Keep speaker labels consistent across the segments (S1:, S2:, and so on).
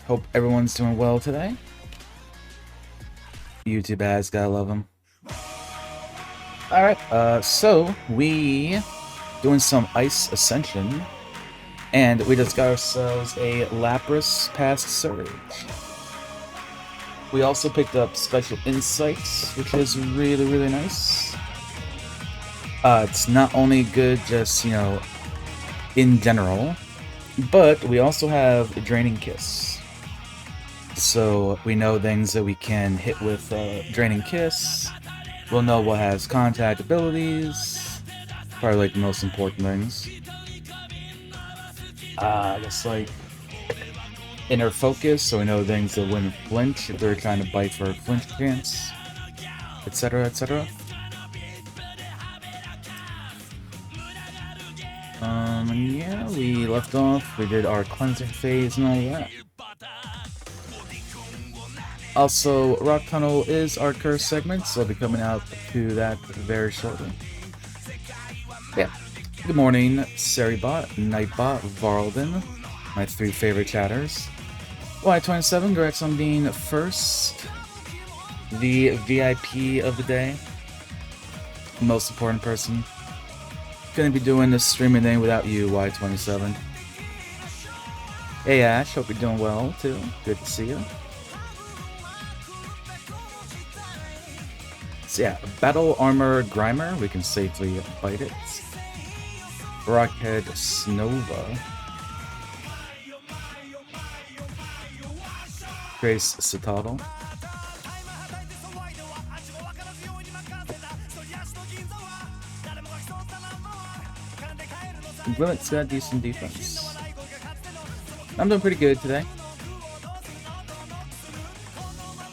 S1: Hope everyone's doing well today. YouTube ads, gotta love them. Alright, so we doing some Ice Ascension, and we just got ourselves a Lapras Past Surge. We also picked up Special Insights, which is really, really nice. It's not only good just, in general, but we also have Draining Kiss. So we know things that we can hit with Draining Kiss. We'll know what has contact abilities. Probably like the most important things. I guess like Inner Focus, so we know things that wouldn't flinch if they're trying to bite for a flinch chance, etc., etc. Yeah, we left off. We did our cleansing phase and all that. Also, Rock Tunnel is our curse segment, so I'll be coming out to that very shortly. Yeah. Good morning, Seribot, Nightbot, Varlden, my three favorite chatters. Y27, congrats on being first, the VIP of the day, most important person. Couldn't be doing this streaming thing without you, Y27. Hey Ash, hope you're doing well too. Good to see you. So yeah, Battle Armor Grimer, we can safely bite it. Rockhead Snova. Grace Citadel. Glimmet's got decent defense. I'm doing pretty good today.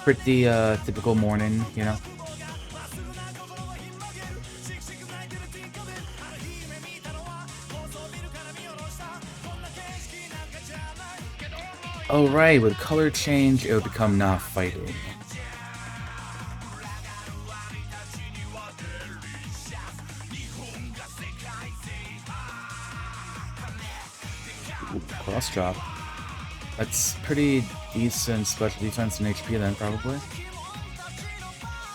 S1: Pretty typical morning, you know. Oh right, with color change, it would become not fighting. Ooh, cross drop. That's pretty decent special defense and HP then, probably.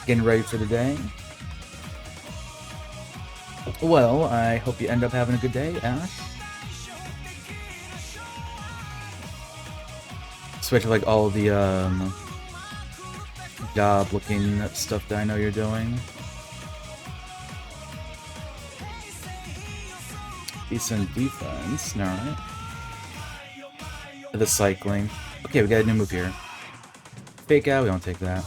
S1: Getting ready for the day. Well, I hope you end up having a good day, Ash. Especially like all the job looking stuff that I know you're doing. Decent defense, alright. The cycling. Okay, we got a new move here. Fake out, we don't take that.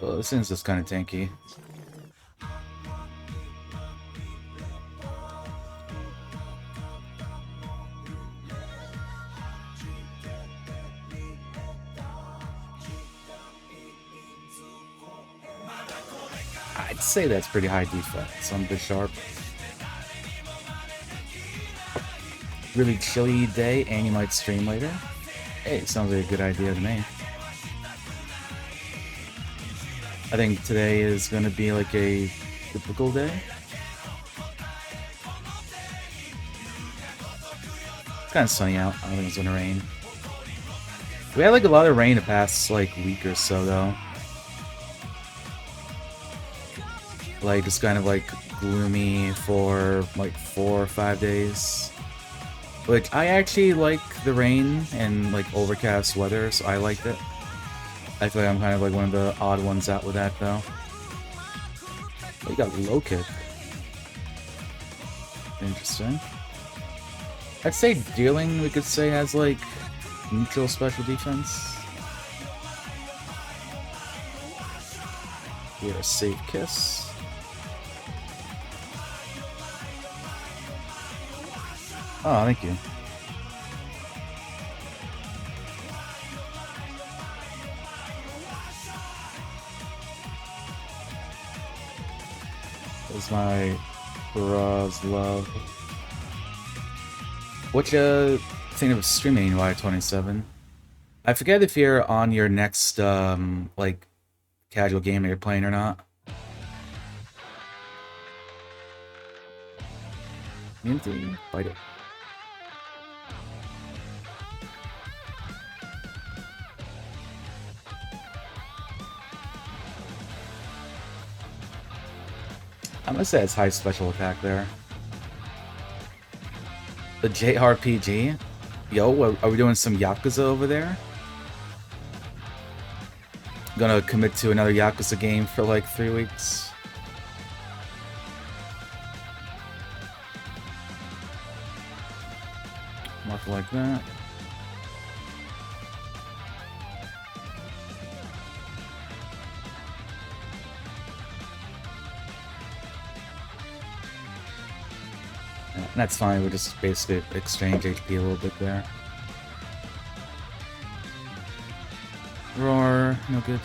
S1: Oh, this thing's just kind of tanky. I'd say that's pretty high defense on Bisharp. Really chilly day, and you might stream later. Hey, sounds like a good idea to me. I think today is going to be like a typical day. It's kind of sunny out. I don't think it's going to rain. We had like a lot of rain the past like week or so though. Like just kind of like gloomy for like 4 or 5 days. Which I actually like the rain and like overcast weather, so I liked it. I feel like I'm kind of like one of the odd ones out with that, though. Oh, you got low kick. Interesting. I'd say dealing, we could say, has like neutral special defense. We have a safe kiss. Oh, thank you. That's my bros love. What you think of streaming, Y27? I forget if you're on your next like casual game that you're playing or not. Immunity, fight it. I'm gonna say it's high special attack there. The JRPG? Yo, are we doing some Yakuza over there? Gonna commit to another Yakuza game for like 3 weeks. Mark like that. That's fine, we'll just basically exchange HP a little bit there. Roar, no good.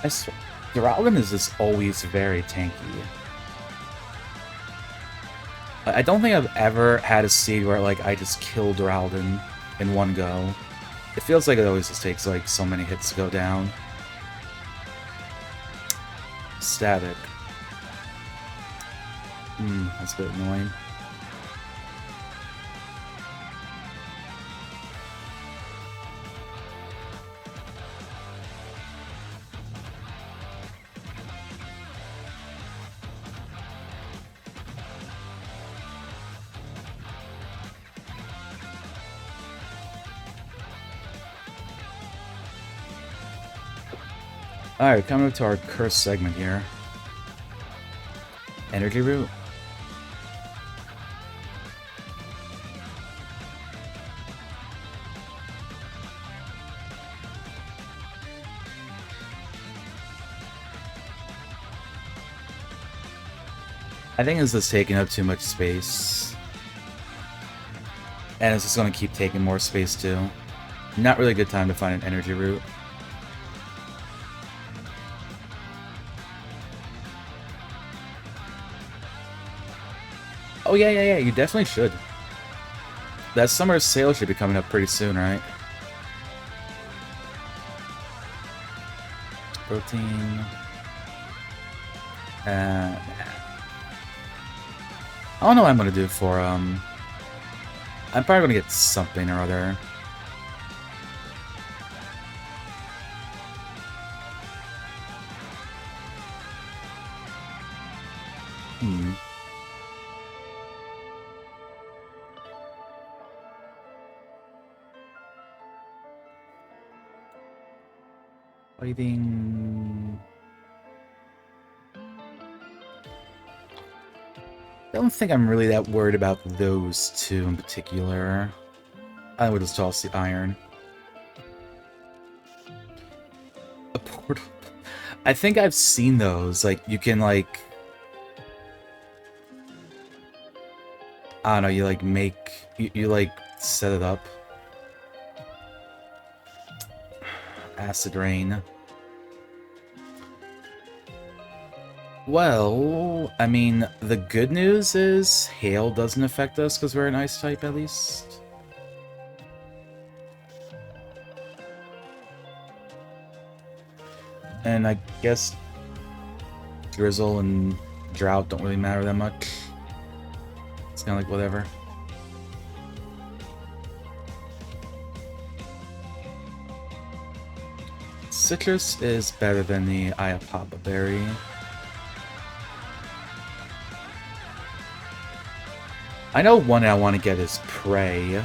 S1: I swear, Duraludon is just always very tanky. I don't think I've ever had a seed where like I just kill Duraludon in one go. It feels like it always just takes like so many hits to go down. Static. That's a bit annoying. Alright, coming up to our curse segment here. Energy root. I think this is taking up too much space. And it's just going to keep taking more space too. Not really a good time to find an energy root. Oh yeah, you definitely should. That summer sale should be coming up pretty soon, right? Protein. I don't know what I'm gonna do for, I'm probably gonna get something or other. Fighting... I don't think I'm really that worried about those two in particular. I would just toss the iron. A portal. I think I've seen those. Like, you can, like... I don't know, you, like, make... You like, set it up. Acid rain. Well, I mean, the good news is hail doesn't affect us because we're an ice type at least. And I guess drizzle and drought don't really matter that much. It's kind of like whatever. Citrus is better than the Ayapapa berry. I know one I want to get is Prey.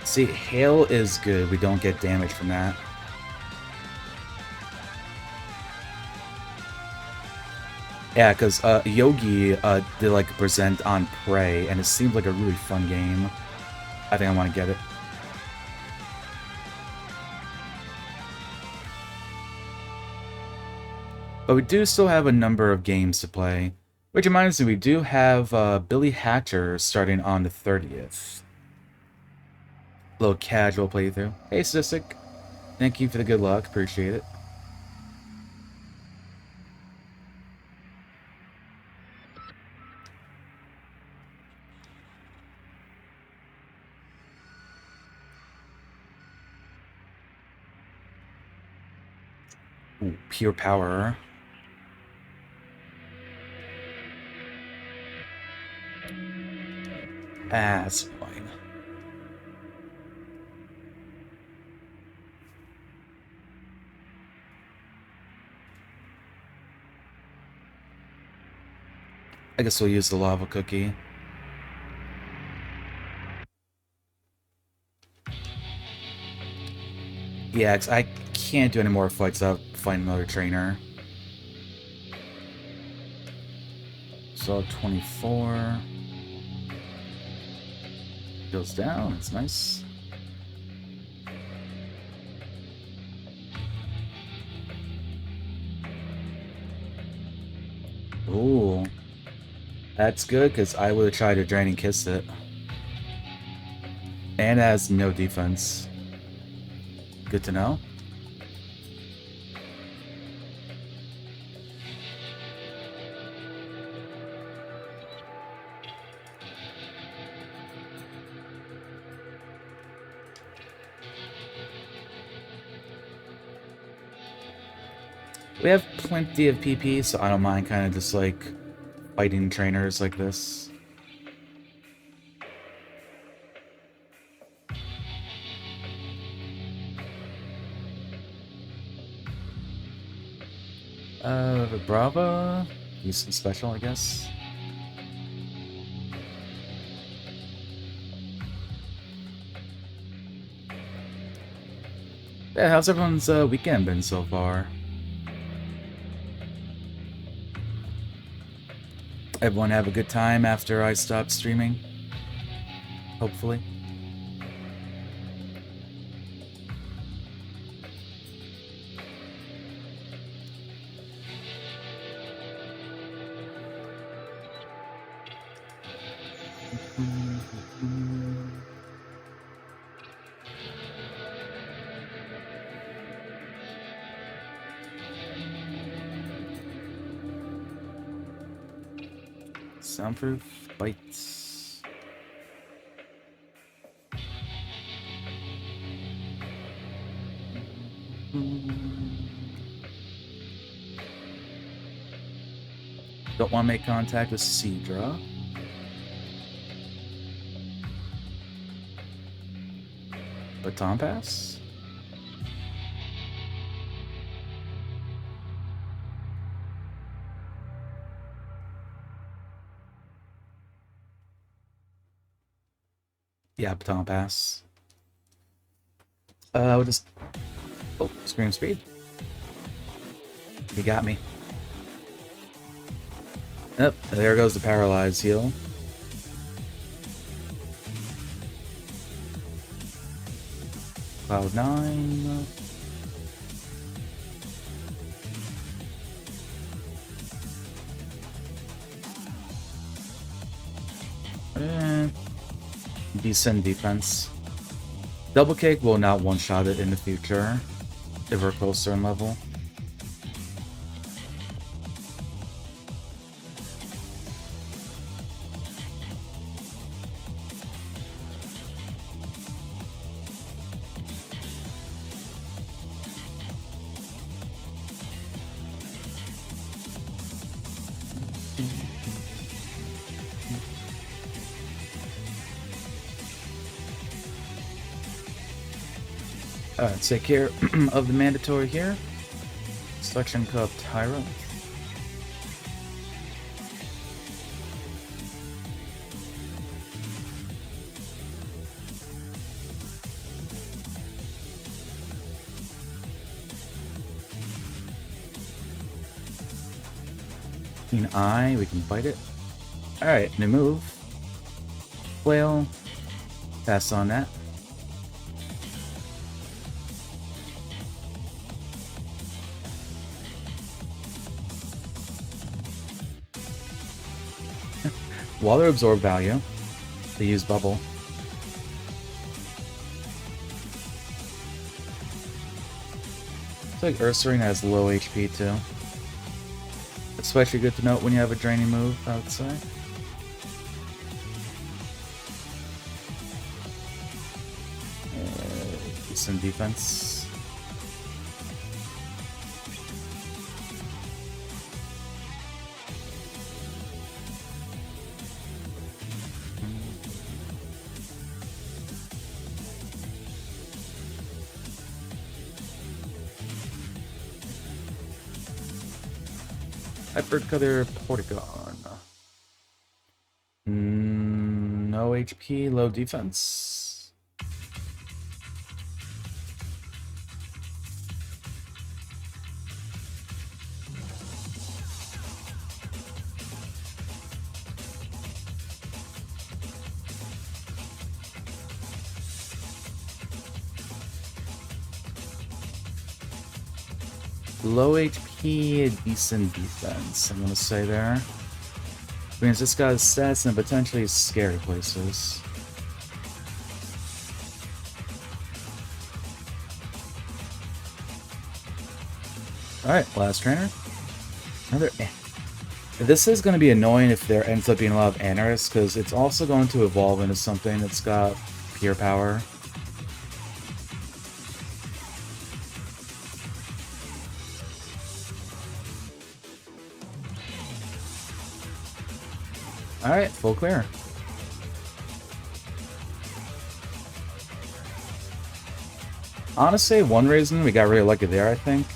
S1: See, Hail is good. We don't get damage from that. Yeah, because Yogi did like a present on Prey, and it seemed like a really fun game. I think I want to get it. But we do still have a number of games to play. Which reminds me, we do have Billy Hatcher starting on the 30th. Little casual playthrough. Hey, Sisik. Thank you for the good luck. Appreciate it. Ooh, pure power. That's fine. I guess we'll use the lava cookie. Yeah, 'cause I can't do any more fights without finding another trainer. So 24 goes down. It's nice. Ooh, that's good because I would have tried to drain and kiss it, and it has no defense. Good to know. We have plenty of PP, so I don't mind kind of just like fighting trainers like this. Brava? Decent special, I guess. Yeah, how's everyone's weekend been so far? Everyone have a good time after I stopped streaming? Hopefully. Soundproof bites. Don't want to make contact with Cedra. Baton pass? Yeah, baton pass. We'll just... Oh, scream speed. He got me. Yep, there goes the paralyzed heal. Cloud 9. Decent defense. Double kick will not one-shot it in the future if we're closer in level. Alright, take care of the mandatory here. Selection Cup Tyra. Keen Eye, we can bite it. Alright, new move. Flail. Pass on that. Water absorb value. They use bubble. It's like Ursaring has low HP too. Especially good to note when you have a draining move, I would say. Decent defense. Hypercutter Portagon. No HP, low defense. Low HP, decent defense, I'm gonna say there. Means this guy's stats and potentially scary places. Alright, last trainer. Another. This is going to be annoying if there ends up being a lot of Anarus, because it's also going to evolve into something that's got pure power. Alright, full clear. Honestly, one reason we got really lucky there, I think.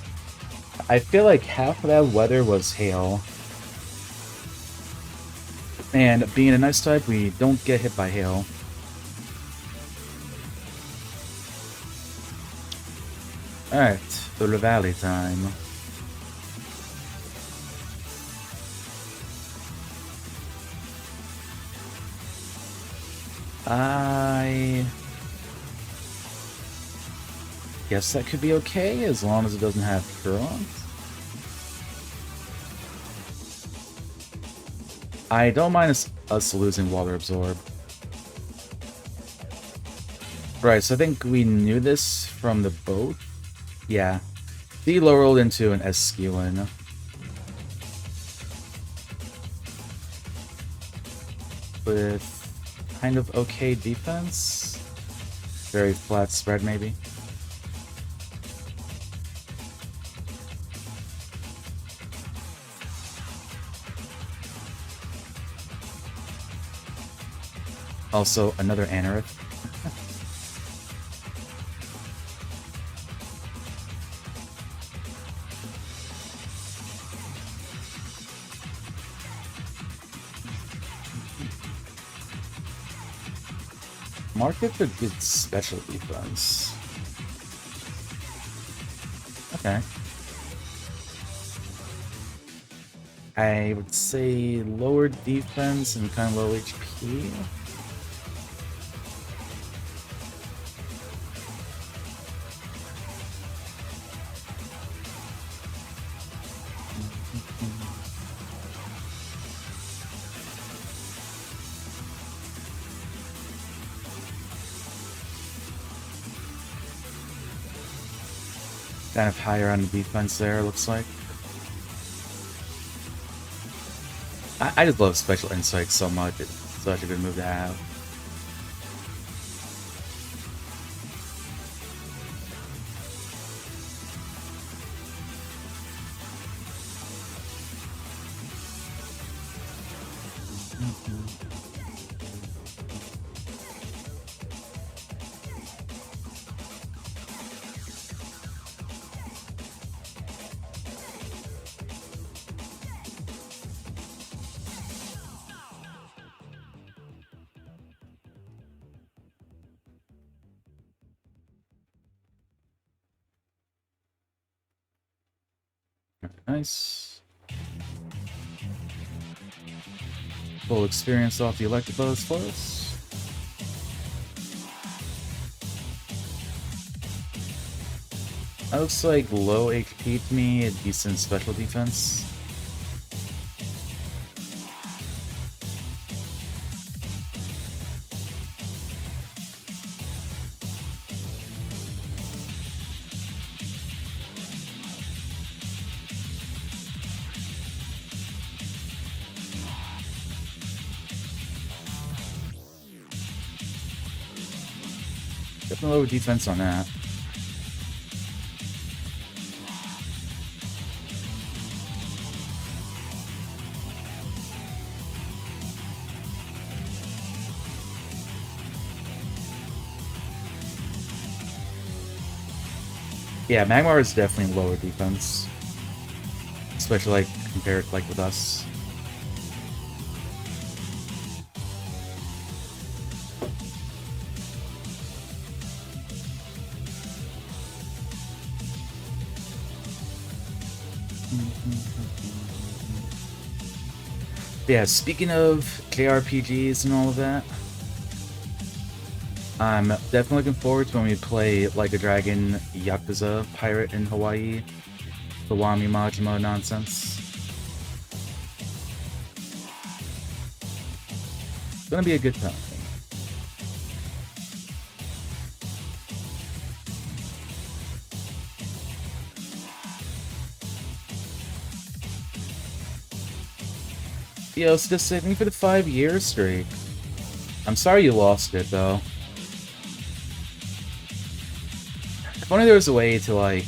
S1: I feel like half of that weather was hail. And being an ice type, we don't get hit by hail. Alright, the Valley time. I guess that could be okay, as long as it doesn't have Huron. I don't mind us losing Water Absorb. Right, so I think we knew this from the boat. Yeah. D lowered into an Escuin. With kind of okay defense. Very flat spread, maybe. Also, another Anarith. Market for good special defense. Okay. I would say lower defense and kind of low HP. Kind of higher on defense there, looks like. I just love Special Insight so much. It's such a good move to have. Nice. Full experience off the Electabuzz for us. That looks like low HP to me, a decent special defense. Definitely lower defense on that. Yeah, Magmar is definitely lower defense. Especially, like, compared, like, with us. Yeah, speaking of JRPGs and all of that, I'm definitely looking forward to when we play Like a Dragon Yakuza Pirate in Hawaii. The Wami Majima nonsense. It's gonna be a good time. Yo, still saving for the 5-year streak. I'm sorry you lost it, though. If only there was a way to, like,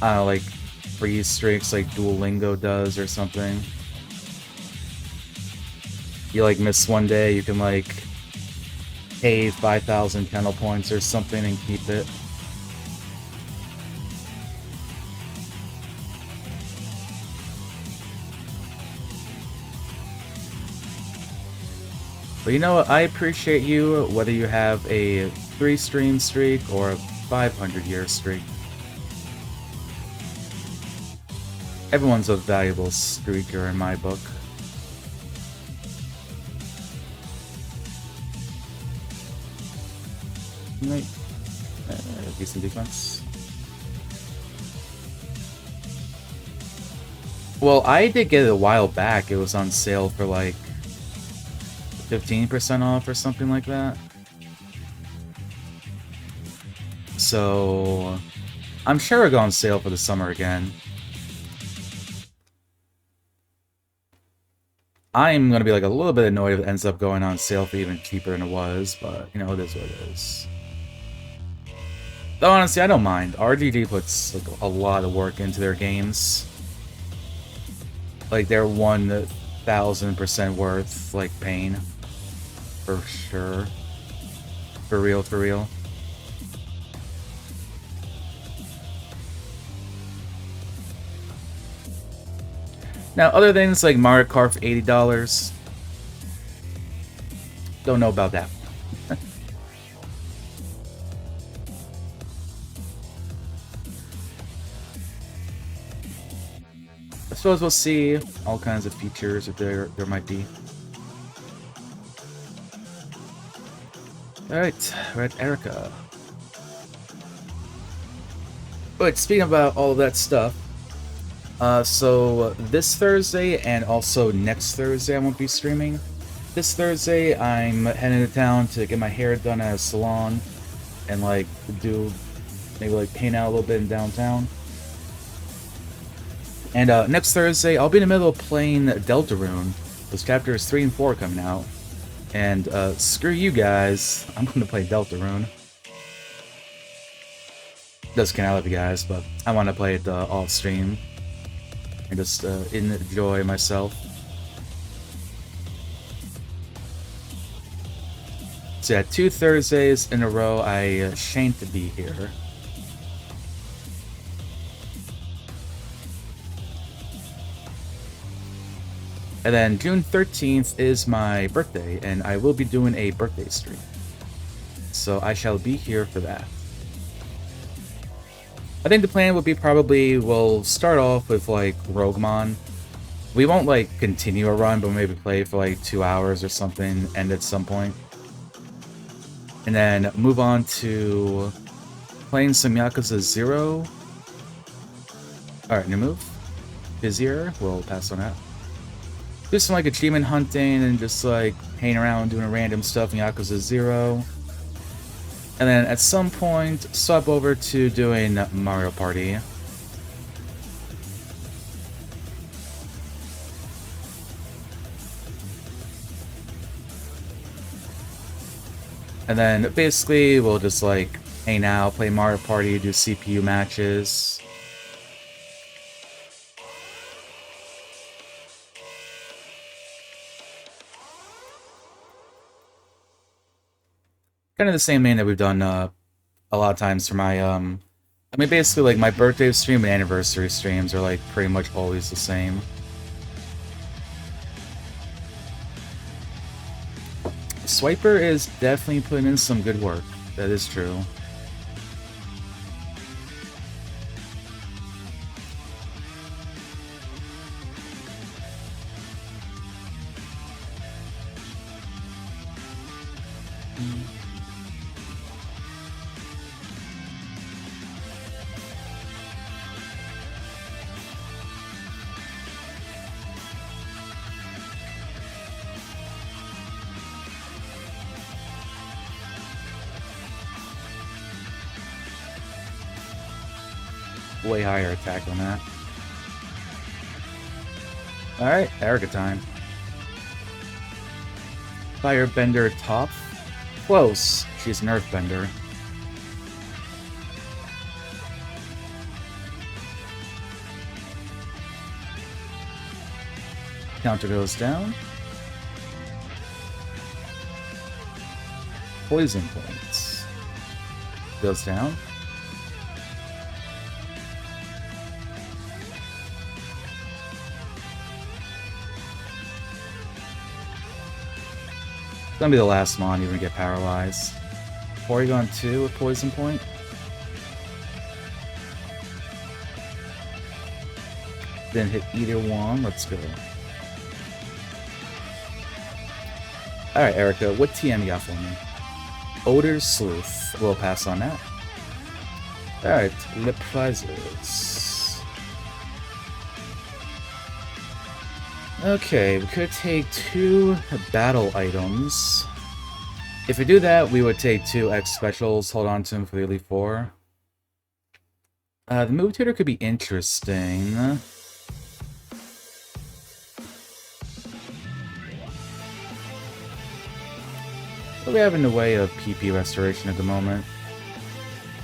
S1: I don't know, like, freeze streaks like Duolingo does or something. You, like, miss one day, you can, like, pay 5,000 kennel points or something and keep it. But you know what? I appreciate you, whether you have a 3-stream streak or a 500-year streak. Everyone's a valuable streaker in my book. Right. Decent defense. Well, I did get it a while back. It was on sale for like 15% off or something like that. So I'm sure it'll go on sale for the summer again. I'm gonna be like a little bit annoyed if it ends up going on sale for even cheaper than it was, but you know, it is what it is. Though honestly, I don't mind. RGG puts like a lot of work into their games. Like they're 1,000% worth like pain. For sure. For real, for real. Now, other things like Mario Kart for $80. Don't know about that. I suppose we'll see all kinds of features if there might be. Alright, we're at Erica. But speaking about all of that stuff, so this Thursday and also next Thursday I won't be streaming. This Thursday I'm heading to town to get my hair done at a salon and like do maybe like paint out a little bit in downtown. And next Thursday I'll be in the middle of playing Deltarune. Those chapters 3 and 4 coming out. And screw you guys, I'm going to play Deltarune. Just kidding, I love you guys, but I want to play it off stream and just enjoy myself. So yeah, 2 Thursdays in a row I shan't be here. And then June 13th is my birthday, and I will be doing a birthday stream. So I shall be here for that. I think the plan would be probably we'll start off with like Roguemon. We won't like continue a run, but maybe play for like 2 hours or something, end at some point. And then move on to playing some Yakuza 0. Alright, new move. Busier, we'll pass on that. Do some like achievement hunting and just like hanging around doing random stuff in Yakuza 0. And then at some point, swap over to doing Mario Party. And then basically we'll just like hang out, play Mario Party, do CPU matches. Kind of the same main that we've done a lot of times for my I mean basically like my birthday stream and anniversary streams are like pretty much always the same. Swiper is definitely putting in some good work. That is true. Way higher attack on that. Alright, Erica time. Firebender top. Close. She's an Earthbender. Counter goes down. Poison points. Goes down. It's gonna be the last mon you're gonna get paralyzed. Porygon 2 with Poison Point. Then hit either one. Let's go. Alright, Erica, what TM you got for me? Odor's Sleuth. We'll pass on that. Alright, lip prizes. Okay, we could take 2 battle items. If we do that, we would take 2 X specials, hold on to them for the Elite 4. The move tutor could be interesting. What do we have in the way of PP restoration at the moment?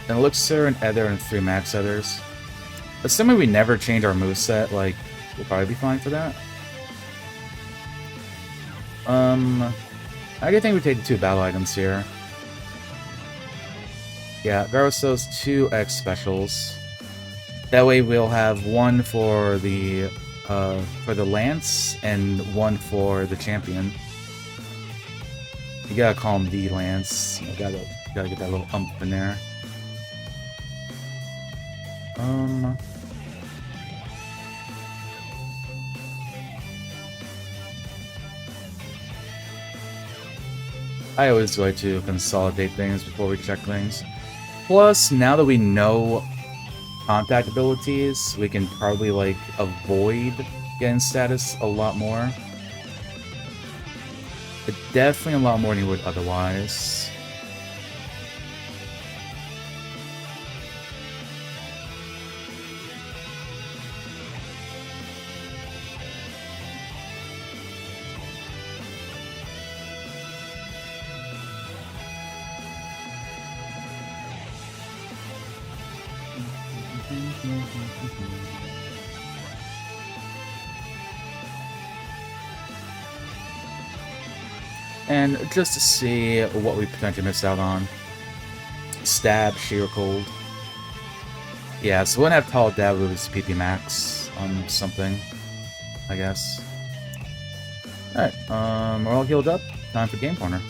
S1: An Elixir, an Ether, and 3 Max Ethers. Assuming we never change our moveset, like, we'll probably be fine for that. I think we take the 2 battle items here. Yeah, regardless of those 2 X specials. That way we'll have 1 for the Lance and 1 for the champion. You gotta call him the Lance. You gotta get that little ump in there. I always like to consolidate things before we check things. Plus, now that we know contact abilities, we can probably, like, avoid getting status a lot more. But definitely a lot more than you would otherwise. And just to see what we potentially missed out on. Stab, Sheer Cold. Yeah, so we wouldn't have Tall Dab with his PP Max on something, I guess. Alright, we're all healed up. Time for Game Corner.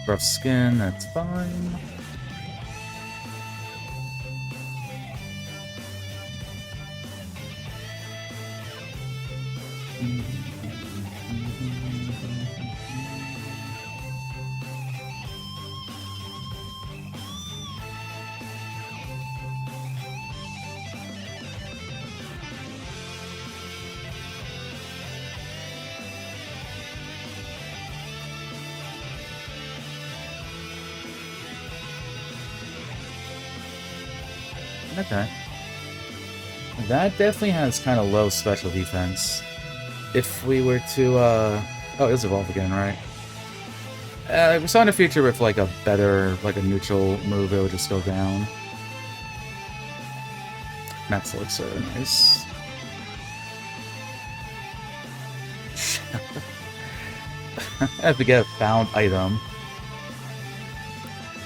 S1: Rough skin, that's fine. Okay. That definitely has kind of low special defense. If we were to, oh, it was evolve again, right? We saw in the future with, like, a better, like, a neutral move, it would just go down. Max Elixir, nice. I have to get a found item.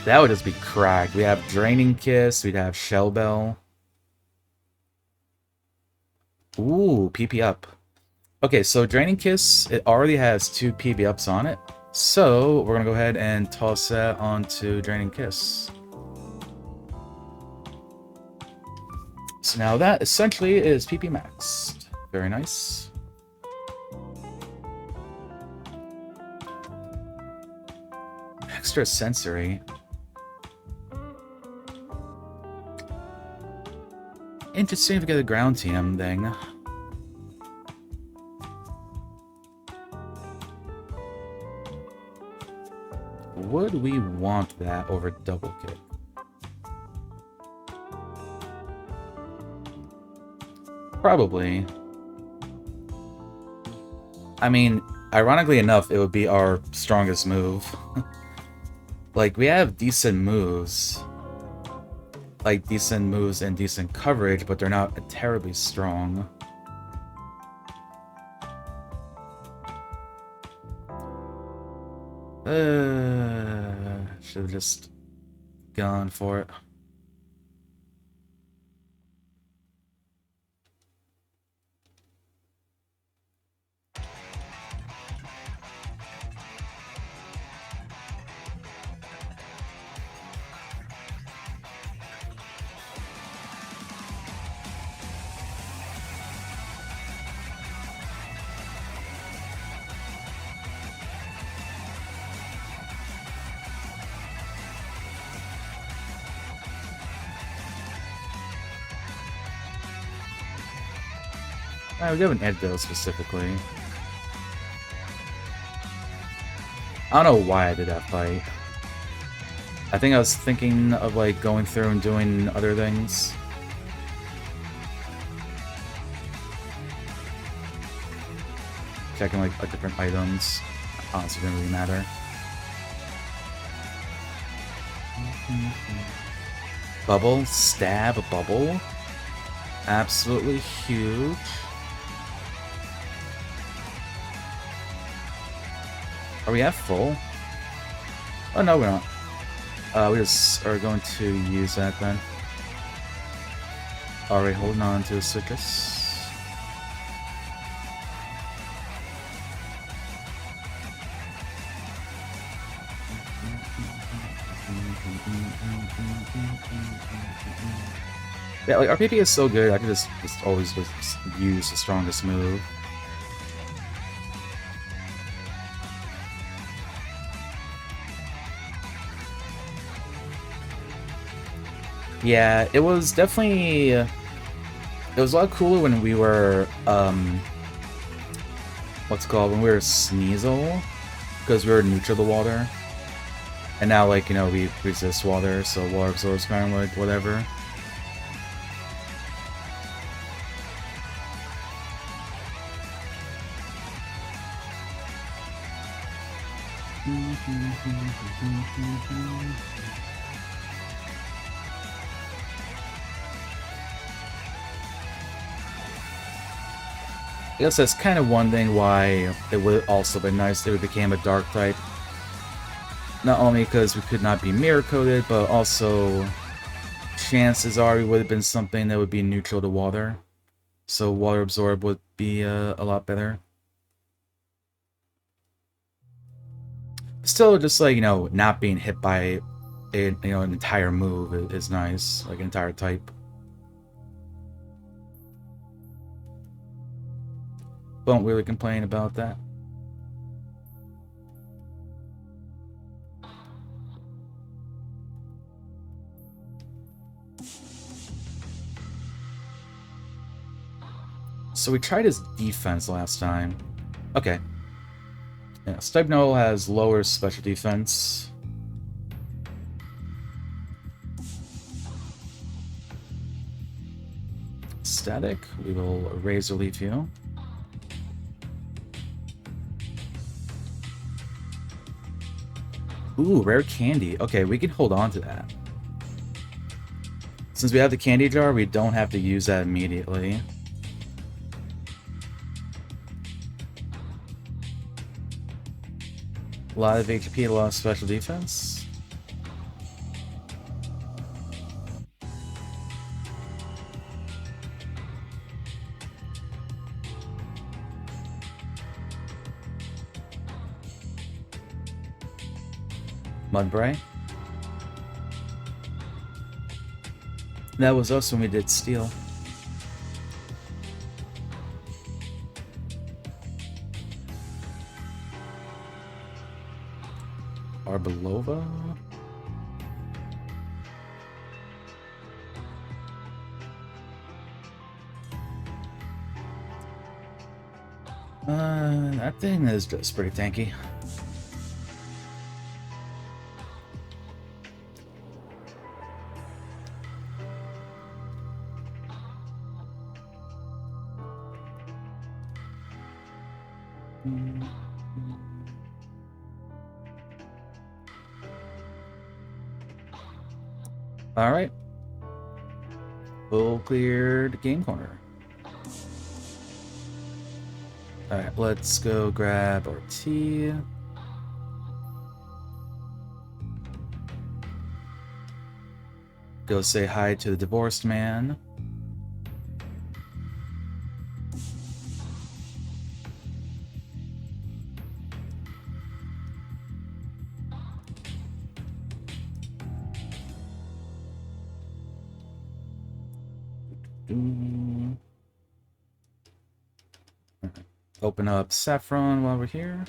S1: That would just be cracked. We have Draining Kiss, we'd have Shell Bell. Ooh, PP up. Okay, so Draining Kiss, it already has 2 PB ups on it. So, we're gonna go ahead and toss that onto Draining Kiss. So now that essentially is PP maxed. Very nice. Extra sensory. Interesting if we get a ground TM thing. Would we want that over double kick? Probably. I mean, ironically enough, it would be our strongest move. Like, we have decent moves. Like, decent moves and decent coverage, but they're not terribly strong. Should have just gone for it. We haven't Ed though specifically. I don't know why I did that fight. I think I was thinking of like going through and doing other things. Checking like different items. Honestly, didn't really matter. Bubble, stab, bubble. Absolutely huge. Are we at full? Oh no, we're not. We just are going to use that then. Alright, holding on to the citrus. Yeah, like RPP is so good. I could just always just use the strongest move. Yeah, it was definitely... It was a lot cooler when we were, what's it called? When we were Sneasel, because we were neutral to water. And now, like, you know, we resist water, so water absorbs kind of like whatever. I guess that's kind of one thing why it would also been nice that we became a dark type. Not only because we could not be mirror coated, but also chances are we would have been something that would be neutral to water. So water absorb would be a lot better. Still, just like, you know, not being hit by an entire move is nice, like an entire type. Don't really complain about that. So we tried his defense last time. Okay. Yeah, Stybno has lower special defense. static. We will Razor Leaf you. Ooh, rare candy. Okay, we can hold on to that. Since we have the candy jar, we don't have to use that immediately. A lot of HP, a lot of special defense. Mudbray. That was us when we did Steel. Arbelova. That thing is just pretty tanky. Alright. Full cleared game corner. Alright, let's go grab our tea. Go say hi to the divorced man. Open up Saffron while we're here.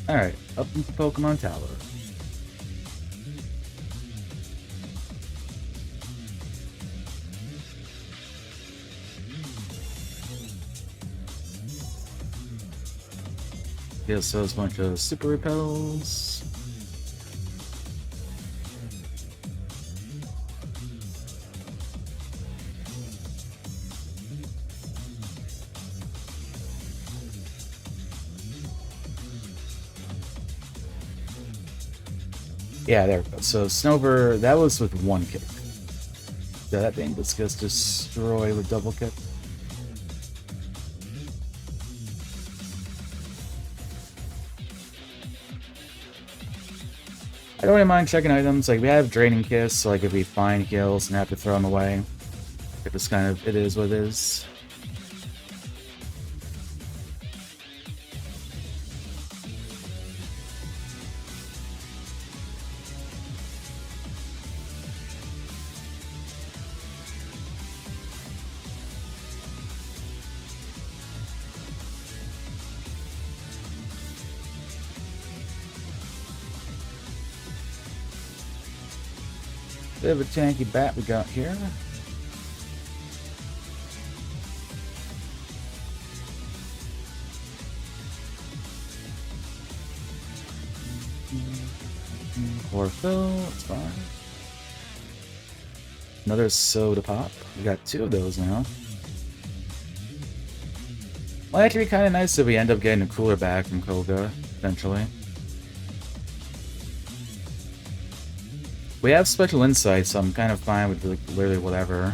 S1: Alright, up into Pokemon Tower. He also has a bunch of super repels. Yeah, there we go. So Snover, that was with one kick. Yeah, that thing just gets destroyed with double kick. I don't really mind checking items. Like, we have Draining Kiss, so like if we find heals and have to throw them away, it just kind of, it is what it is. Bit of a tanky bat we got here. Chlorophyll, it's fine. Another soda pop. We got two of those now. Well, actually be kind of nice if we end up getting a cooler back from Koga eventually. We have special insight, so I'm kind of fine with like, literally whatever.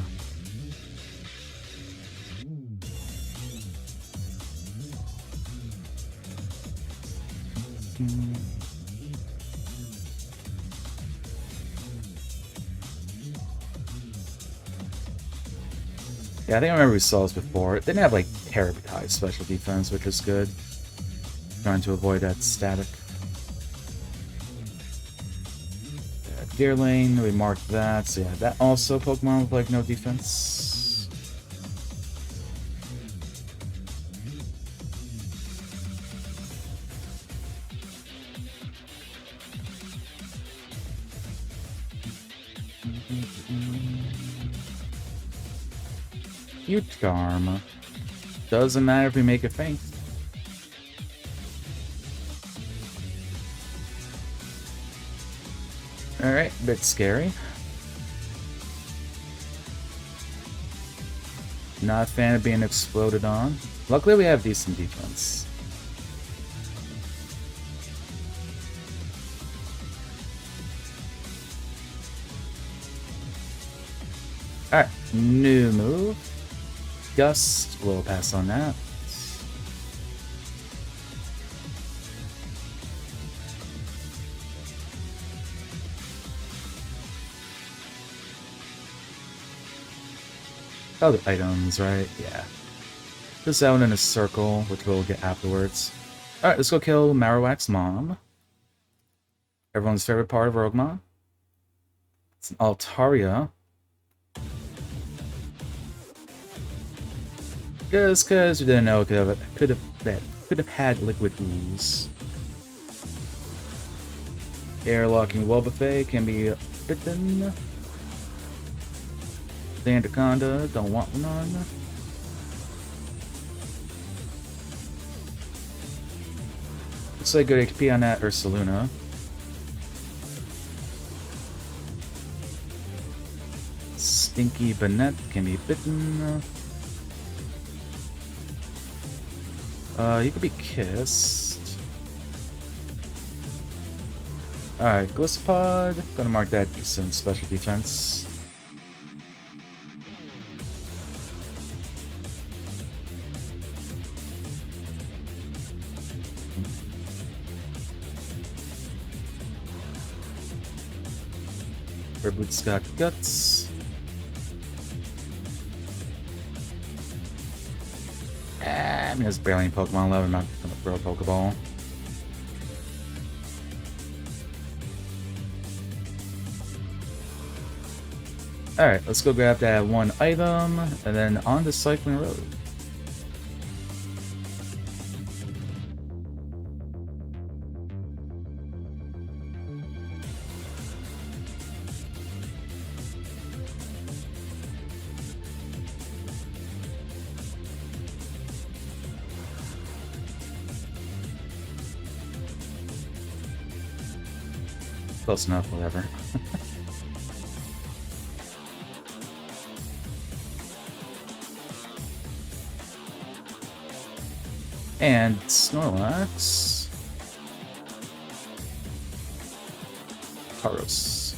S1: Yeah, I think I remember we saw this before. It didn't have like terribly high special defense, which is good. Trying to avoid that static. Gear Lane, we marked that, so yeah, that also Pokemon with like no defense. Cute charm. Doesn't matter if we make it faint. Alright, bit scary. Not a fan of being exploded on. Luckily we have decent defense. Alright, new move. Gust, we'll pass on that. Other items, right? Yeah. This out in a circle, which we'll get afterwards. Alright, let's go kill Marowak's mom. Everyone's favorite part of Roguemon. It's an Altaria. Just because we didn't know it could have had liquid ooze. Airlocking Wobbuffet can be bitten. The Anaconda, don't want none. Looks like good HP on that Ursaluna. Stinky Banette can be bitten. You could be kissed. Alright, Glissapod. Gonna mark that decent special defense. Boots got guts. I mean, there's barely any Pokemon left. I'm not gonna throw a Pokeball. Alright, let's go grab that one item, and then on the Cycling Road. Close enough, whatever. And Snorlax. Tauros.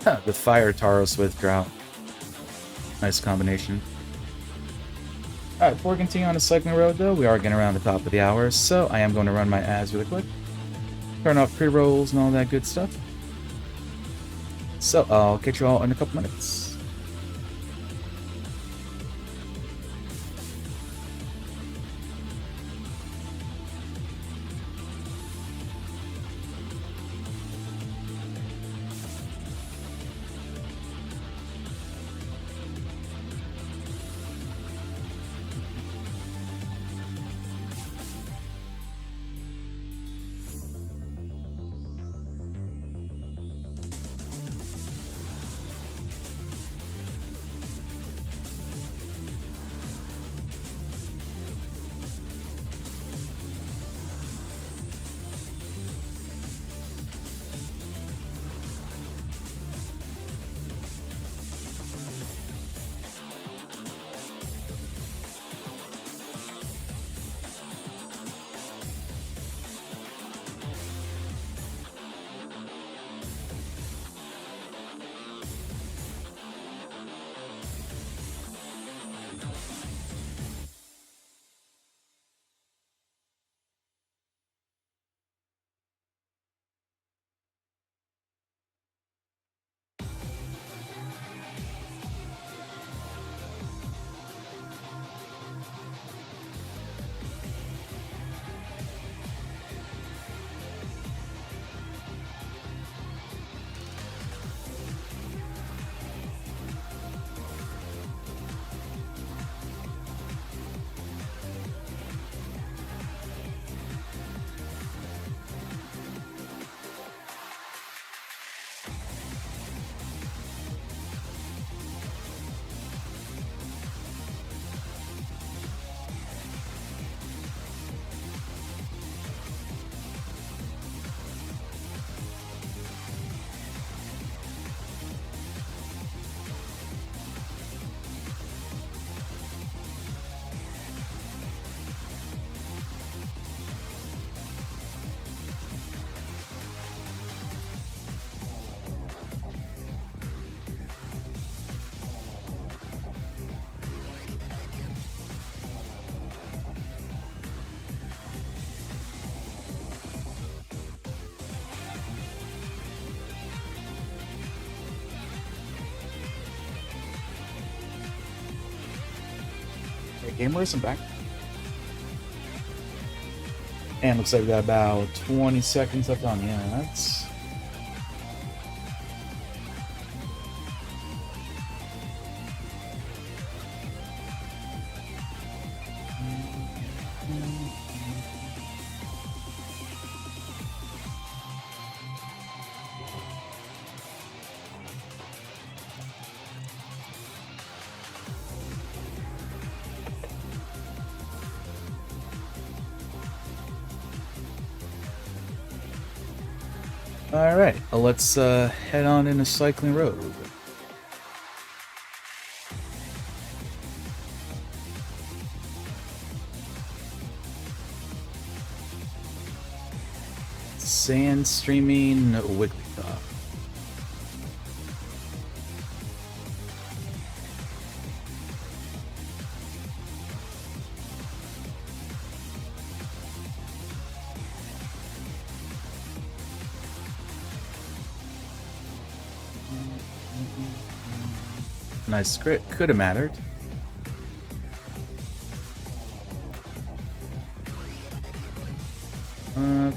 S1: Huh, the Fire Tauros with Drought. Nice combination. Alright, before we continue on the Cycling Road though, we are getting around the top of the hour, so I am going to run my ads really quick. Turn off pre-rolls and all that good stuff. So, I'll catch you all in a couple minutes. gamers, I'm back. And looks like we got about 20 seconds left on the ads. Alright, let's head on into Cycling Road. Sand streaming Wigglytuff. Nice crit, could have mattered.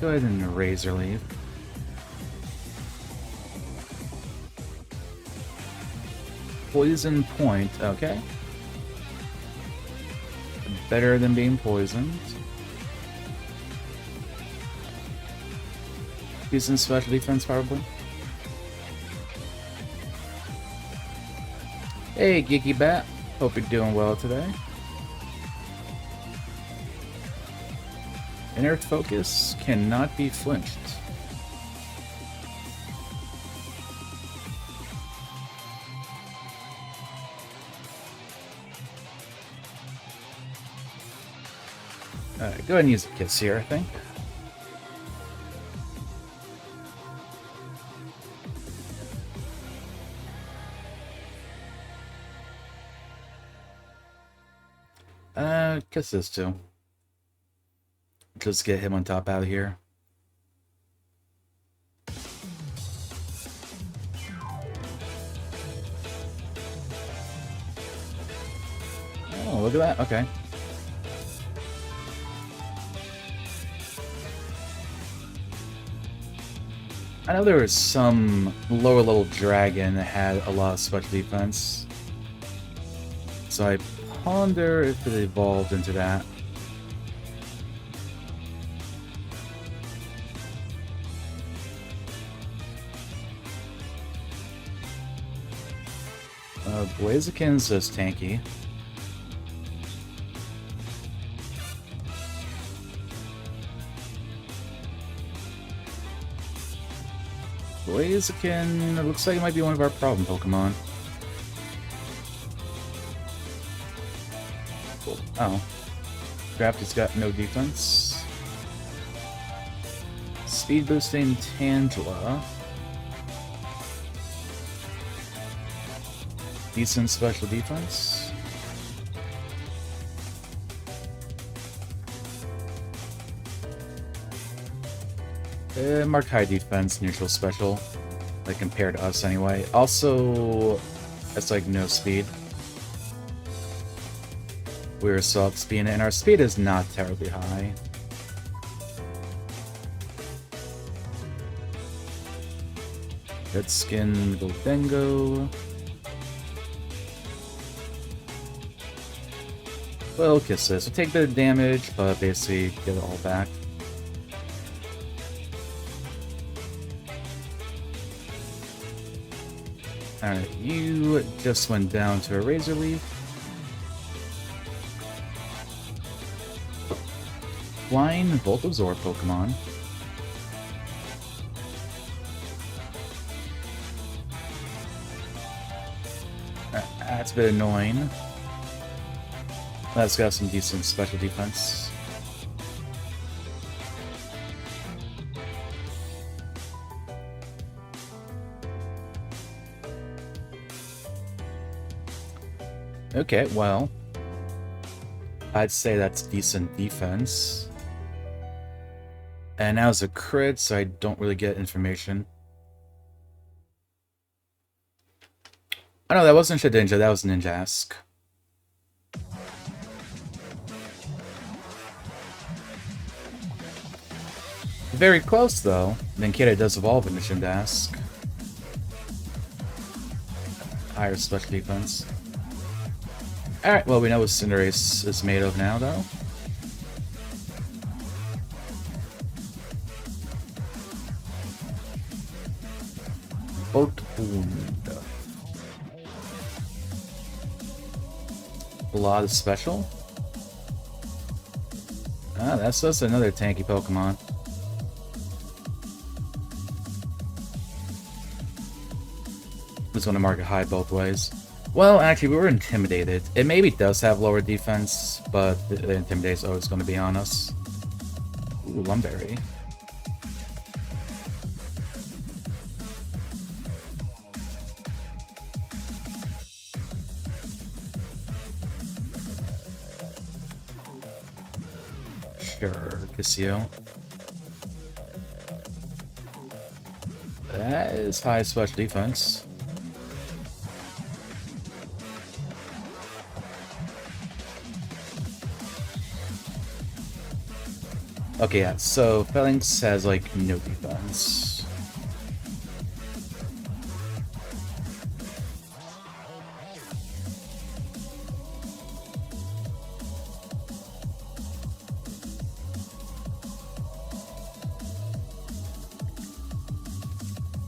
S1: Go ahead and Razor Leaf. Poison Point, okay. Better than being poisoned. Decent special defense, probably. Hey, Geeky Bat. Hope you're doing well today. Inert Focus cannot be flinched. Alright, go ahead and use a Kiss here, I think. Kiss this too. Just get him on top out of here. Oh, look at that. Okay. I know there was some lower level dragon that had a lot of special defense. So I ponder if it evolved into that. Blaziken's just tanky. Blaziken, it looks like it might be one of our problem Pokemon. Cool. Oh. Crafty's got no defense. Speed boosting Tangela. Decent special defense. Mark high defense, neutral special. Like compared to us anyway. Also, that's like no speed. We're still up speed, and our speed is not terribly high. Red Skin, Goldengo. Well, Kiss this. We'll take the damage, but basically get it all back. Alright, you just went down to a Razor Leaf. Flying Voltazor Pokemon. That's a bit annoying. That's got some decent special defense. Okay, well, I'd say that's decent defense. And now it's a crit, so I don't really get information. Oh no, that wasn't Shedinja, that was Ninjask. Very close, though. Then Kida does evolve into Shindask. Higher special defense. Alright, well, we know what Cinderace is made of now, though. Boat Wound. Blood special. Ah, that's just another tanky Pokemon. Just want to mark it high both ways. Well, actually, we were intimidated. It maybe does have lower defense, but the intimidate is always going to be on us. Ooh, Lumberry. Sure, Casio. That is high special defense. Okay, yeah, so Phalanx has, like, no defense.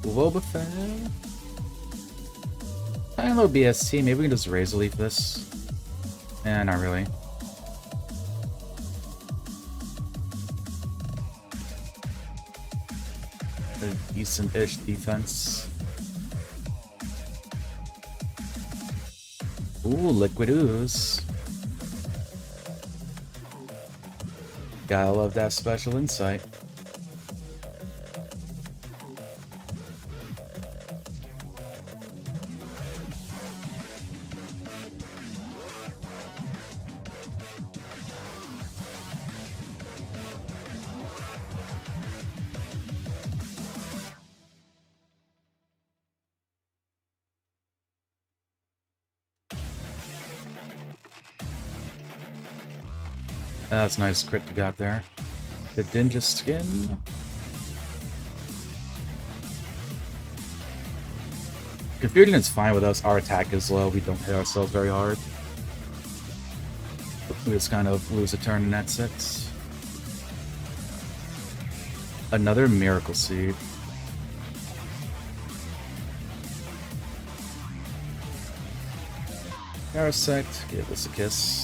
S1: Wobbuffet? I don't know, BST, maybe we can just Razor Leaf this. Eh, not really. A decent-ish defense. Ooh, Liquid Ooze. Gotta love that special insight. That's nice crit you got there. The Dinja Skin. Confusion is fine with us. Our attack is low. We don't hit ourselves very hard. We just kind of lose a turn in that 6. Another Miracle Seed. Parasect, give us a kiss.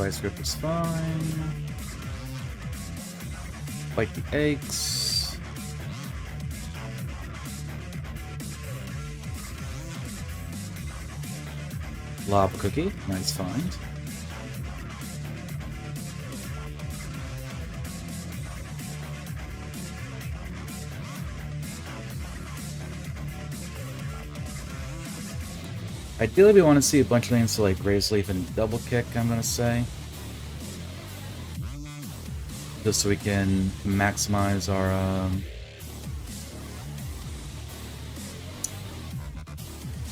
S1: Vice Grip is fine. Bite the eggs. Lob Cookie, nice find. Ideally, we want to see a bunch of things to like Razor Leaf and Double Kick, I'm going to say. Just so we can maximize our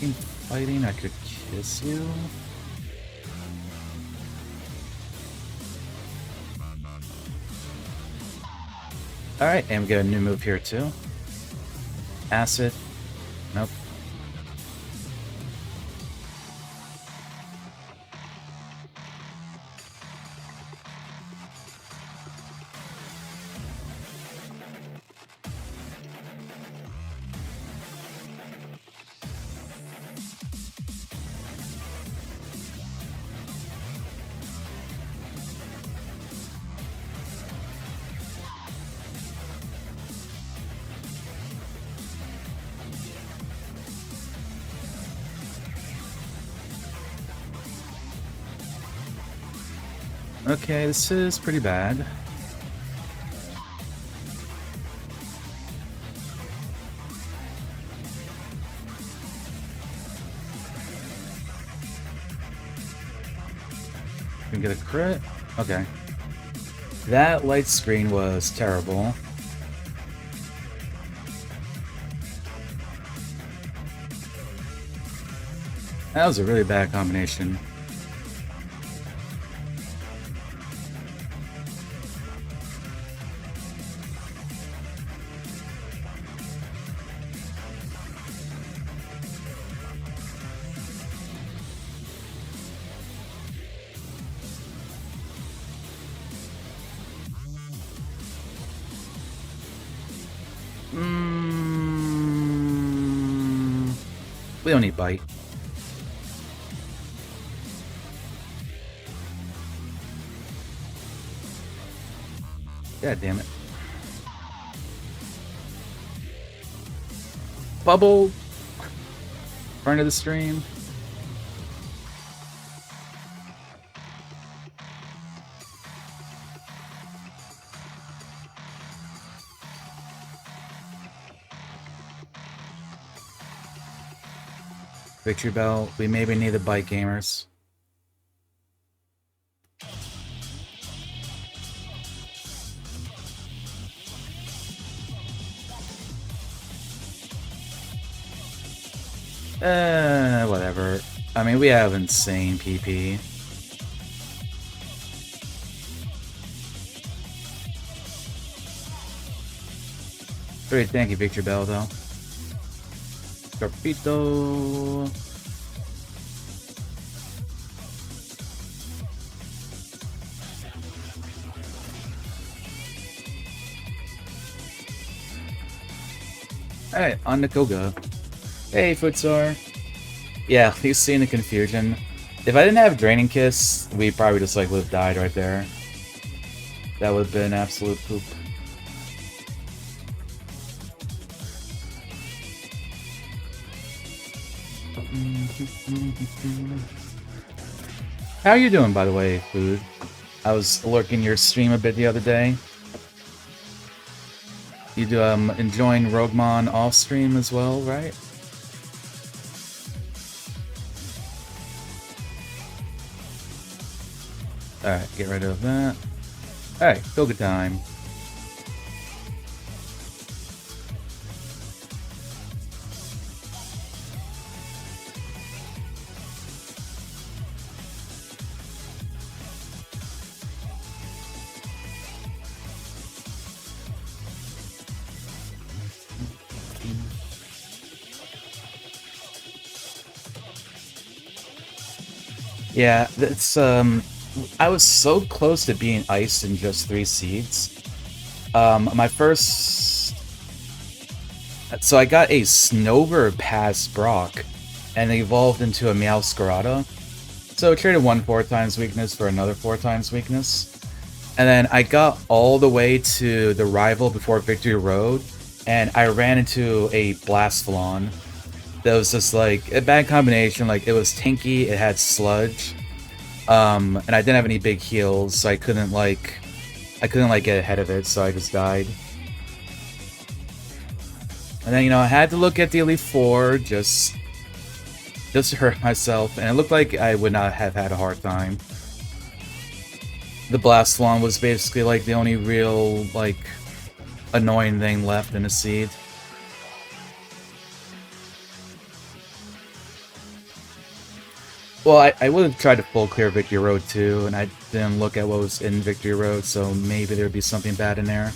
S1: team fighting. I could kiss you. Alright, and we get a new move here too. Acid. Nope. Okay, this is pretty bad. Can get a crit? Okay. That light screen was terrible. That was a really bad combination. We don't need bite. God damn it. Bubble! Front of the stream. Victory bell. We maybe need the bite, gamers. Whatever. I mean, we have insane PP. Great, thank you, Victory Bell, though. Torpedo. Alright, on to Koga. Hey, Footsar. Yeah, you seen the confusion. If I didn't have Draining Kiss, we probably just like would have died right there. That would have been absolute poop. How are you doing, by the way, Food? I was lurking your stream a bit the other day. You do enjoying Roguemon off stream as well, right? Alright, get rid of that. Alright, Koga time. Yeah, it's I was so close to being iced in just 3 seeds. My first... So I got a Snover past Brock, and it evolved into a Meowscarada. So I traded 1 4x weakness for another 4x weakness. And then I got all the way to the rival before Victory Road, and I ran into a Blastflon. That was just like a bad combination. Like, it was tanky, it had sludge, and I didn't have any big heals, so I couldn't get ahead of it, so I just died. And then, you know, I had to look at the Elite Four just to hurt myself, and it looked like I would not have had a hard time. The Blastflon was basically like the only real, like, annoying thing left in the seed. Well, I would have tried to full clear Victory Road too, and I didn't look at what was in Victory Road, so maybe there'd be something bad in there.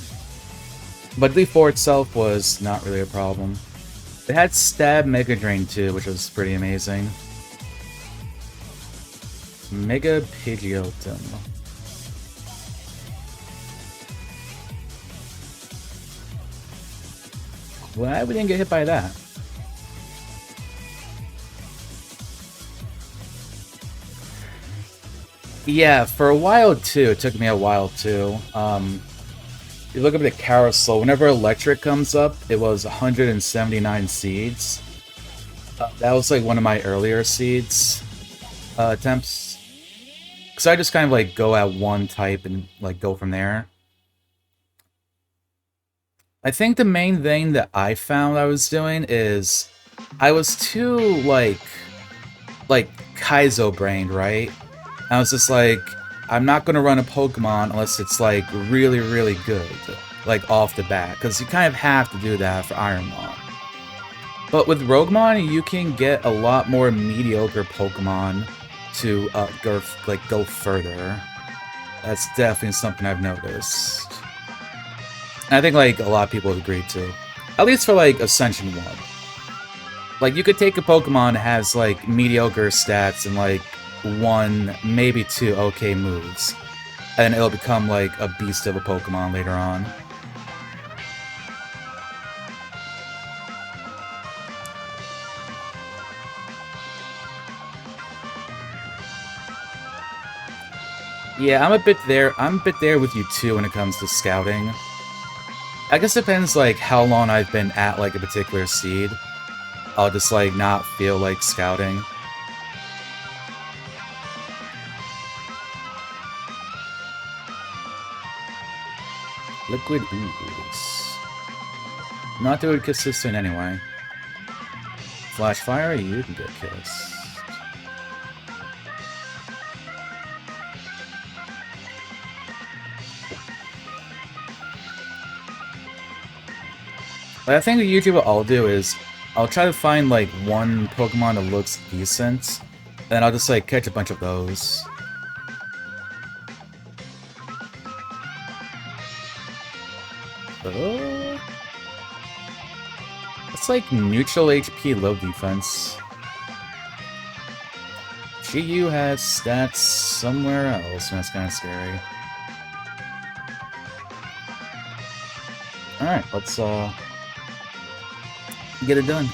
S1: But Elite Four itself was not really a problem. It had Stab Mega Drain too, which was pretty amazing. Mega Pidgeotto. Glad we didn't get hit by that. Yeah, for a while too. It took me a while too. You look up the carousel, whenever Electric comes up, it was 179 seeds. That was like one of my earlier seeds attempts. Because I just kind of like go at one type and like go from there. I think the main thing that I found I was doing is I was too like Kaizo brained, right? I was just like, I'm not going to run a Pokemon unless it's like really, really good, like off the bat, because you kind of have to do that for Ironmon. But with Roguemon, you can get a lot more mediocre Pokemon to go further. That's definitely something I've noticed. And I think like a lot of people would agree too. At least for like Ascension 1. Like you could take a Pokemon that has like mediocre stats and like 1, maybe 2 okay moves. And it'll become like a beast of a Pokemon later on. Yeah, I'm a bit there with you too when it comes to scouting. I guess it depends like how long I've been at like a particular seed. I'll just like not feel like scouting. Liquid ooze. Not too consistent anyway. Flash fire, you can get kissed. But I think usually what I'll do is I'll try to find like one Pokemon that looks decent, and I'll just like catch a bunch of those. Oh. It's like neutral HP, low defense. GU has stats somewhere else, and that's kind of scary. Alright, let's get it done.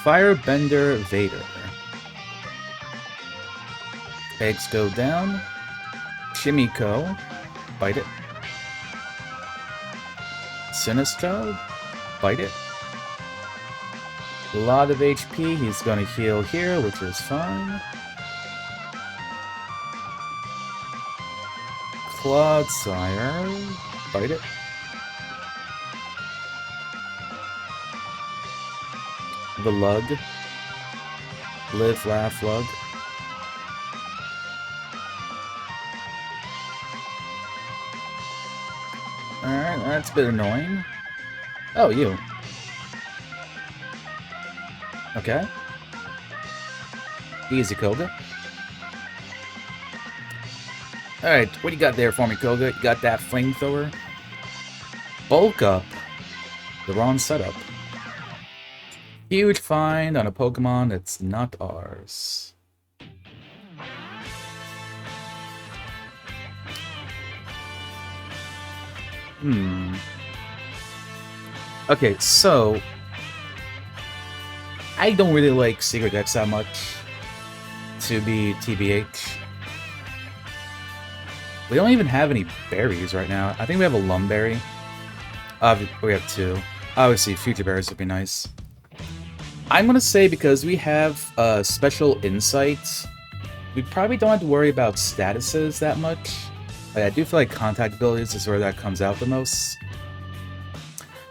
S1: Firebender Vader. Eggs go down. Chimiko. Bite it. Sinistro. Bite it. A lot of HP. He's gonna heal here, which is fine. Clodsire. Bite it. The Lug. Live, laugh, lug. Alright, that's a bit annoying. Oh, you. Okay. Easy, Koga. Alright, what do you got there for me, Koga? You got that flamethrower? Bulk up. The wrong setup. Huge find on a Pokemon that's not ours. Okay, so I don't really like Secret Dex that much, to be TBH. We don't even have any berries right now. I think we have a Lumberry. We have 2. Obviously, future berries would be nice. I'm gonna say because we have special insights, we probably don't have to worry about statuses that much. Like, I do feel like contact abilities is where that comes out the most.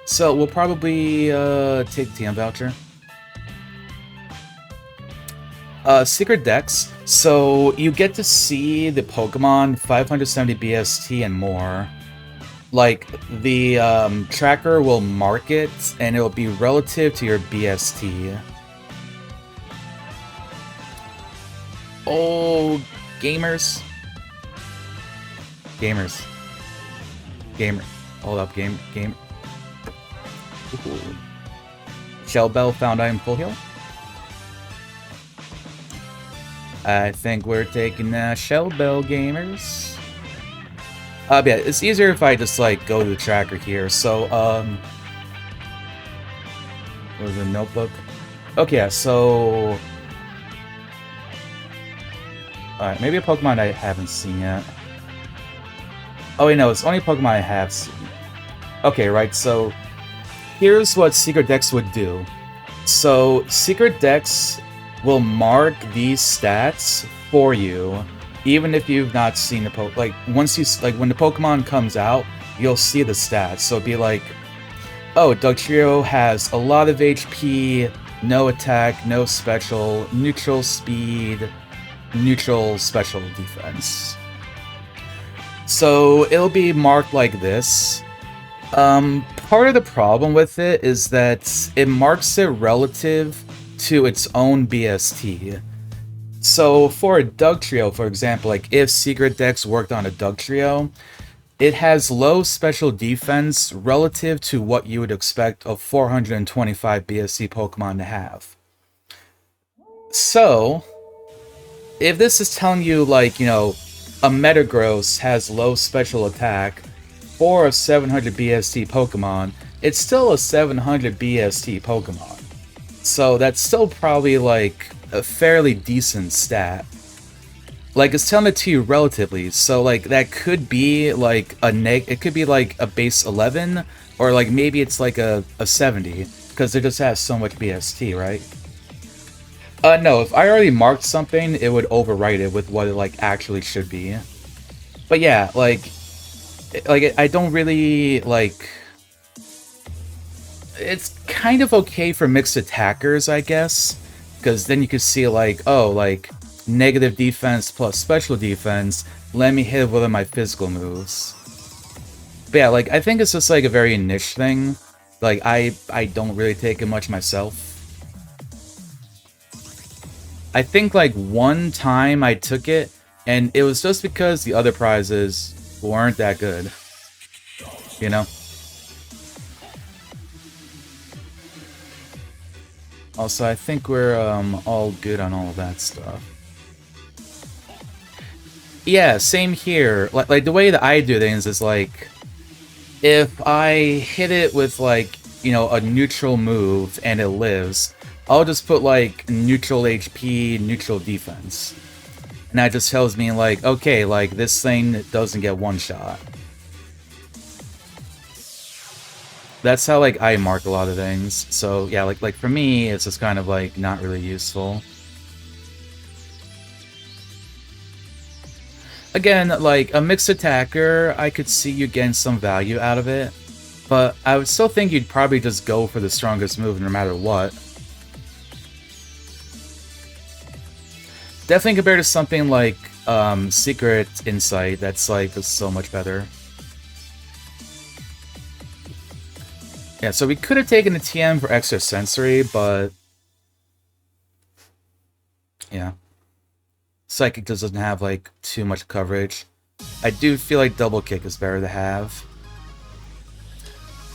S1: So we'll probably take the TM voucher. Secret Dex. So you get to see the Pokemon 570 BST and more. Like, the tracker will mark it, and it'll be relative to your BST. Oh, gamers. Gamers. Gamer. Hold up, game. Ooh. Shell Bell found item full heal. I think we're taking Shell Bell, gamers. Yeah, it's easier if I just, like, go to the tracker here. So, what was the notebook? Okay, yeah, so... Alright, maybe a Pokemon I haven't seen yet. Oh, wait, no, it's only a Pokemon I have seen. Okay, right, so... Here's what Secret Dex would do. So, Secret Dex will mark these stats for you, even if you've not seen the Pokemon. Like, once you, like, when the Pokemon comes out, you'll see the stats. So it'd be like, oh, Dugtrio has a lot of HP, no attack, no special, neutral speed, neutral special defense. So it'll be marked like this. part of the problem with it is that it marks it relative to its own BST. So for a Dugtrio, for example, like if Secret Dex worked on a Dugtrio, it has low special defense relative to what you would expect a 425 BST Pokemon to have. So, if this is telling you, like, you know, a Metagross has low special attack for a 700 BST Pokemon, it's still a 700 BST Pokemon. So that's still probably, like, a fairly decent stat. Like, it's telling it to you relatively, so, like, that could be, like, it could be, like, a base 11, or, like, maybe it's, like, a 70, because it just has so much BST, right? No, if I already marked something, it would overwrite it with what it, like, actually should be. But yeah, like, I don't really, like... It's kind of okay for mixed attackers, I guess, because then you could see, like, oh, like, negative defense plus special defense, let me hit it with one of my physical moves. But yeah, like, I think it's just, like, a very niche thing. Like, I don't really take it much myself. I think, like, one time I took it, and it was just because the other prizes weren't that good. You know? Also, I think we're all good on all of that stuff. Yeah, same here. Like the way that I do things is, like, if I hit it with, like, you know, a neutral move and it lives, I'll just put, like, neutral HP, neutral defense. And that just tells me, like, okay, like, this thing doesn't get one shot. That's how, like, I mark a lot of things. So, yeah, like for me, it's just kind of, like, not really useful. Again, like, a mixed attacker, I could see you getting some value out of it. But I would still think you'd probably just go for the strongest move no matter what. Definitely compared to something like Secret Insight, that's, like, just so much better. Yeah, so we could have taken the TM for extra sensory, but... yeah. Psychic just doesn't have, like, too much coverage. I do feel like Double Kick is better to have.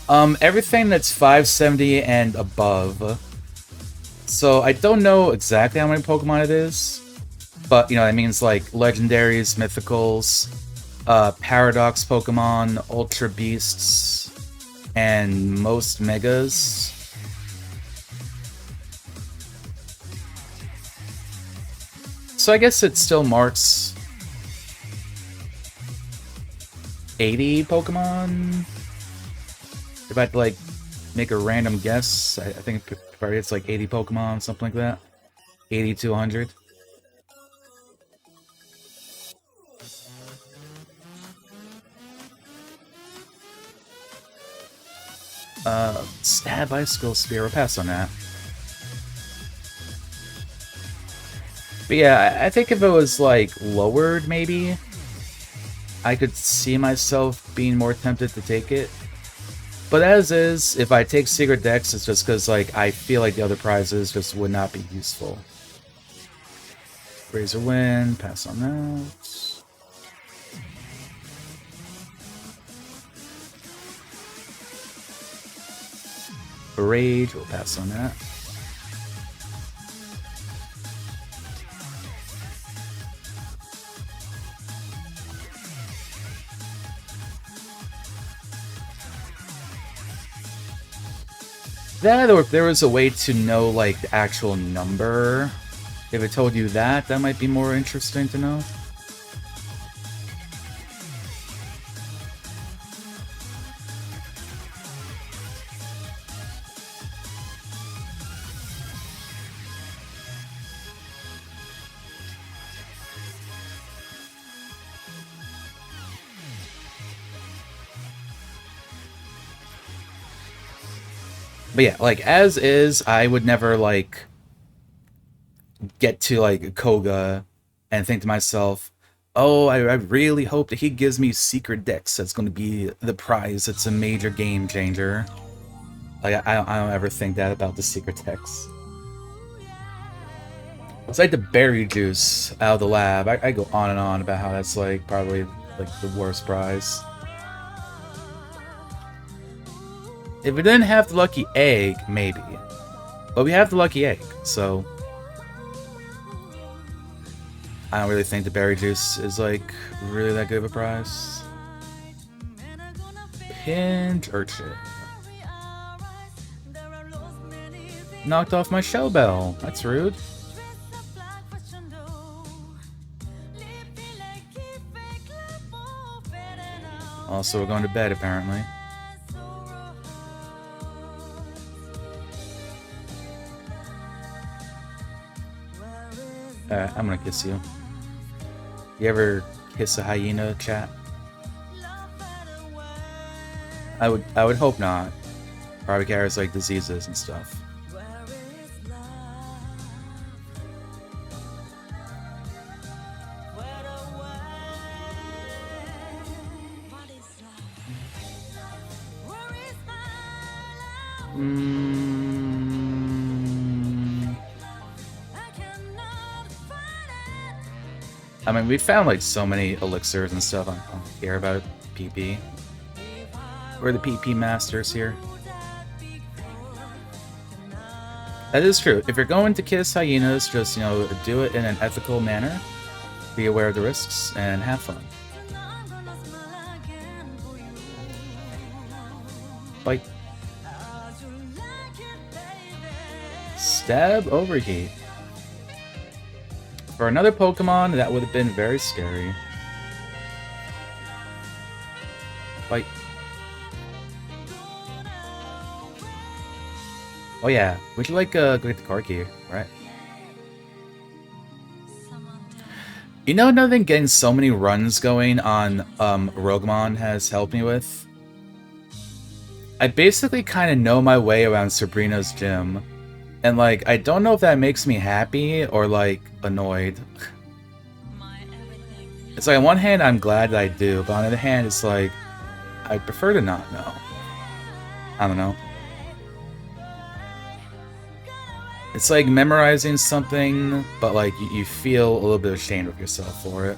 S1: Everything that's 570 and above. So I don't know exactly how many Pokemon it is, but, you know, that means, like, Legendaries, Mythicals, Paradox Pokemon, Ultra Beasts, and most Megas. So I guess it still marks 80 Pokemon? If I had to, like, make a random guess, I think probably it's like 80 Pokemon, something like that. 80 to 100. Stab Icicle Spear, we'll pass on that. But yeah, I think if it was, like, lowered, maybe, I could see myself being more tempted to take it. But as is, if I take Secret Dex, it's just because, like, I feel like the other prizes just would not be useful. Razor Wind, pass on that. Rage, we'll pass on that. That, or if there was a way to know, like, the actual number, if it told you that, that might be more interesting to know. But yeah, like, as is, I would never, like, get to, like, Koga and think to myself, Oh, I really hope that he gives me secret decks. That's going to be the prize. It's a major game changer. Like, I don't ever think that about the secret decks. It's like the berry juice out of the lab. I go on and on about how that's like probably like the worst prize. If we didn't have the lucky egg, maybe. But we have the lucky egg, so I don't really think the berry juice is like really that good of a prize. Pinned urchin. Knocked off my shell bell. That's rude. Also, we're going to bed, apparently. I'm gonna kiss you. You ever kiss a hyena, chat? I would hope not. Probably carries like diseases and stuff. I mean, we found like so many elixirs and stuff. I don't care about PP. We're the PP masters here. That is true. If you're going to kiss hyenas, just, you know, do it in an ethical manner. Be aware of the risks and have fun. Bite. Stab overheat. For another Pokemon, that would have been very scary. Bite. Oh yeah, we should like go get the card key, right? You know another thing getting so many runs going on Roguemon has helped me with? I basically kind of know my way around Sabrina's gym. And like, I don't know if that makes me happy or like annoyed. It's like on one hand I'm glad that I do, but on the other hand it's like I prefer to not know. I don't know. It's like memorizing something, but like you feel a little bit ashamed of yourself for it.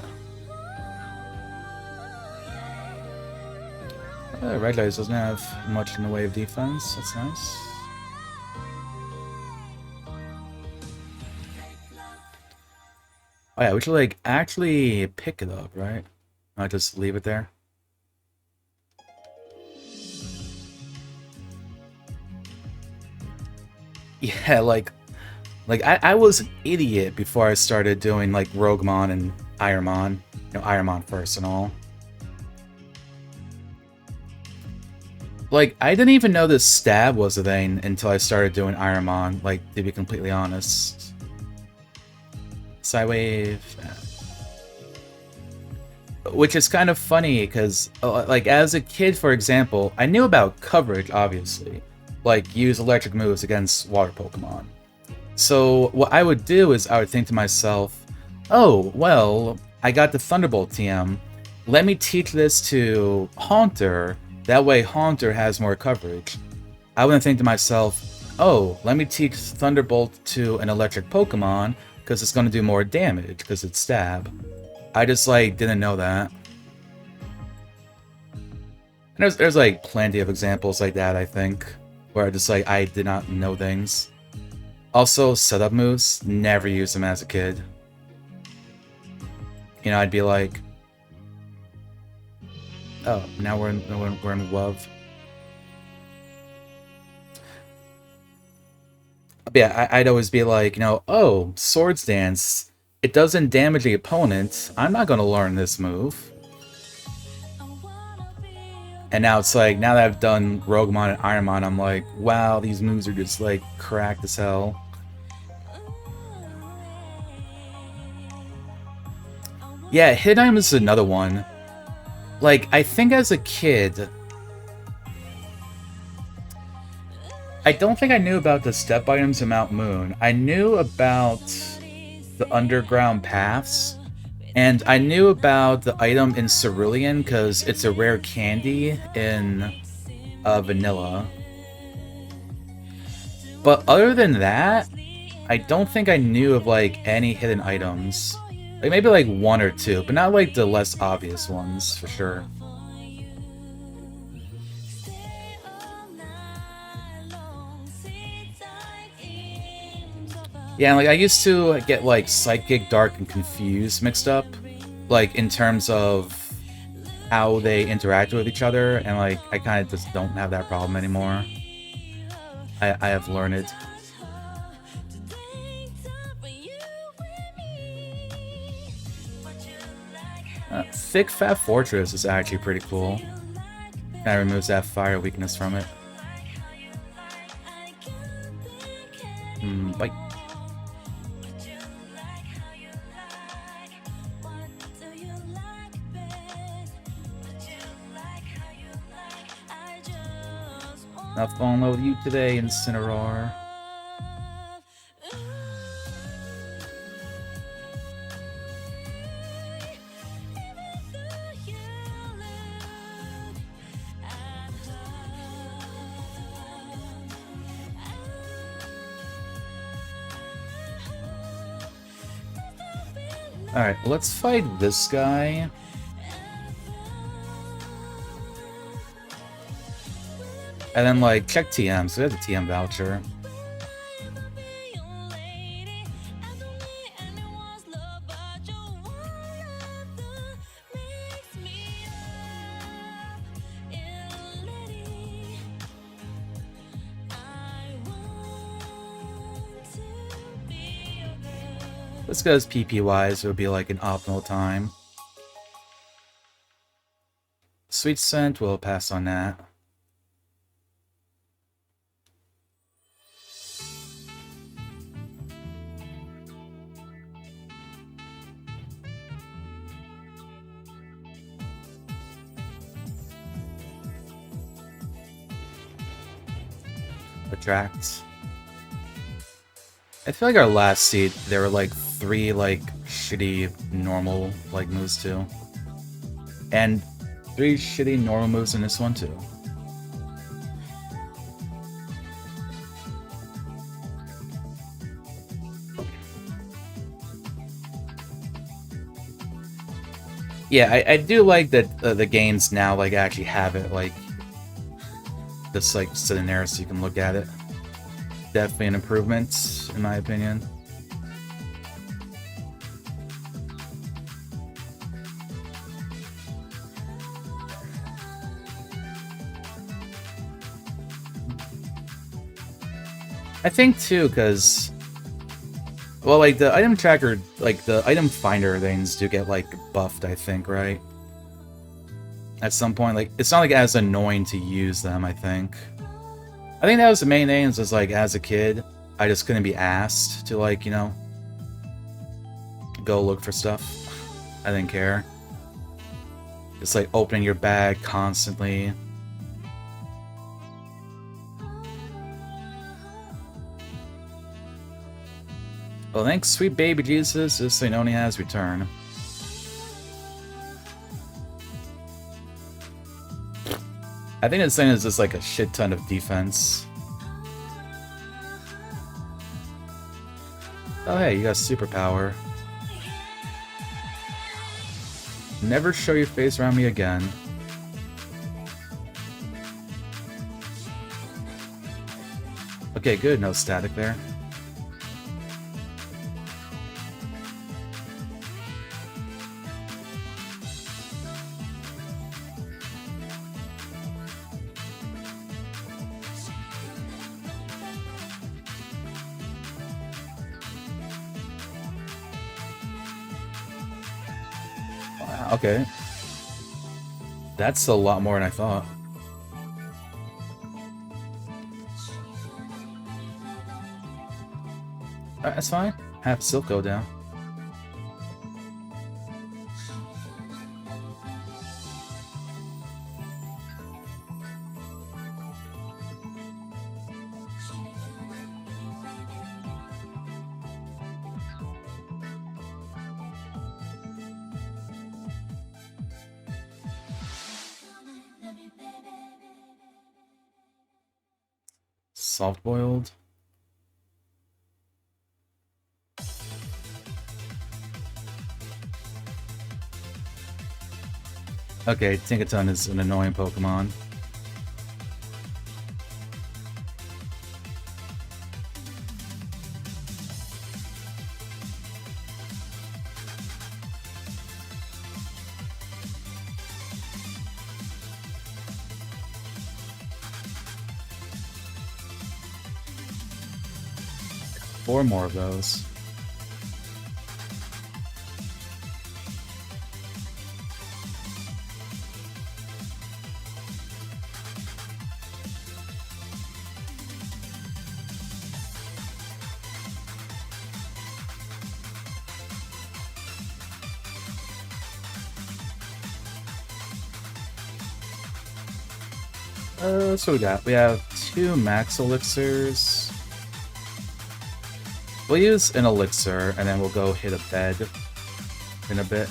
S1: Red Eyes doesn't have much in the way of defense. That's nice. Oh yeah, we should like actually pick it up, right? Not just leave it there. Yeah, like I was an idiot before I started doing like Roguemon and Iremon. You know, Iremon first and all. Like, I didn't even know this stab was a thing until I started doing Iremon, like, to be completely honest. Sidewave. Which is kind of funny, because, like, as a kid, for example, I knew about coverage, obviously. Like, use electric moves against water Pokemon. So, what I would do is I would think to myself, oh, well, I got the Thunderbolt TM. Let me teach this to Haunter. That way Haunter has more coverage. I wouldn't think to myself, oh, let me teach Thunderbolt to an electric Pokemon because it's going to do more damage because it's stab. I just like didn't know that. And there's like plenty of examples like that, I think, where I just like I did not know things. Also, setup moves, never used them as a kid. You know, I'd be like, oh, now we're in love. But yeah, I'd always be like, you know, oh, Swords Dance. It doesn't damage the opponent. I'm not gonna learn this move. And now it's like, now that I've done Roguemon and Iremon, I'm like, wow, these moves are just like cracked as hell. Yeah, Hit Item is another one. Like, I think as a kid, I don't think I knew about the step items in Mount Moon. I knew about the underground paths, And I knew about the item in Cerulean because it's a rare candy in vanilla. But other than that, I don't think I knew of like any hidden items. Like maybe like one or two, but not like the less obvious ones for sure. Yeah, like I used to get like Psychic, Dark, and Confused mixed up, like in terms of how they interact with each other, and like I kind of just don't have that problem anymore. I have learned it. Thick Fat Fortress is actually pretty cool. Kind of removes that fire weakness from it. Bite. Not falling in love with you today, Incineroar. Alright, let's fight this guy. And then, like, check TM, so we have the TM voucher. This guy's PP-wise, it would be like an optimal time. Sweet Scent, we'll pass on that. Attract. I feel like our last seed, there were like 3 like shitty normal like moves too. And 3 shitty normal moves in this one too. Yeah, I do like that the games now like actually have it like just like sitting there so you can look at it. Definitely an improvement, in my opinion. I think too, because well, like the item tracker, like the item finder things do get like buffed, I think, right? At some point, like it's not like as annoying to use them, I think. I think that was the main thing, is like as a kid, I just couldn't be asked to like, you know, go look for stuff. I didn't care. Just like opening your bag constantly. Well, thanks, sweet baby Jesus. This thing only has return. I think this thing is just like a shit ton of defense. Oh hey, you got superpower. Never show your face around me again. Okay, good, no static there. Okay. That's a lot more than I thought. Alright, that's fine. Have Silk go down. Soft-boiled. Okay, Tinkaton is an annoying Pokemon. Four more of those. So we have 2 max elixirs. We'll use an elixir, and then we'll go hit a bed in a bit.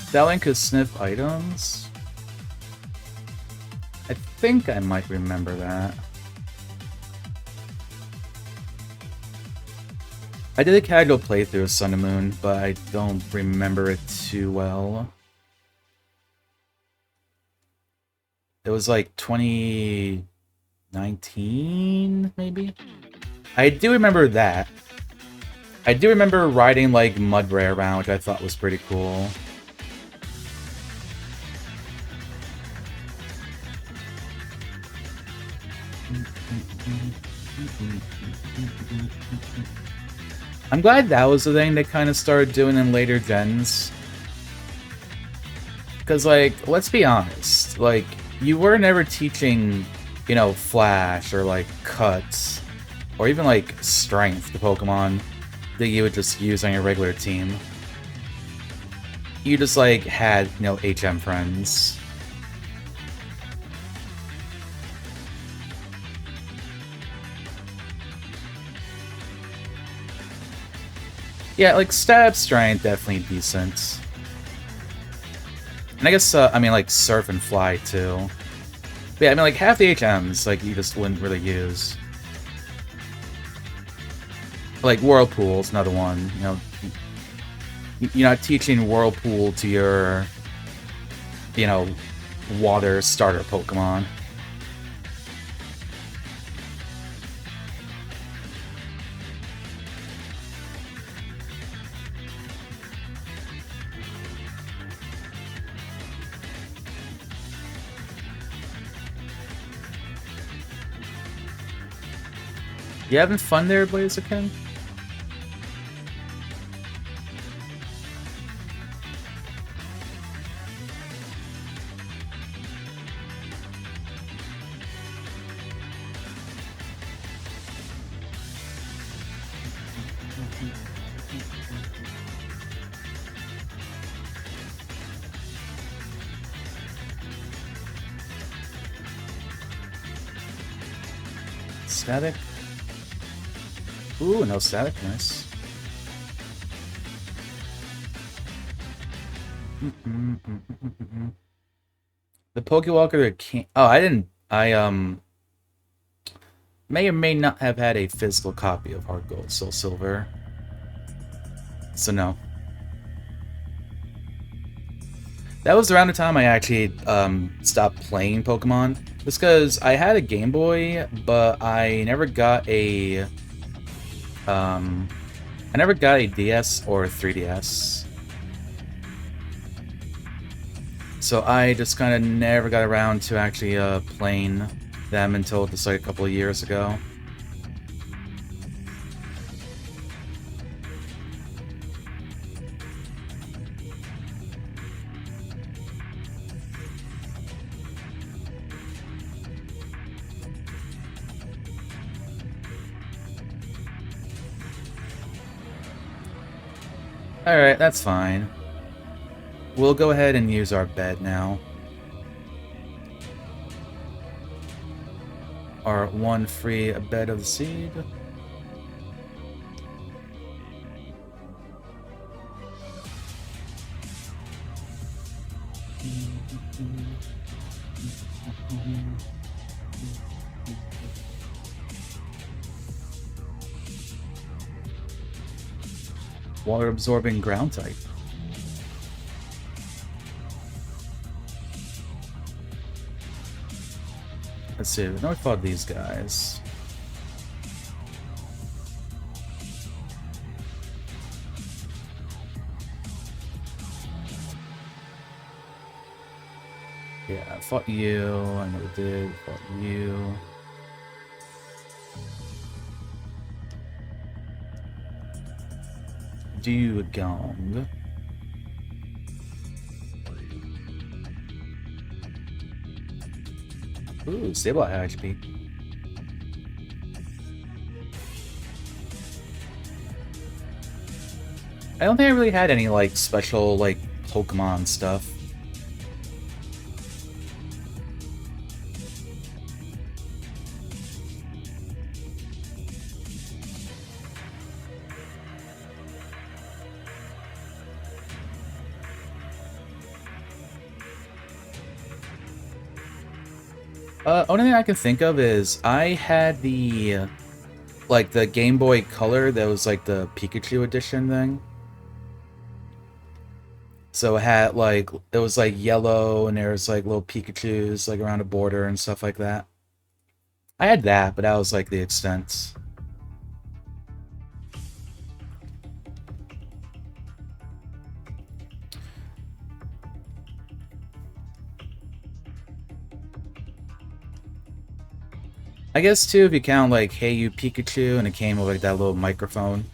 S1: Stelling could sniff items? I think I might remember that. I did a casual playthrough of Sun and Moon, but I don't remember it too well. It was like 2019, maybe? I do remember that. I do remember riding like Mudray around, which I thought was pretty cool. I'm glad that was the thing they kind of started doing in later gens. Because, like, let's be honest, like, you were never teaching, you know, Flash or, like, Cuts, or even, like, Strength to Pokemon that you would just use on your regular team. You just, like, had, you know, HM friends. Yeah, like, Stab Strength, definitely decent. And I guess, I mean, like, Surf and Fly, too. But yeah, I mean, like, half the HMs, like, you just wouldn't really use. Like, Whirlpool's another one, you know. You're not teaching Whirlpool to your, you know, water starter Pokemon. You having fun there, Blaziken? Static? Ooh, no static, nice. The Pokewalker that can't... Oh, I didn't... I, may or may not have had a physical copy of Heart Gold, Soul Silver. So, no. That was around the time I actually, stopped playing Pokemon. Just because I had a Game Boy, but I never got a... I never got a DS or a 3DS. So I just kind of never got around to actually playing them until just like a couple of years ago. Alright, that's fine. We'll go ahead and use our bed now. Our one free bed of the seed. Water absorbing ground type. Let's see, I know I fought these guys. Yeah, I fought you, I know I did, fought you. Dugong. Ooh, stable at HP. I don't think I really had any, like, special, like, Pokemon stuff. Only thing I can think of is I had the, like, the Game Boy Color that was, like, the Pikachu edition thing. So it had, like, it was, like, yellow, and there was, like, little Pikachus, like, around the border and stuff like that. I had that, but that was, like, the extent. I guess, too, if you count, like, Hey You Pikachu, and it came with, like, that little microphone.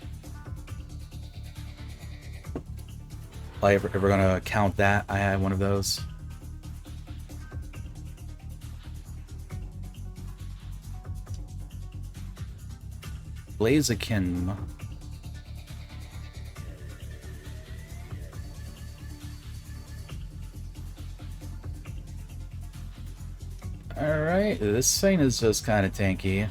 S1: Like, if we're gonna count that, I had one of those. Blaziken. Alright, this thing is just kind of tanky.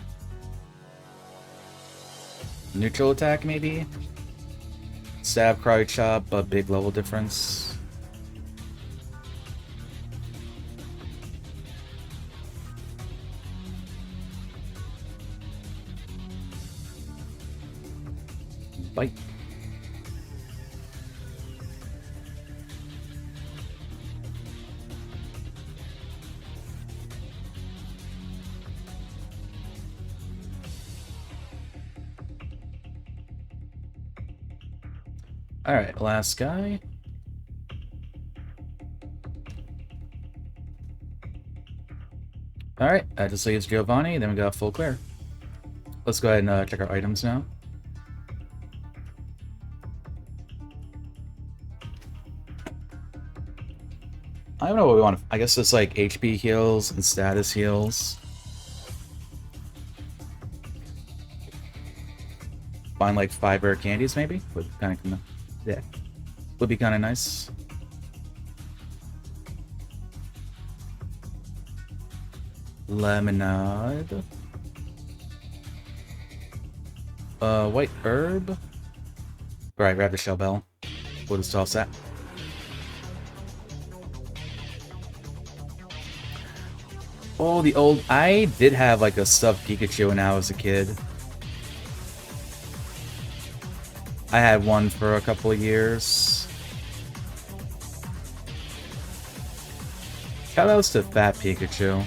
S1: Neutral attack, maybe? Stab, Karate Chop, but big level difference. Bite. Alright, last guy. Alright, that just leaves Giovanni, then we got full clear. Let's go ahead and check our items now. I don't know what we want. I guess it's like HP heals and status heals. Find like 5 rare candies, maybe? Would kind of, yeah, would be kind of nice. Lemonade. White herb. Alright, grab the shell bell. We'll just toss that. Oh, the old... I did have like a stuffed Pikachu when I was a kid. I had one for a couple of years. Shoutouts to Fat Pikachu.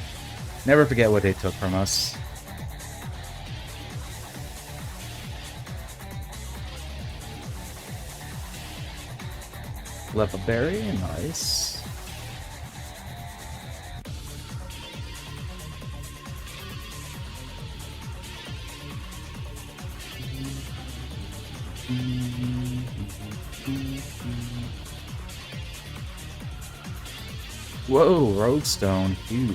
S1: Never forget what they took from us. Lepa Berry, nice. Whoa, Roadstone, huge.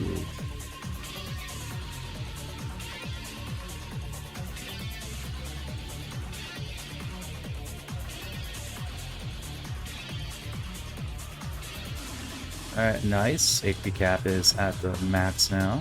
S1: Alright, nice. HP cap is at the max now.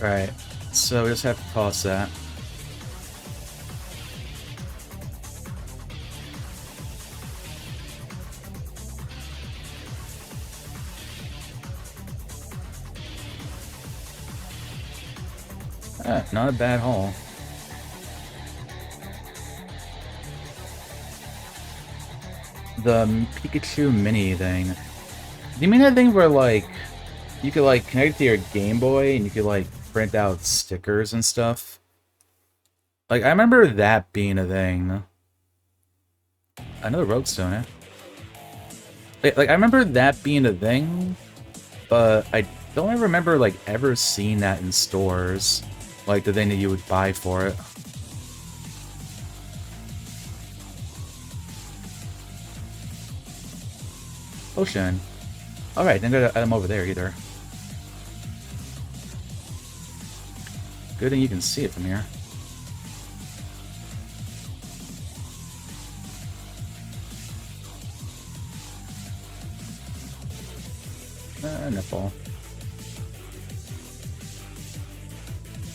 S1: Alright, so we just have to toss that. Not a bad haul. The Pikachu mini thing. Do you mean that thing where, like, you could, like, connect it to your Game Boy and you could, like, print out stickers and stuff? Like, I remember that being a thing. Another Roguestone, eh? Like, I remember that being a thing, but I don't ever remember, like, ever seeing that in stores. Like, the thing that you would buy for it. Ocean. Alright, then gotta add them over there either. Good thing you can see it from here. Nipple.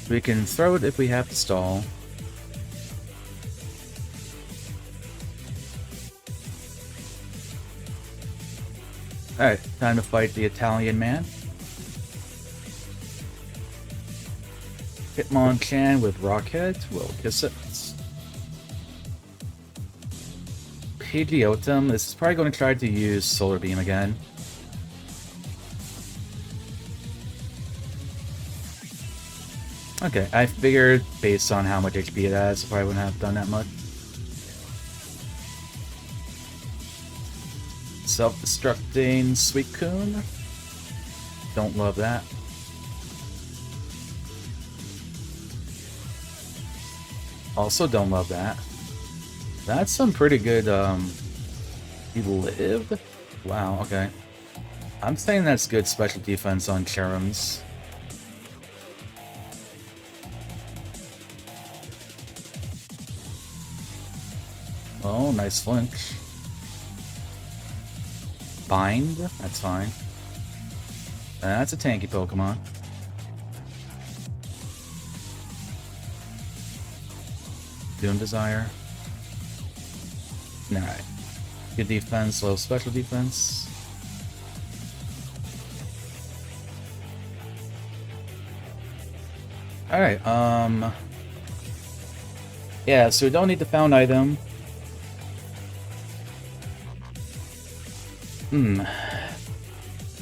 S1: We can throw it if we have to stall. Alright, time to fight the Italian man. Hitmonchan with Rockhead will kiss it. Pidgeotto, this is probably going to try to use Solar Beam again. Okay, I figured based on how much HP it has, I probably wouldn't have done that much. Self-destructing Suicune. Don't love that. Also don't love that. That's some pretty good, He lived? Wow, okay. I'm saying that's good special defense on Cherums. Oh, nice flinch. Bind? That's fine. That's a tanky Pokemon. Doom Desire. Alright. Good defense, low special defense. Alright, yeah, so we don't need the found item.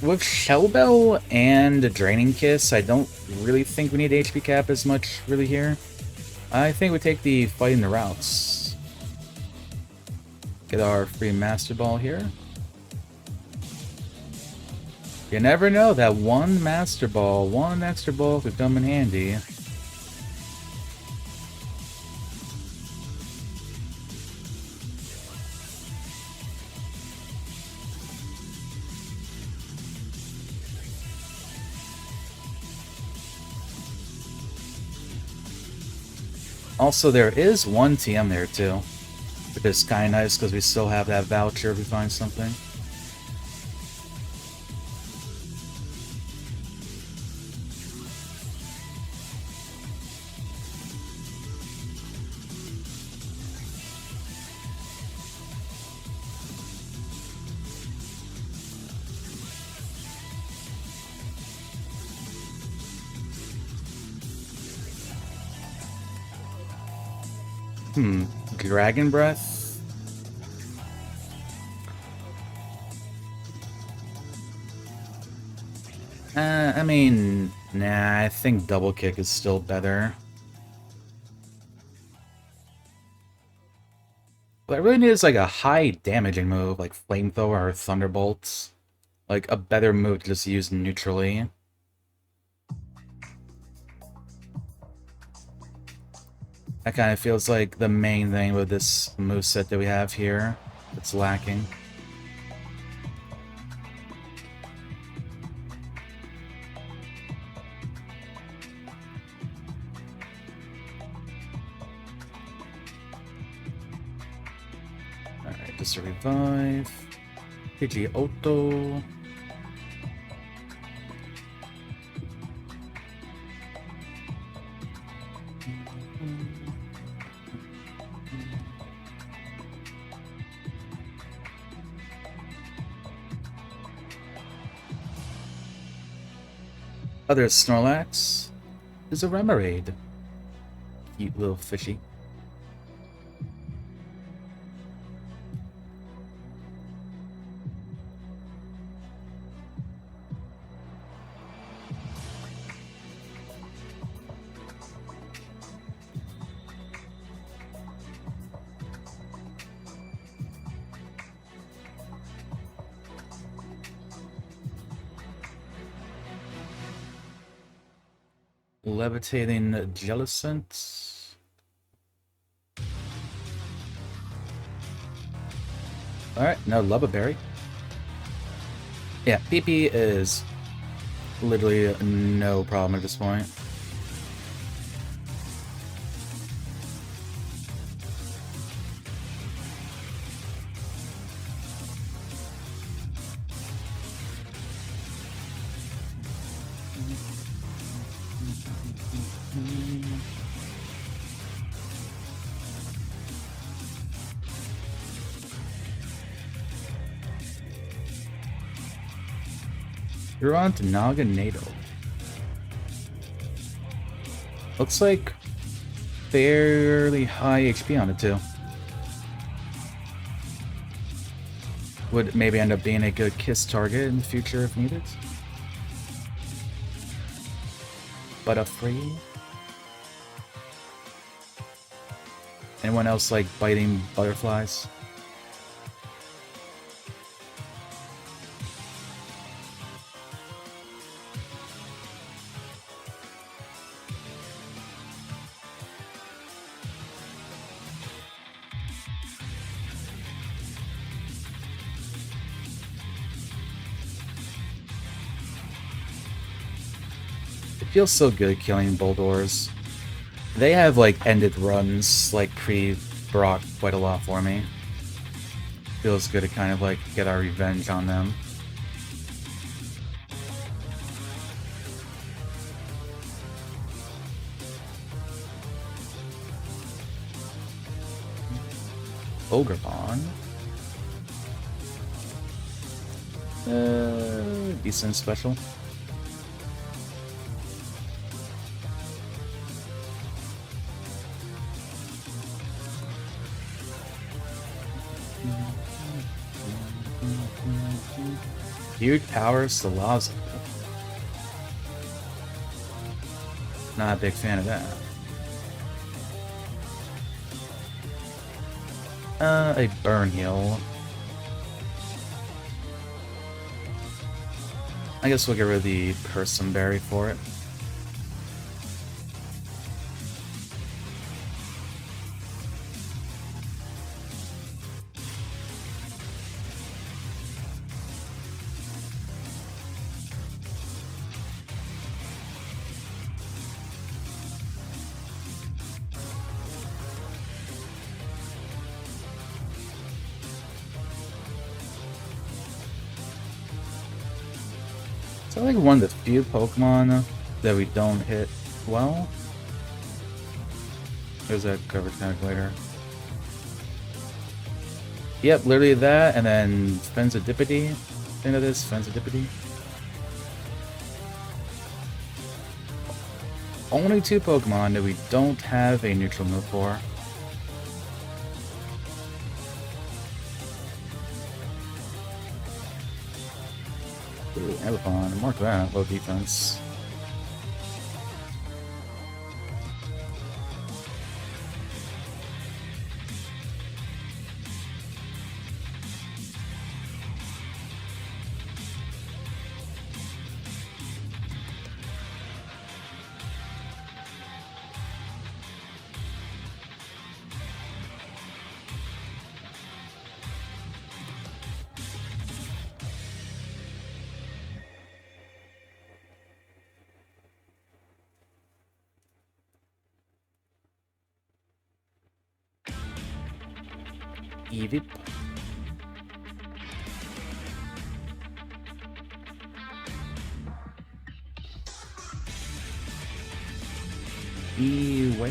S1: With Shellbell and Draining Kiss, I don't really think we need HP cap as much really here. I think we take the Fighting the Routes. Get our free Master Ball here. You never know, that one Master Ball, one extra ball could come in handy. Also, there is one TM there, too. Which is kind of nice, because we still have that voucher if we find something. Dragon Breath? I mean, nah, I think Double Kick is still better. What I really need is like a high damaging move, like Flamethrower or Thunderbolt. Like a better move to just use neutrally. That kind of feels like the main thing with this moveset that we have here that's lacking. Alright, just a revive. Pidgeotto. Other Snorlax is a Remoraid. Cute little fishy. Levitating Jellicent. Alright, now Lullaberry. Yeah, PP is literally no problem at this point. You're on to Naganado. Looks like fairly high HP on it too. Would maybe end up being a good kiss target in the future if needed. Butterfree. Anyone else like biting butterflies? It feels so good killing Bulldoors. They have like ended runs like pre-Brock quite a lot for me. Feels good to kind of like get our revenge on them. Roguemon. Decent special. Huge power Salazzle. Not a big fan of that. A Burn Heal. I guess we'll get rid of the Berry for it. So like one of the few Pokemon that we don't hit well. There's that cover tag later. Yep, literally that, and then Fenzidipity. Think of this, Fenzidipity. Only two Pokemon that we don't have a neutral move for. Ooh, Elefon, mark that, low defense. Evip. Beware.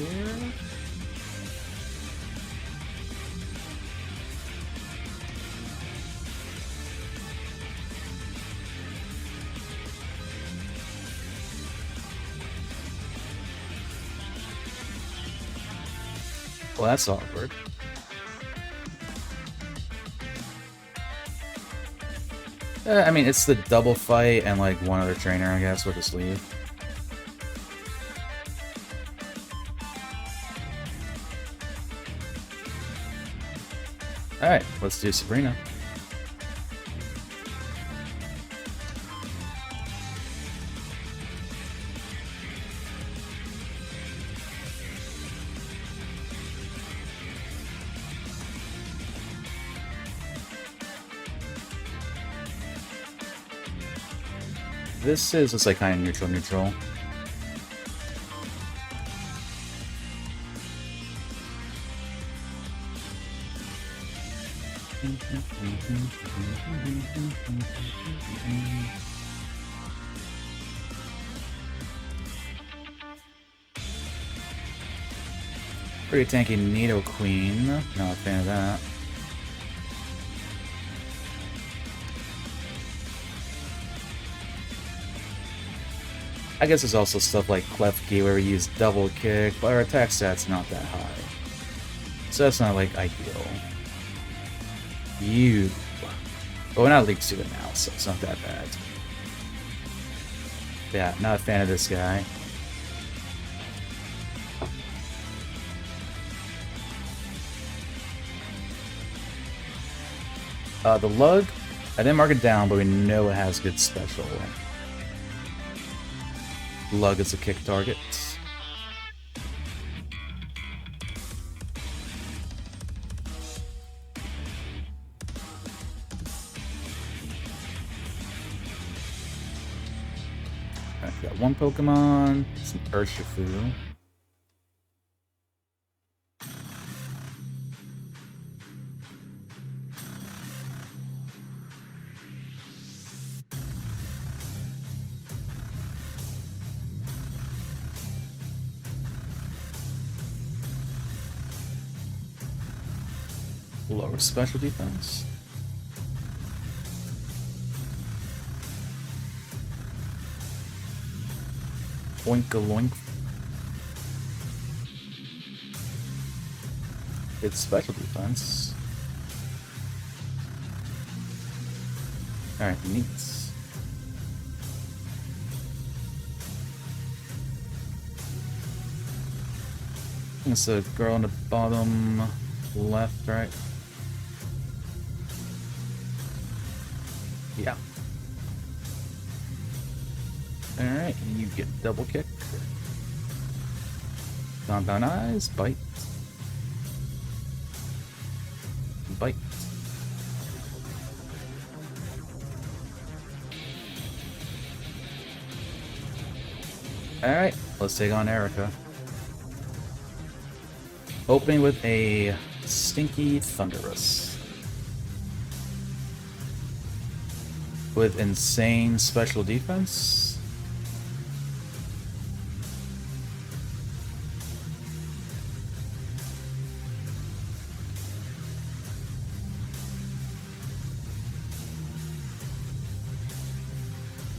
S1: Well, that's awkward. I mean, it's the double fight and like one other trainer, I guess, with a sleeve. Alright, let's do Sabrina. This is just like kind of neutral. Pretty tanky Nido Queen. Not a fan of that. I guess there's also stuff like Klefki where we use double kick, but our attack stat's not that high. So that's not like ideal. But we're not League 2 now, so it's not that bad. Yeah, not a fan of this guy. The Lug, I didn't mark it down, but we know it has good special. Lug is a kick target. I've got one Pokemon, some Urshifu. Lower special defense. Oink-a-loink. It's special defense. Alright, neat. It's a girl on the bottom left, right? Yeah. Alright, you get double kick. Compound eyes, bite. Bite. Alright, let's take on Erica. Opening with a Stinky Thunderous. With insane special defense.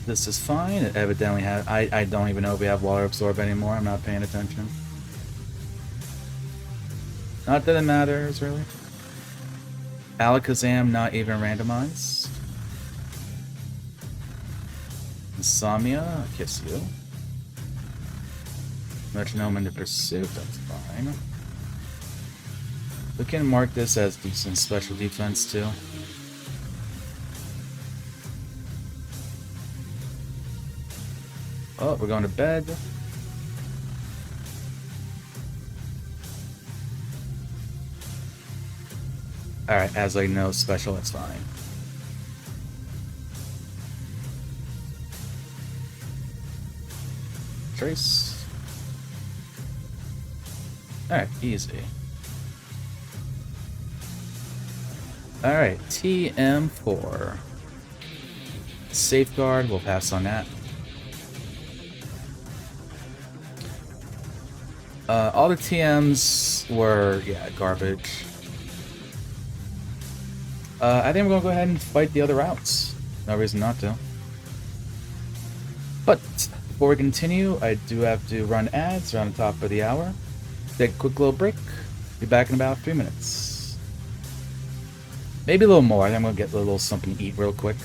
S1: This is fine. It evidently has. I don't even know if we have Water Absorb anymore. I'm not paying attention. Not that it matters, really. Alakazam not even randomized. Insomnia, kiss you. Metronome into Pursuit, that's fine. We can mark this as decent special defense too. Oh, we're going to bed. Alright, as I know special, that's fine. Trace. Alright, easy. Alright, TM4. Safeguard, we'll pass on that. All the TMs were, yeah, garbage. I think we're gonna go ahead and fight the other routes. No reason not to. But before we continue, I do have to run ads around the top of the hour. Take a quick little break. Be back in about 3 minutes. Maybe a little more. I'm gonna get a little something to eat real quick.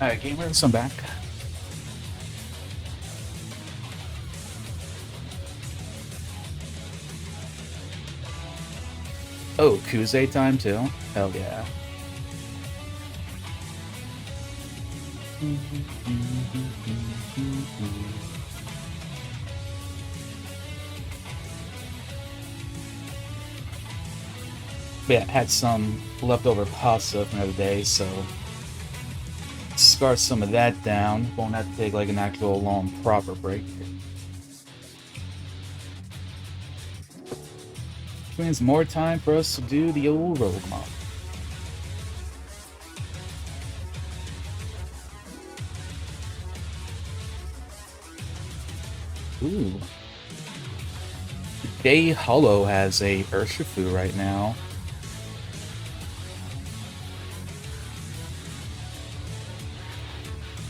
S1: Alright, gamers, I'm back. Oh, Kuze time too? Hell yeah. But yeah, had some leftover pasta from the other day, so scarf some of that down. Won't have to take like an actual long proper break. Which means more time for us to do the old Roguemon. Ooh. Day Hollow has a Urshifu right now.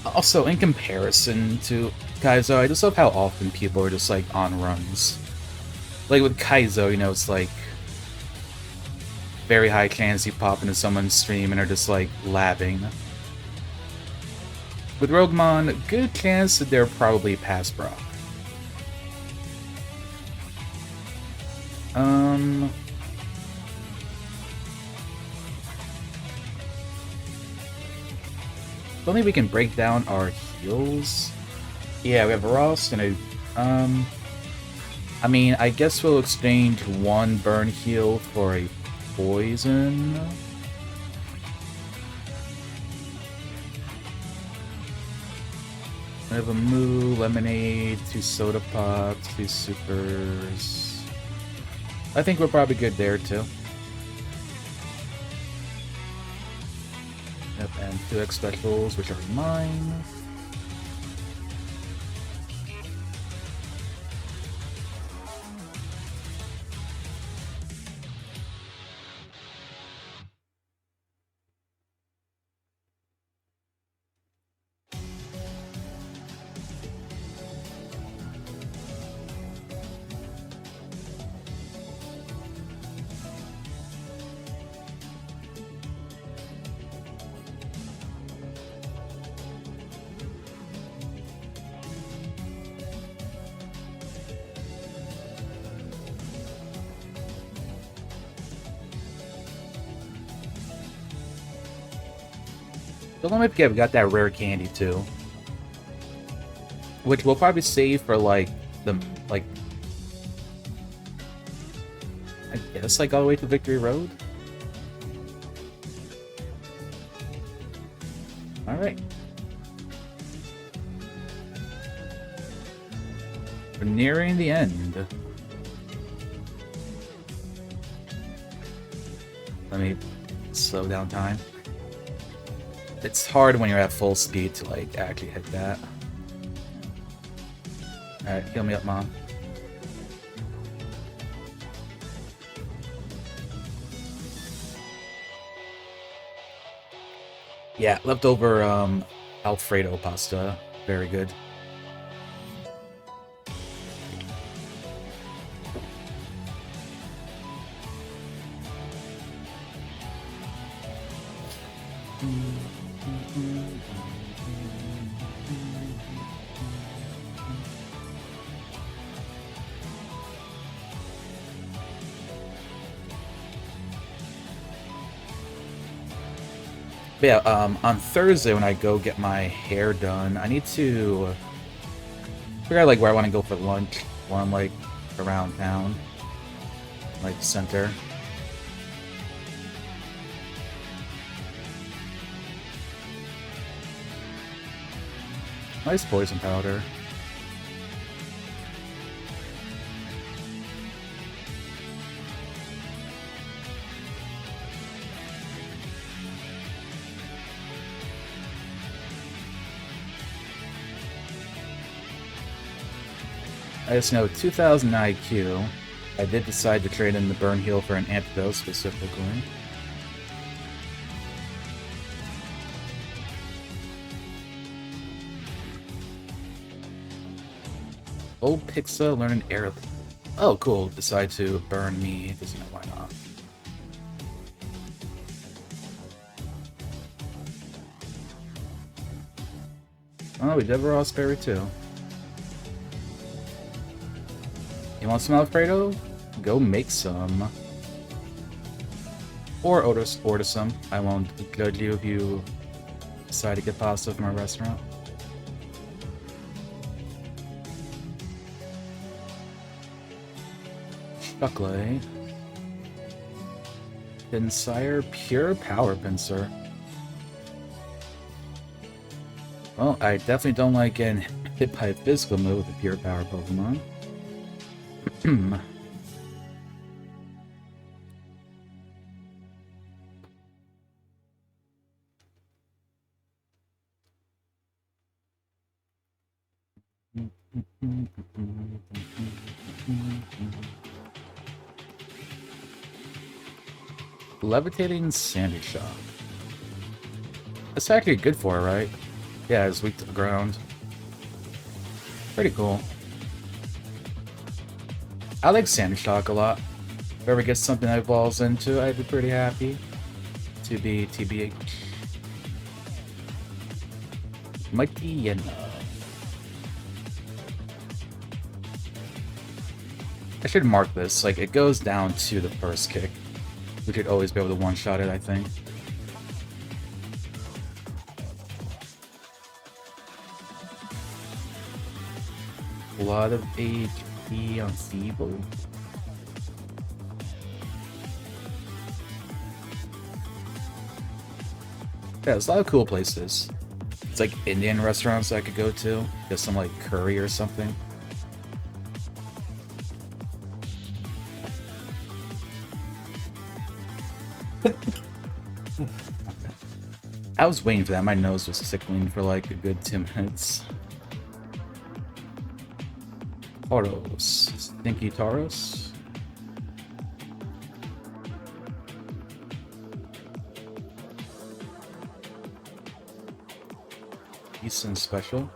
S1: Also, in comparison to Kaizo, I just love how often people are just like on runs. Like with Kaizo, you know, it's like very high chance you pop into someone's stream and are just like labbing. With Roguemon, good chance that they're probably past Brock. If only we can break down our heals. Yeah, we have Ross and I mean, I guess we'll exchange one burn heal for a poison. I have a Moo, Lemonade, 2 Soda Pops, 2 Supers. I think we're probably good there too. Yep, and 2 X specials, which are mine. Don't let me forget, we got that rare candy too. Which we'll probably save for like the I guess like all the way to Victory Road. Alright. We're nearing the end. Let me slow down time. It's hard when you're at full speed to like actually hit that. Alright, heal me up, Mom. Yeah, leftover Alfredo pasta. Very good. But yeah, on Thursday when I go get my hair done, I need to figure out like where I want to go for lunch while I'm like around town, like center. Nice poison powder. I just know 2000 IQ. I did decide to trade in the burn heal for an antidote specifically. Old Pixa learning air. Oh, cool. Decide to burn me because you know why not. Oh, we did raspberry too. You want some Alfredo? Go make some. Or order some. I won't judge you if you decide to get pasta from our restaurant. Chocolate. Pinsire, pure power pincer. Well, I definitely don't like getting hit by a physical move with a pure power Pokemon. Levitating Sandy Shock. That's actually good for it, right? Yeah, it's weak to the ground. Pretty cool. I like Sandy Shock a lot. If ever get something that evolves into, I'd be pretty happy. To be TBH. Mighty Yenna. I should mark this. Like, it goes down to the first kick. We should always be able to one-shot it, I think. A lot of HP on Feeble. Yeah, there's a lot of cool places. It's like Indian restaurants I could go to. Get some like curry or something. I was waiting for that. My nose was tickling for like a good 2 minutes. Tauros. Stinky Tauros. Easton Special.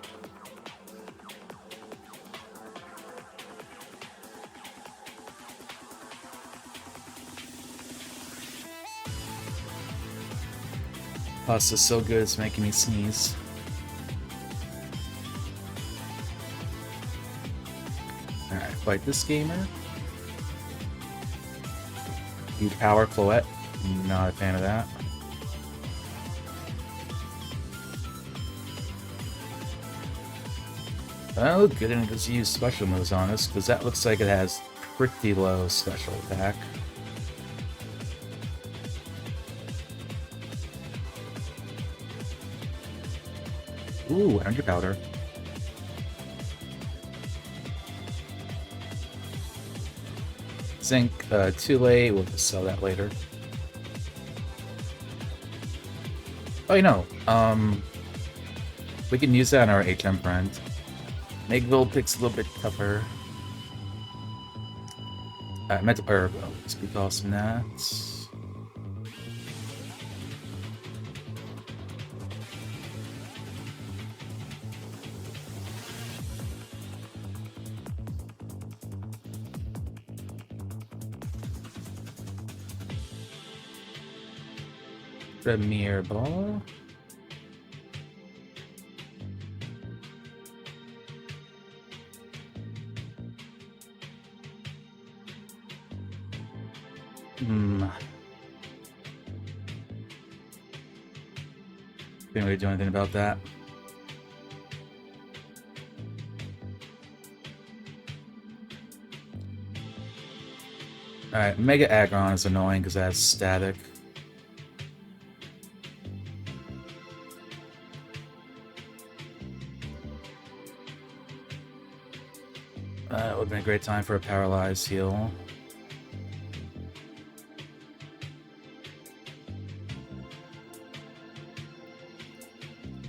S1: Pasta's so good, it's making me sneeze. Alright, fight this gamer. Huge power, Cloette. Not a fan of that. Oh, good, and just use special moves on us, because that looks like it has pretty low special attack. Ooh, energy powder. Zinc, too late. We'll just sell that later. Oh, you know, we can use that on our HM friend. Megville picks a little bit tougher. Mental Herb, let's be awesome that. Premier Ball. Can't really do anything about that. Alright, Mega Aggron is annoying because that's static. It would have been a great time for a Paralyzed heal.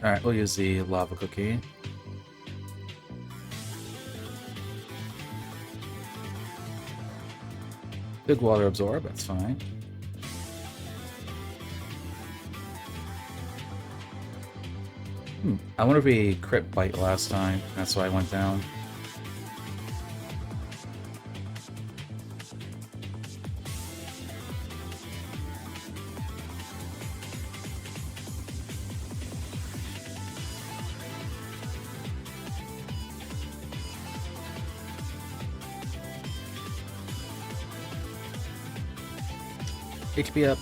S1: Alright, we'll use the Lava Cookie. Big Water Absorb, that's fine. I wonder if we crit bite last time. That's why I went down. HP up.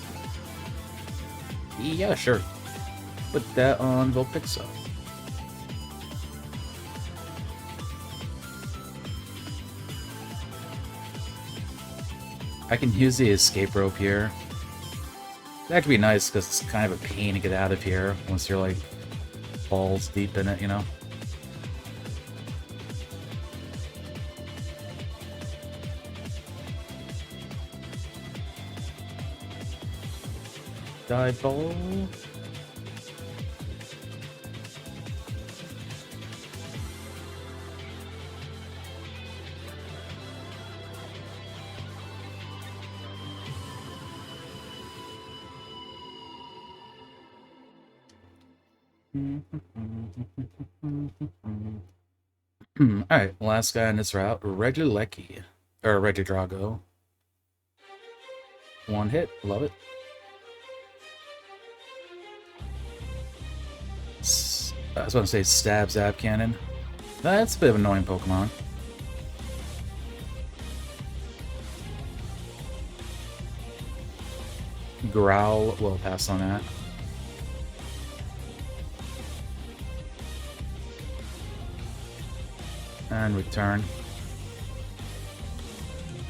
S1: Yeah, sure. Put that on Volpixo. I can use the escape rope here. That could be nice because it's kind of a pain to get out of here once you're like balls deep in it, you know? Dive ball. Alright, last guy on this route, Regilecki. Or Regidrago. One hit, love it. I was about to say Stab Zap Cannon. That's a bit of an annoying Pokemon. Growl, we'll pass on that. And return.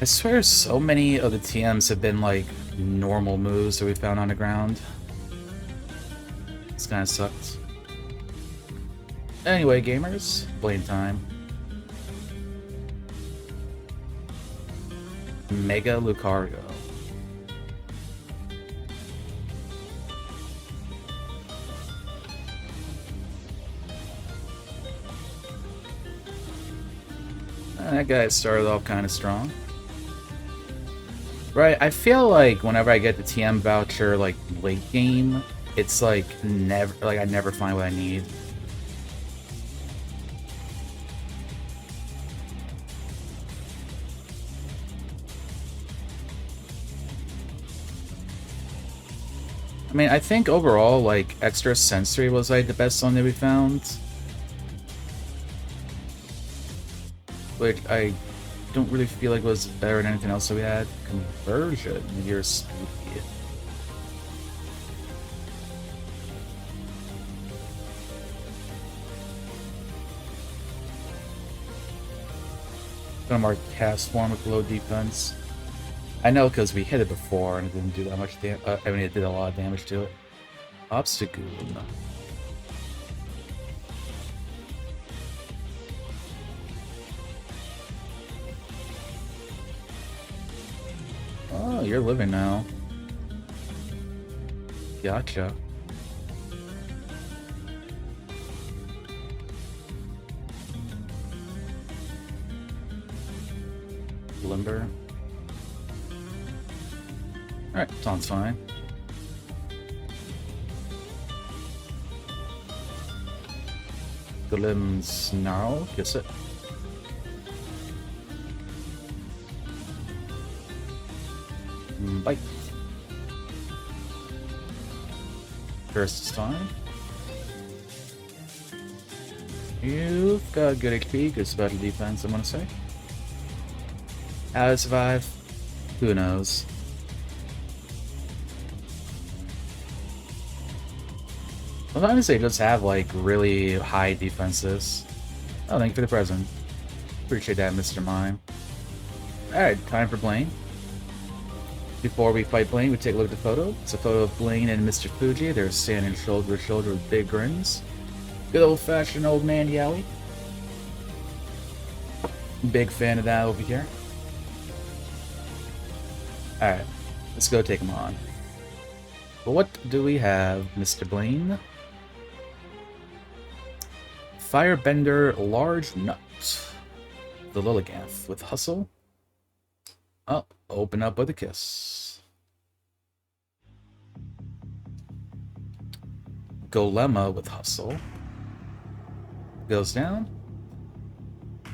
S1: I swear so many of the TMs have been like normal moves that we found on the ground. This kind of sucks. Anyway, gamers, blame time. Mega Lucario. That guy started off kind of strong. Right, I feel like whenever I get the TM voucher, like, late game, it's like, I never find what I need. I mean, I think overall, like, Extra Sensory was, like, the best one that we found. Like, I don't really feel like it was better than anything else that we had. Conversion, you're spooky. Gonna mark Cast Form with low defense. I know because we hit it before and it didn't do that much damage. I mean, it did a lot of damage to it. Obstagoon. Oh, you're living now. Gotcha. Limber. Alright, sounds fine. Golem Snarl, kiss it. Bite. First is fine. You've got good HP, good special defense, I'm gonna say. How to survive? Who knows? Sometimes they just have like really high defenses. Oh, thank you for the present. Appreciate that, Mr. Mime. Alright, time for Blaine. Before we fight Blaine, we take a look at the photo. It's a photo of Blaine and Mr. Fuji. They're standing shoulder to shoulder with big grins. Good old-fashioned old man Yowie. Big fan of that over here. Alright, let's go take him on. But what do we have, Mr. Blaine? Firebender Large Nut. The Lilliganth with Hustle. Oh, open up with a kiss. Golema with Hustle. Goes down.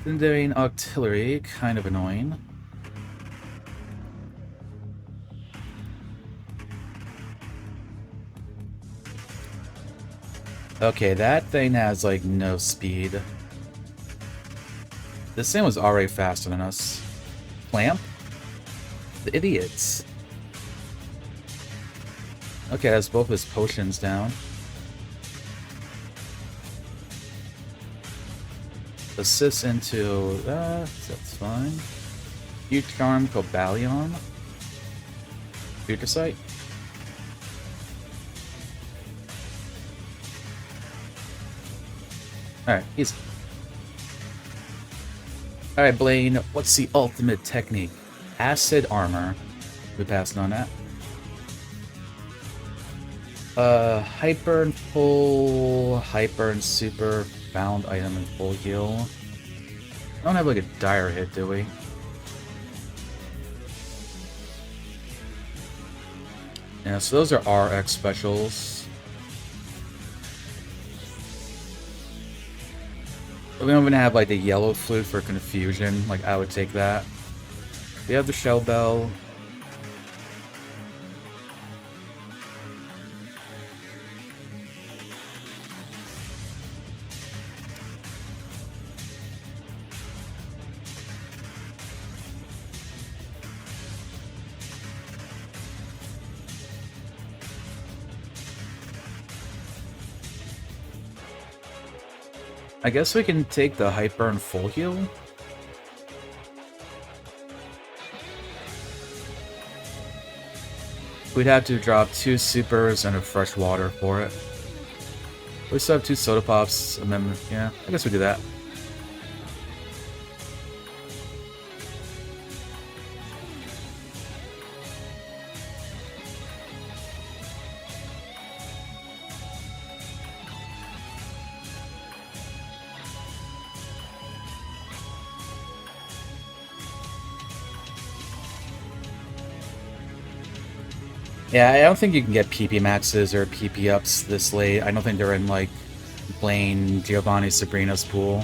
S1: Then doing Octillery, kind of annoying. Okay, that thing has, like, no speed. This thing was already faster than us. Clamp? The idiots. Okay, that's both his potions down. Assist into that, that's fine. Huge Charm, Cobalion. Future Sight. Alright, easy. Alright, Blaine, what's the ultimate technique? Acid Armor. We passed on that. Hyper and full, hyper and super, found item and full heal. I don't have like a dire hit, do we? Yeah, so those are RX specials. But we don't even have like the yellow flute for confusion, like I would take that. We have the Shell Bell. I guess we can take the Hyper and full heal. We'd have to drop 2 supers and a fresh water for it. We still have 2 soda pops, and then, yeah, I guess we do that. Yeah, I don't think you can get PP maxes or PP ups this late. I don't think they're in, like, Blaine, Giovanni, Sabrina's pool.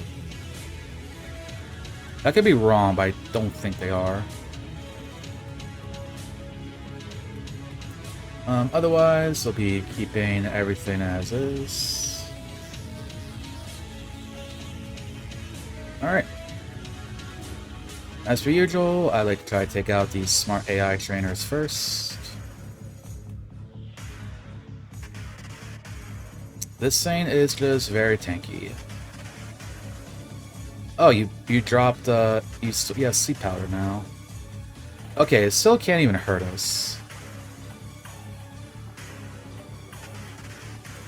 S1: I could be wrong, but I don't think they are. Otherwise, we'll be keeping everything as is. Alright. As per usual, I like to try to take out these smart AI trainers first. This thing is just very tanky. Oh, you dropped yeah, Sleep Powder now. Okay, it still can't even hurt us.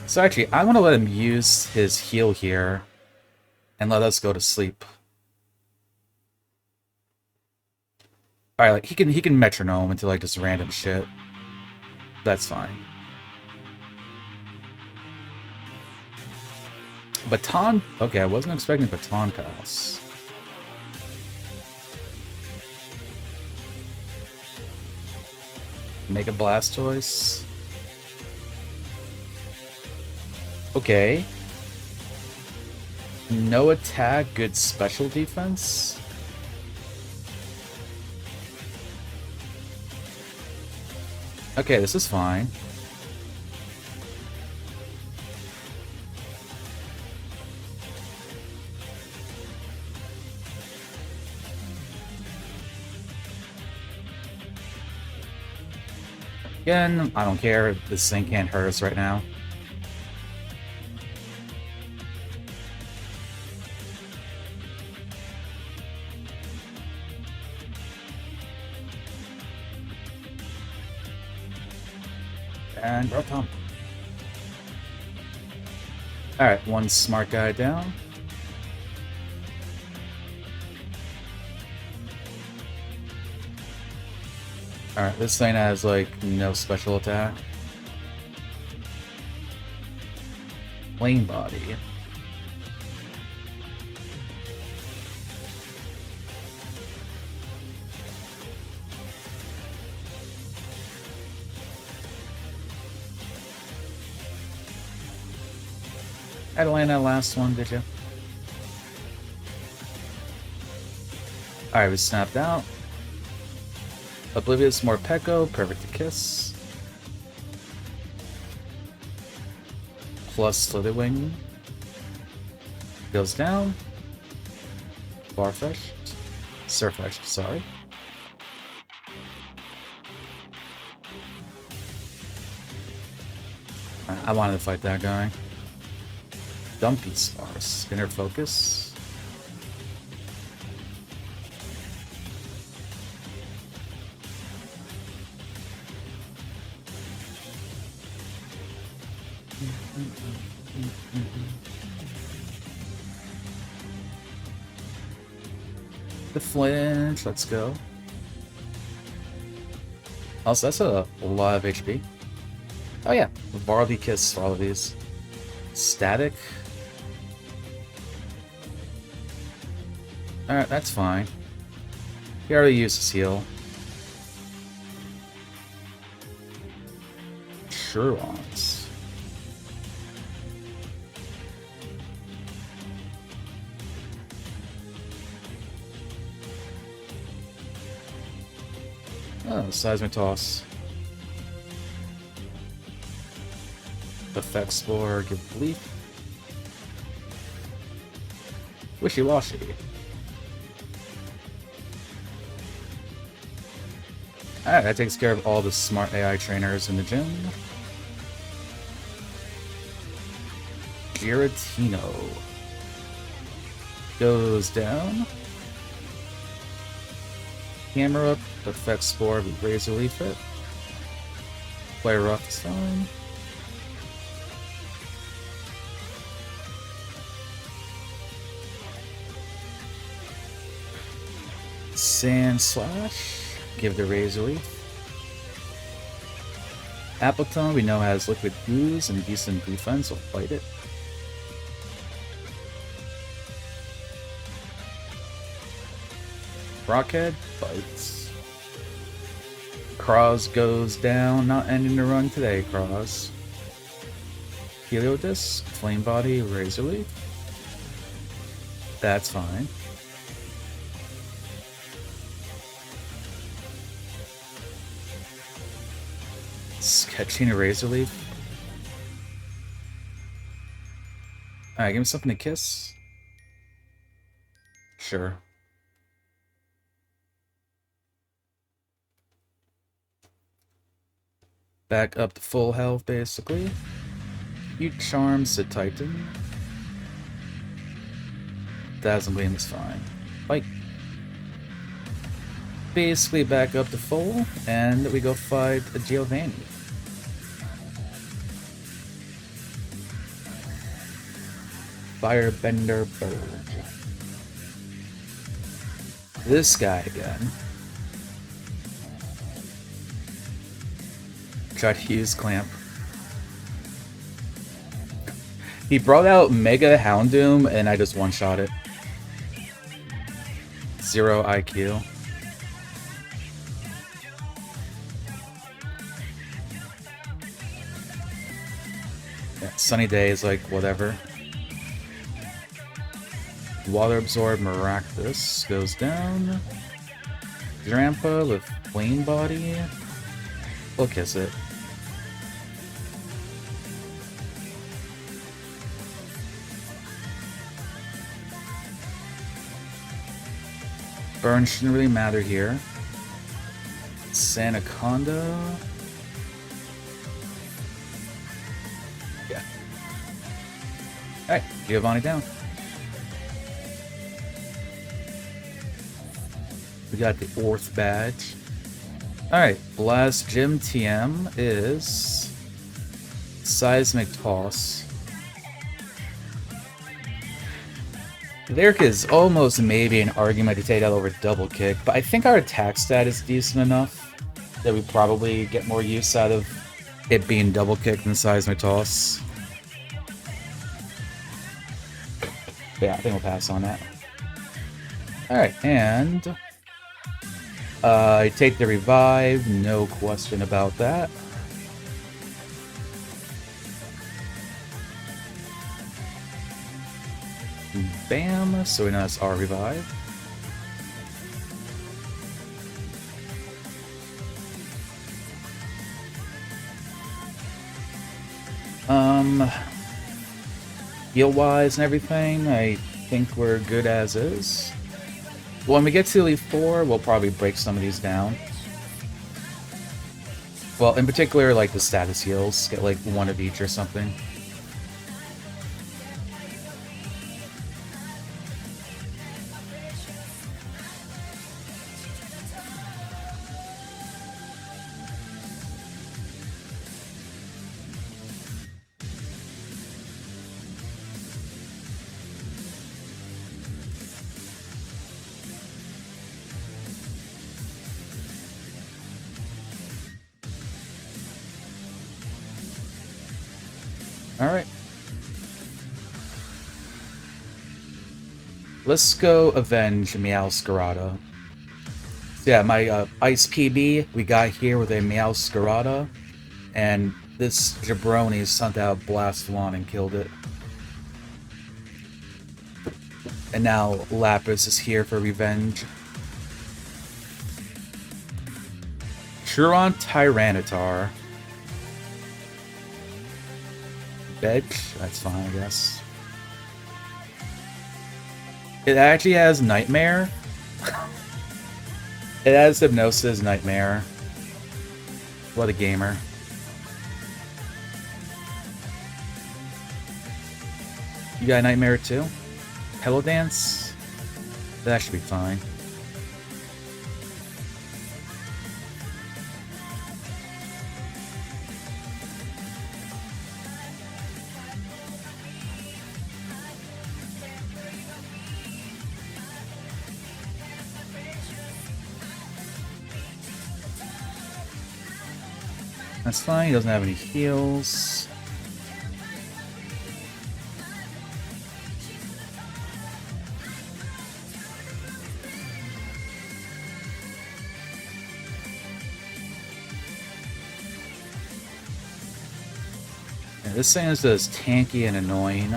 S1: So actually, I want to let him use his heal here and let us go to sleep. Alright, like he can metronome into like just random shit. That's fine. Baton? Okay, I wasn't expecting Baton Pass. Make a Blastoise. Okay. No attack, good special defense. Okay, this is fine. Again, I don't care. This thing can't hurt us right now. And Growth Hump. Alright, one smart guy down. Alright, this thing has, like, no special attack. Plain Body. I had to land that last one, did you? Alright, we snapped out. Oblivious Morpeko, Perfect to Kiss. Plus Slitherwing. Goes down. Farfetch'd. Surfetch'd, sorry. I wanted to fight that guy. Dumpy sparse. Inner focus. The flinch, let's go. Also, that's a lot of HP. Oh yeah, Barley Kiss for all of these. Static. Alright, that's fine. He already used his heal. Sure-ons. Oh, Seismic Toss. Effect Spore, give Bleak. Wishy-washy. Alright, that takes care of all the smart AI trainers in the gym. Giratino. Goes down. Hammer up, Effect Spore with Razor Leaf it. Play Rough Stone. Sand Slash, give the Razor Leaf. Appletone we know has Liquid Ooze and decent defense, so fight it. Rockhead fights. Cross goes down, not ending the run today, Cross. Heliodisc, Flame Body, Razor Leaf. That's fine. Catching a Razor Leaf. Alright, give me something to kiss. Sure. Back up to full health, basically. You Charms the Titan. Dazzling Gleam is fine. Fight. Basically back up to full, and we go fight a Giovanni. Firebender Bird. This guy again. Tried to use Clamp. He brought out Mega Houndoom and I just one-shot it. 0 IQ. Yeah, Sunny Day is like whatever. Water Absorb Miraculous goes down. Drampa with Flame Body. We'll kiss it. Burn shouldn't really matter here. Sanaconda. Yeah. Alright, Giovanni down. We got the Orth badge. Alright, last gym TM is Seismic Toss. There is almost maybe an argument to take that over Double Kick, but I think our attack stat is decent enough that we probably get more use out of it being Double Kick than Seismic Toss. But yeah, I think we'll pass on that. Alright, and I take the revive, no question about that. Bam, so we know that's our revive. Heal-wise and everything, I think we're good as is. When we get to Elite 4, we'll probably break some of these down. Well, in particular, like the status heals. Get like one of each or something. Alright. Let's go avenge Meowscarada. So yeah, my Ice PB we got here with a Meowscarada, and this jabroni sent out Blastflon and killed it. And now Lapis is here for revenge. Churon Tyranitar. Bedge? That's fine, I guess. It actually has Nightmare. It has Hypnosis, Nightmare. What a gamer. You got Nightmare too? Hello Dance? That should be fine. That's fine, he doesn't have any heals. Yeah, this thing is just tanky and annoying.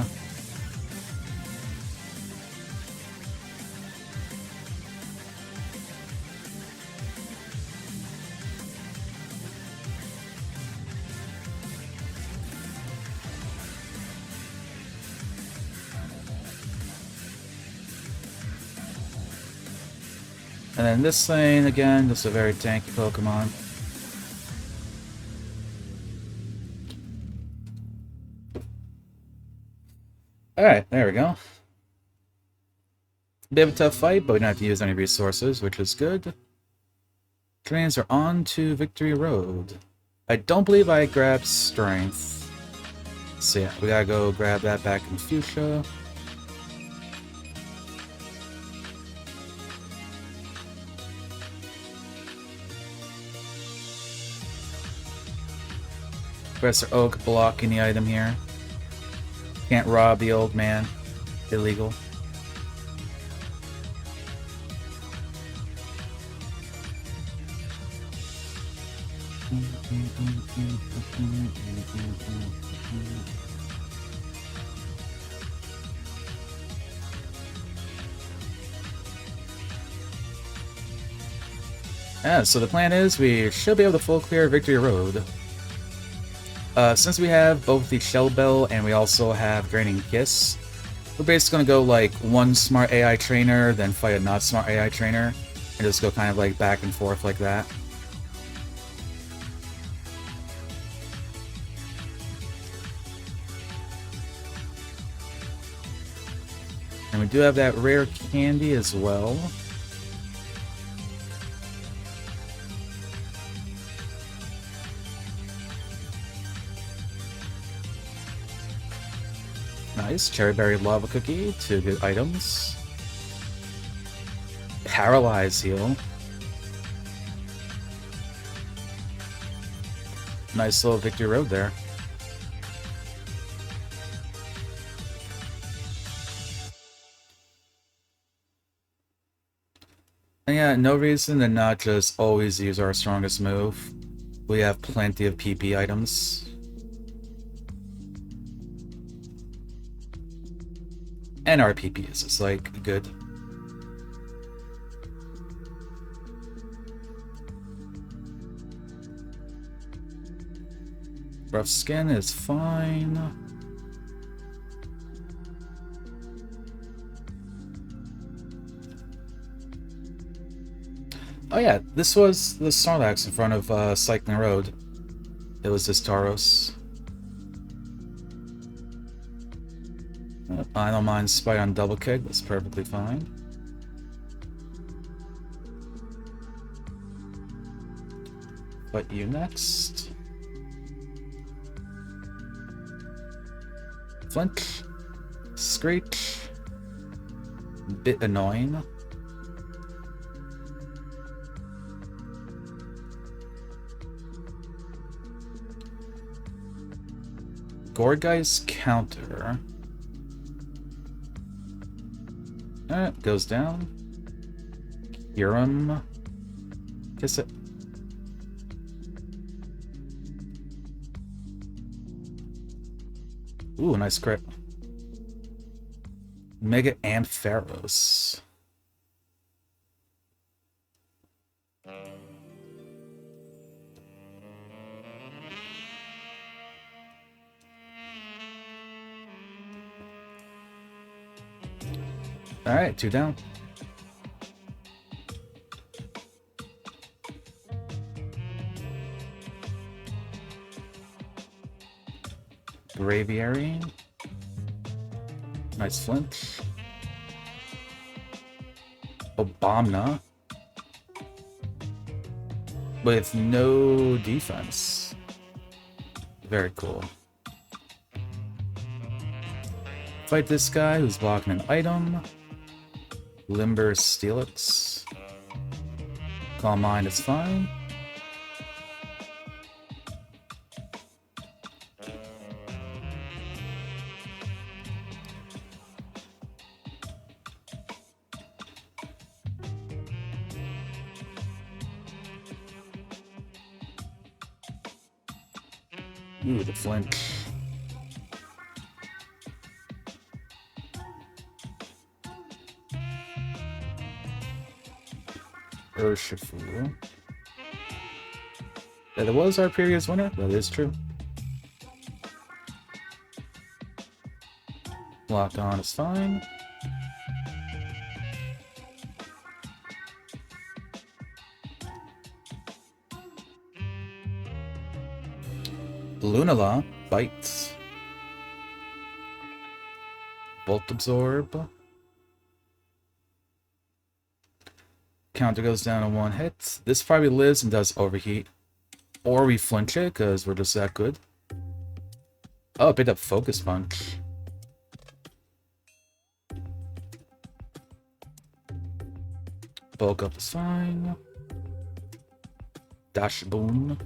S1: And then this thing, again, just a very tanky Pokemon. Alright, there we go. Bit of a tough fight, but we don't have to use any resources, which is good. Trains are on to Victory Road. I don't believe I grabbed Strength. So yeah, we gotta go grab that back in Fuchsia. Professor Oak blocking the item here. Can't rob the old man. Illegal. Yeah, so the plan is we should be able to full clear Victory Road. Since we have both the Shell Bell and we also have Draining Kiss, we're basically going to go like one smart AI trainer, then fight a not smart AI trainer, and just go kind of like back and forth like that. And we do have that rare candy as well. Nice. Cherry Berry Lava Cookie, 2 good items. Paralyze Heal. Nice little Victory Road there. And yeah, no reason to not just always use our strongest move. We have plenty of PP items. And our PP is just like good. Rough Skin is fine. Oh yeah, this was the Snorlax in front of Cycling Road. It was just Tauros. I don't mind Spite on double kick, that's perfectly fine. But you next. Flinch. Screech. Bit annoying. Gorgai's counter. Alright, goes down. Hiram. Kiss it. Ooh, nice crit. Mega Ampharos. Alright, 2 down. Braviary. Nice flinch. Obamna. With no defense. Very cool. Fight this guy who's blocking an item. Limber Steelix. Calm Mind is fine. Ooh, the flinch. Urshifu. That was our previous winner? That is true. Lock on is fine. Lunala bites. Bolt Absorb. Counter goes down in 1 hit. This probably lives and does overheat. Or we flinch it, because we're just that good. Oh, picked up Focus Punch. Bulk up is fine. Dash Boom.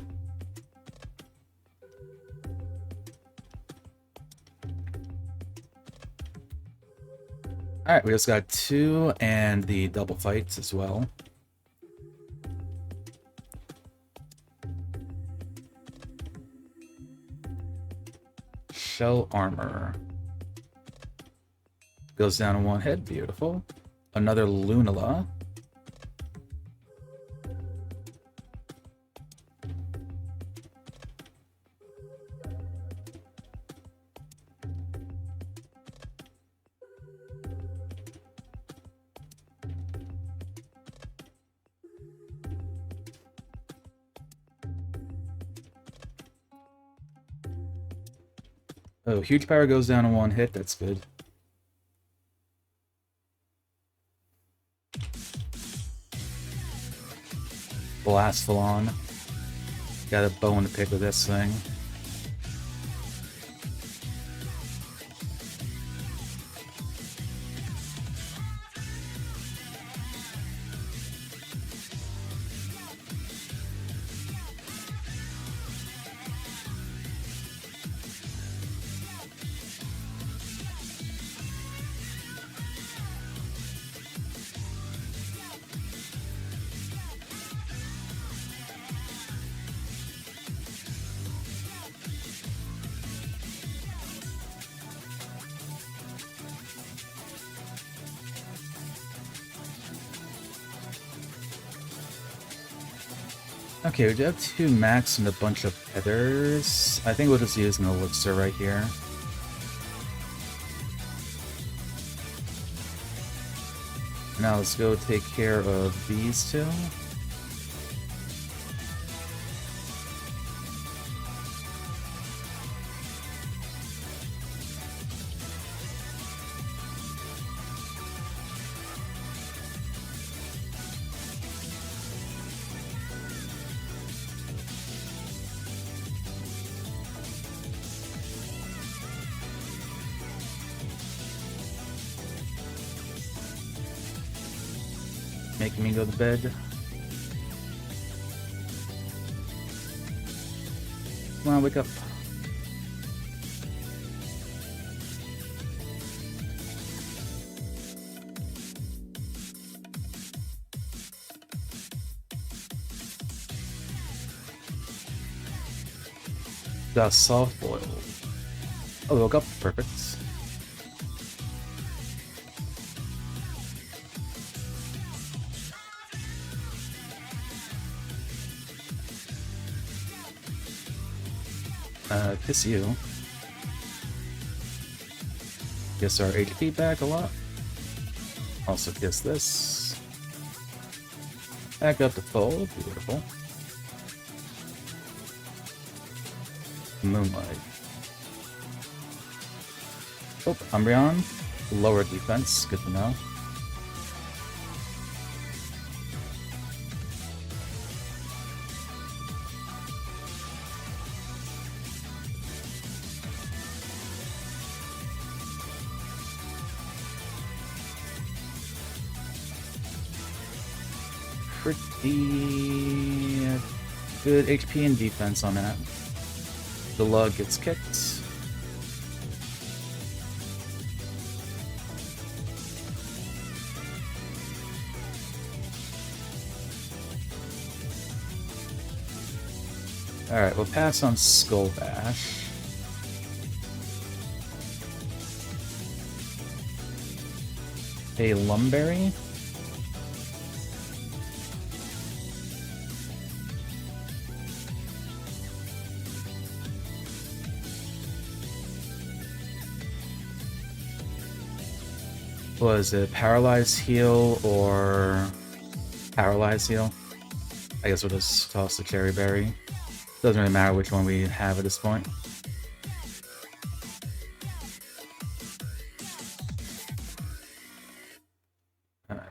S1: Alright, we just got 2 and the double fights as well. Shell Armor. Goes down in 1 hit, beautiful. Another Lunala. Oh, huge power goes down in 1 hit, that's good. Blast full on. Got a bone to pick with this thing. Okay, we do have 2 max and a bunch of feathers. I think we'll just use an elixir right here. Now let's go take care of these 2. making me go to bed. Come on, wake up. Got soft boiled. Oh, woke up. Perfect. Kiss you. Kiss our HP back a lot. Also kiss this. Back up to full. Beautiful. Moonlight. Oh, Umbreon. Lower defense. Good to know. Pretty good HP and defense on that. The lug gets kicked. Alright, we'll pass on Skull Bash. A Lumberry. Was it Paralyze Heal or Paralyze Heal? I guess we'll just toss the Cherry Berry. Doesn't really matter which one we have at this point.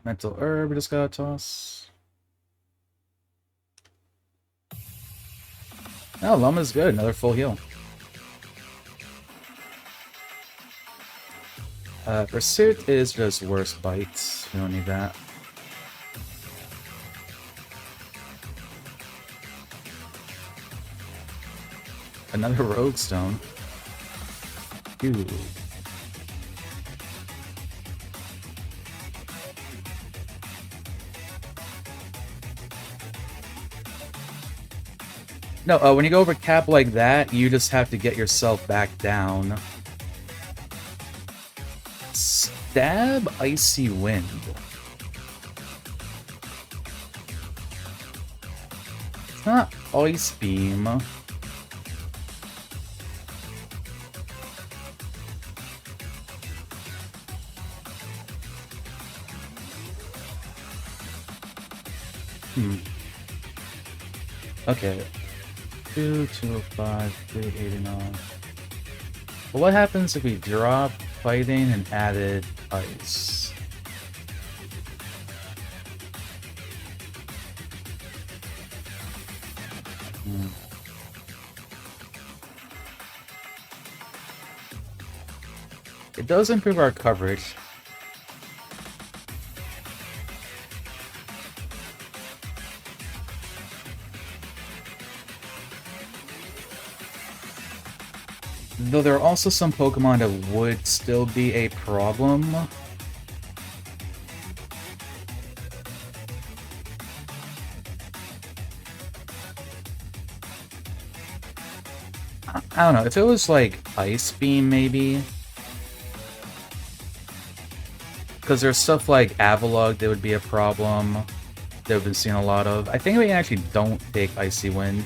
S1: Mental Herb, just gotta toss. Oh, Luma's good. Another full heal. Pursuit is just worst bites. We don't need that. Another Rogue Stone. Ooh. No, when you go over cap like that, you just have to get yourself back down. Stab, Icy Wind. It's not Ice Beam. Okay. 205, 389. Well, what happens if we drop fighting and added ice? It does improve our coverage. Though there are also some Pokemon that would still be a problem. I don't know, if it was like Ice Beam maybe. Because there's stuff like Avalugg that would be a problem that we've been seeing a lot of. I think we actually don't take Icy Wind.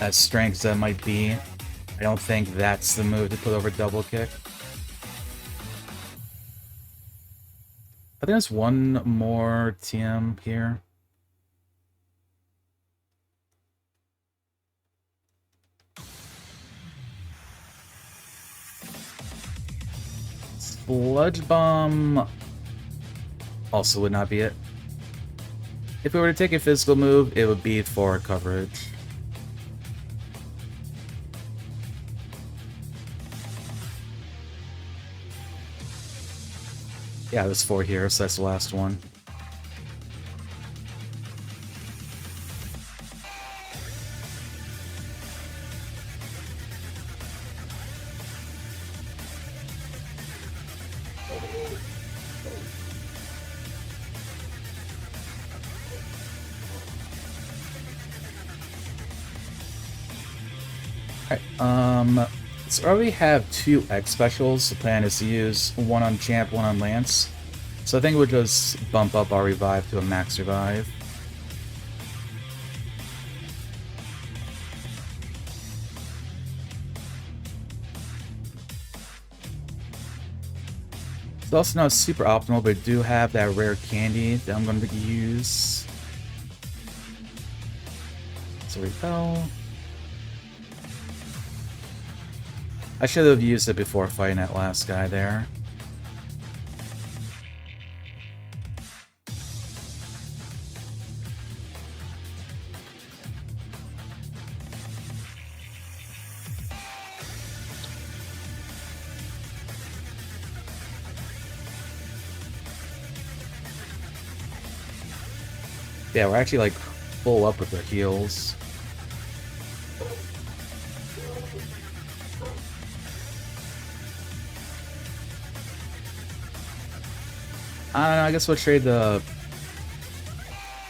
S1: As strength as that might be, I don't think that's the move to put over Double Kick. I think there's one more TM here. Sludge Bomb also would not be it. If we were to take a physical move, it would be for coverage. Yeah, there's 4 here, so that's the last one. Alright, so I already have 2 X specials. The plan is to use one on Champ, one on Lance. So I think we'll just bump up our revive to a max revive. It's also not super optimal, but I do have that rare candy that I'm going to use. So repel. I should have used it before fighting that last guy there. Yeah, we're actually like full up with our heals. I don't know, I guess we'll trade the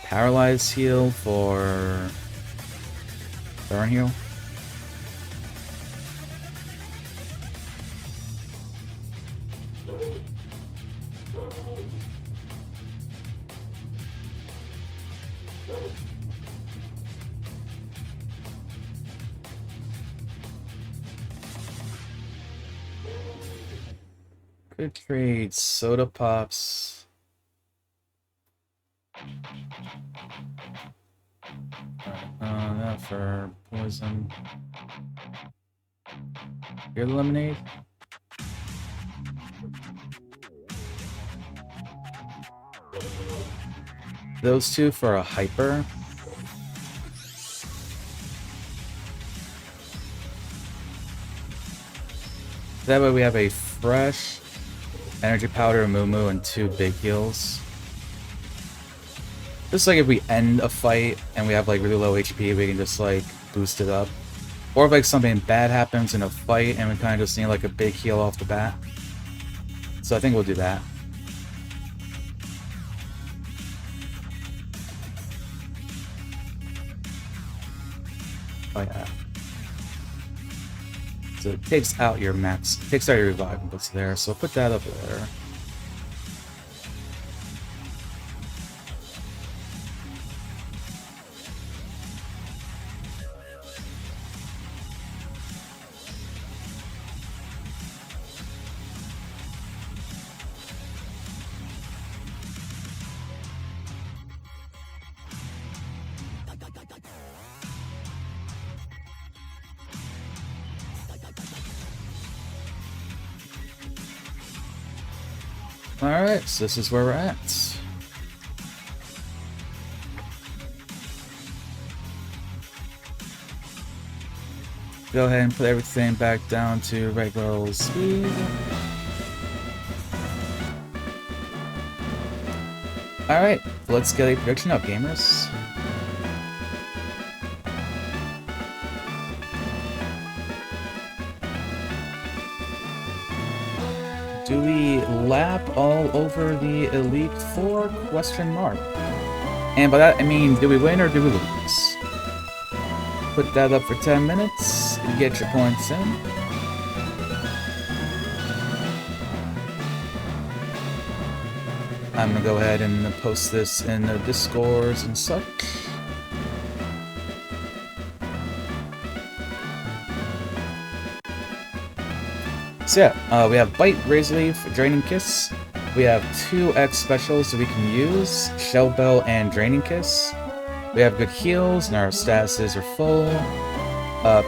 S1: Paralyzed heal for Burn heal. Could trade Soda Pops. That for poison. Your lemonade. Those 2 for a hyper. That way we have a fresh energy powder, Moo Moo, and 2 big heals. Just like if we end a fight and we have like really low HP, we can just like boost it up. Or if like something bad happens in a fight and we kind of just need like a big heal off the bat. So I think we'll do that. Oh yeah. So it takes out your max, takes out your revive and puts it there. So put that up there. Alright, so this is where we're at. Go ahead and put everything back down to regular speed. Alright, let's get a prediction up, gamers. Do we lap all over the Elite Four? Question mark. And by that I mean, do we win or do we lose? Put that up for 10 minutes. Get your points in. I'm gonna go ahead and post this in the Discords and such. So yeah, we have Bite, Razor Leaf, Draining Kiss. We have 2 X specials that we can use, Shell Bell and Draining Kiss. We have good heals and our statuses are full.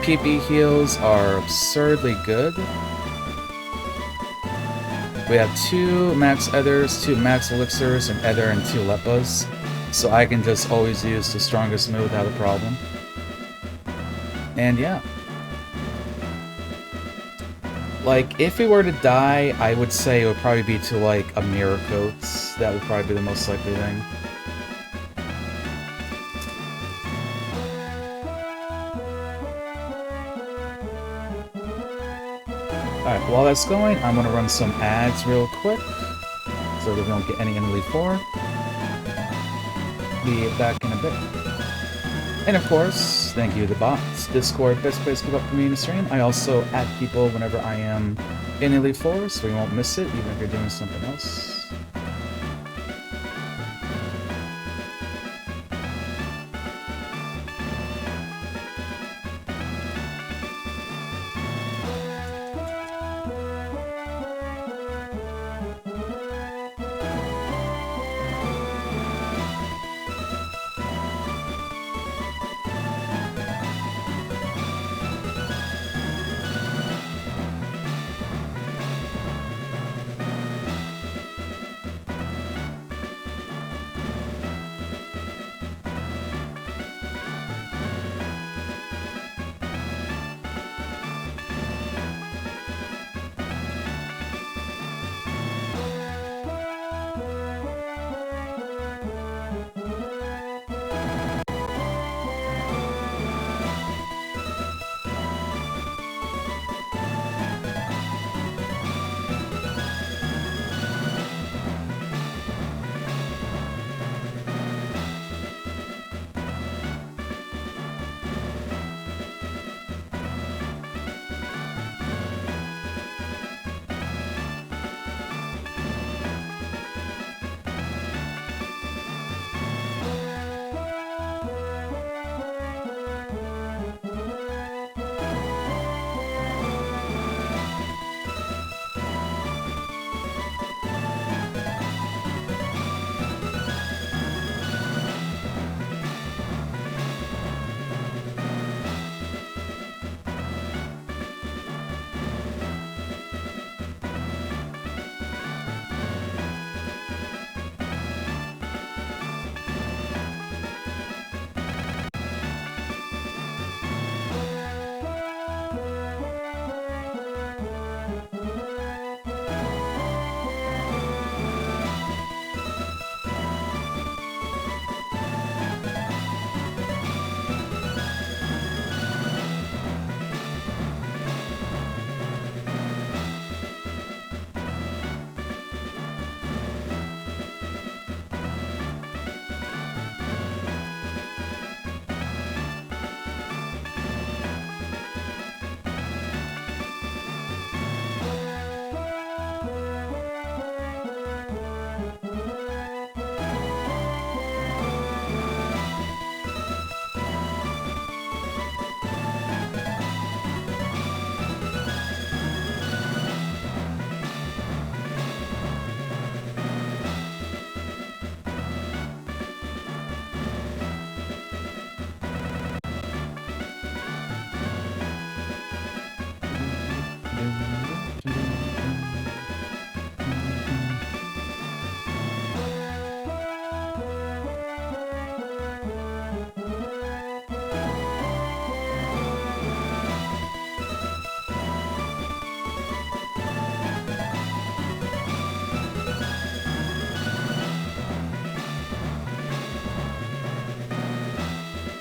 S1: PP heals are absurdly good. We have 2 max Ethers, 2 max Elixirs, an Ether, and 2 Leppas. So I can just always use the strongest move without a problem. And yeah. Like, if we were to die, I would say it would probably be to, like, a mirror coats. That would probably be the most likely thing. Alright, while that's going, I'm gonna run some ads real quick, so that we don't get any in Elite 4. Be back in a bit. And of course, thank you to the bots. Discord, best place to keep up with me in the stream. I also add people whenever I am in Elite 4, so you won't miss it, even if you're doing something else.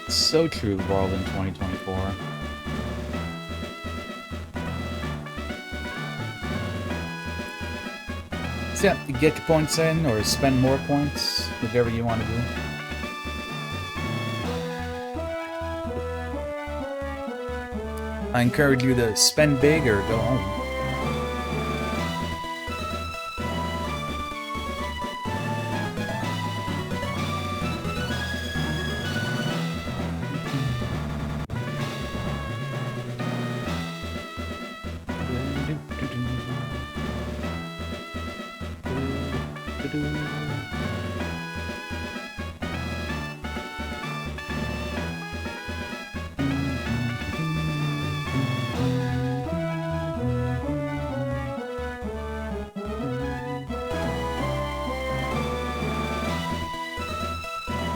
S1: So true, World in 2024. So yeah, you get your points in, or spend more points, whichever you want to do. I encourage you to spend big or go home.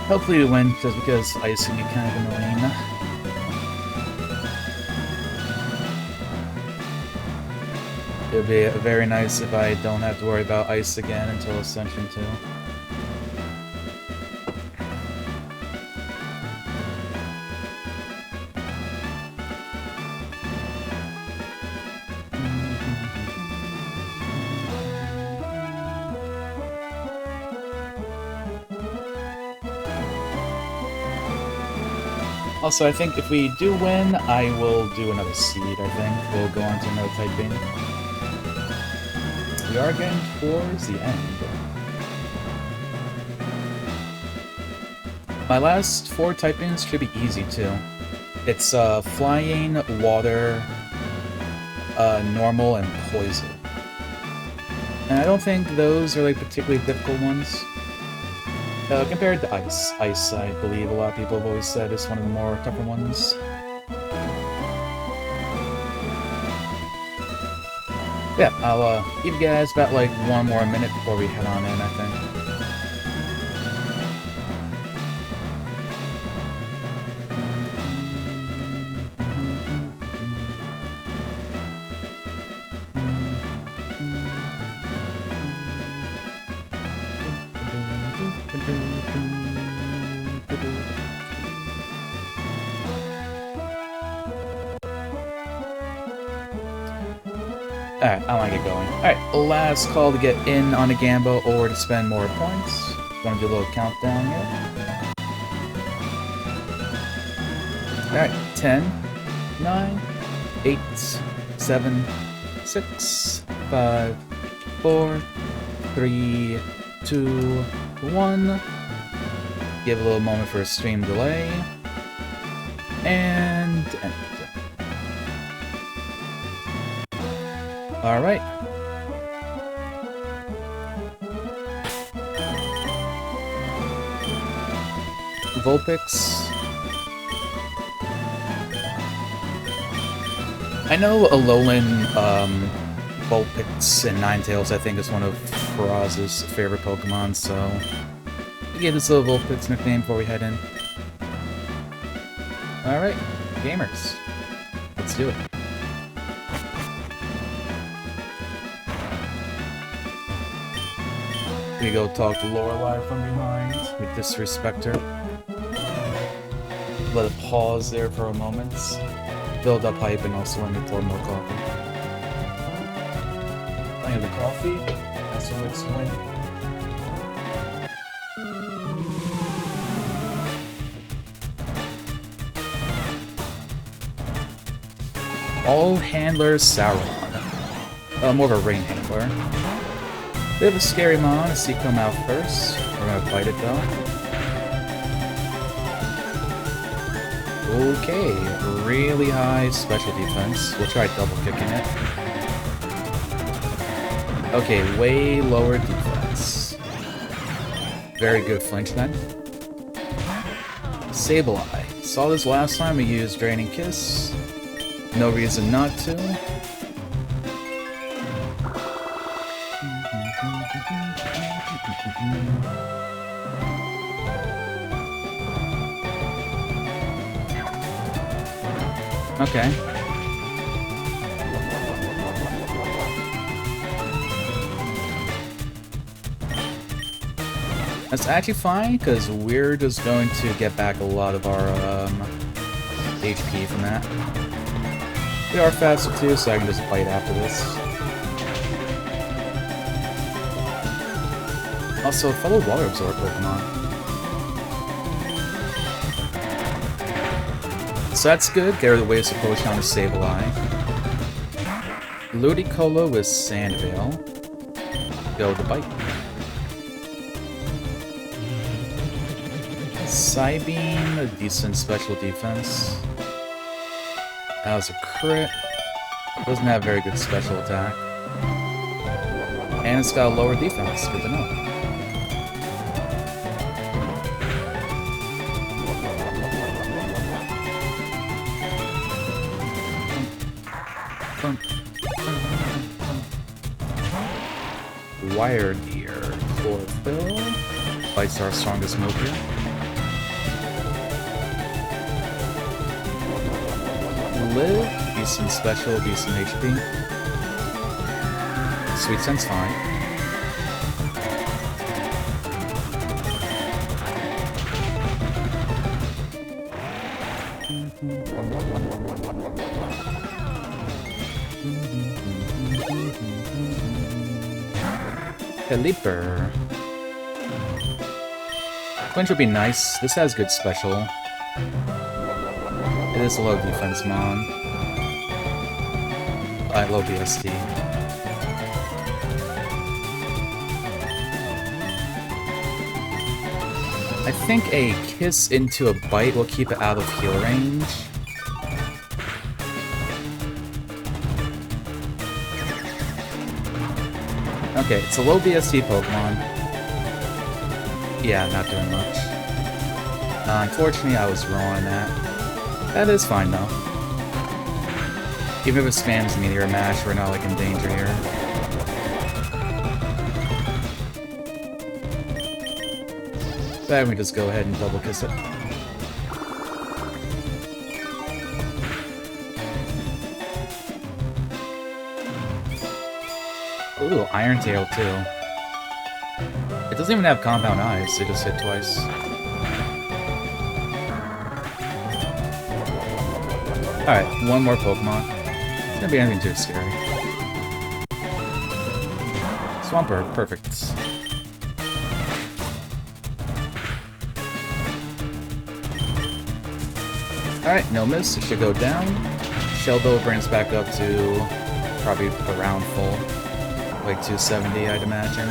S1: Hopefully we win, just because ice can be kind of annoying. It would be very nice if I don't have to worry about ice again until Ascension 2. Also, I think if we do win, I will do another seed, I think. We'll go on to another typing. We are getting towards the end. My last 4 typings should be easy, too. It's flying, water, normal, and poison. And I don't think those are like particularly difficult ones. Compared to Ice. Ice, I believe a lot of people have always said is one of the more tougher ones. Yeah, I'll give you guys about like 1 more minute before we head on in, I think. Alright, I want to get going. Alright, last call to get in on a Gambo or to spend more points. Want to do a little countdown here. Alright, 10, 9, 8, 7, 6, 5, 4, 3, 2, 1. Give a little moment for a stream delay. And end. Alright. Vulpix. I know Alolan Vulpix and Ninetales, I think, is one of Faraz's favorite Pokemon, so I'll give this little Vulpix nickname before we head in. Alright, gamers. Let's do it. We go talk to Lorelei from behind. We disrespect her. Let it pause there for a moment. Build up hype and also let me pour more coffee. I have the coffee. That's what it's doing. All handlers Sauron. More of a rain handler. Bit of a scary mon to see come out first. We're gonna fight it though. Okay, really high special defense. We'll try double kicking it. Okay, way lower defense. Very good flinch then. Sableye. Saw this last time we used Draining Kiss. No reason not to. Okay. That's actually fine, because we're just going to get back a lot of our HP from that. We are faster too, so I can just fight after this. Also, fellow Water Absorb Pokemon. So that's good. Get rid of the Waves of Potion on the Sableye. Ludicolo with Sandvale. Go with the Bite. Psybeam, a decent special defense. That was a crit. Doesn't have very good special attack. And it's got a lower defense. Good to know. Wire Deer, Chlorophyll. Bite's our strongest move here. Live, decent special, decent HP. Sweet Scent's fine. Leaper. Quench would be nice. This has good special. It is a low defense mon. Low BST. I think a kiss into a bite will keep it out of heal range. Okay, it's a low BST Pokemon. Yeah, not doing much. Unfortunately, I was wrong on that. That is fine, though. Even if it spams Meteor Mash, we're not, like, in danger here. Then we just go ahead and double kiss it. Ooh, Iron Tail too. It doesn't even have Compound Eyes, it just hit twice. Alright, one more Pokemon. It's gonna be anything too scary. Swampert, perfect. Alright, no miss, it should go down. Sheldo brings back up to probably around full. Like 270, I'd imagine.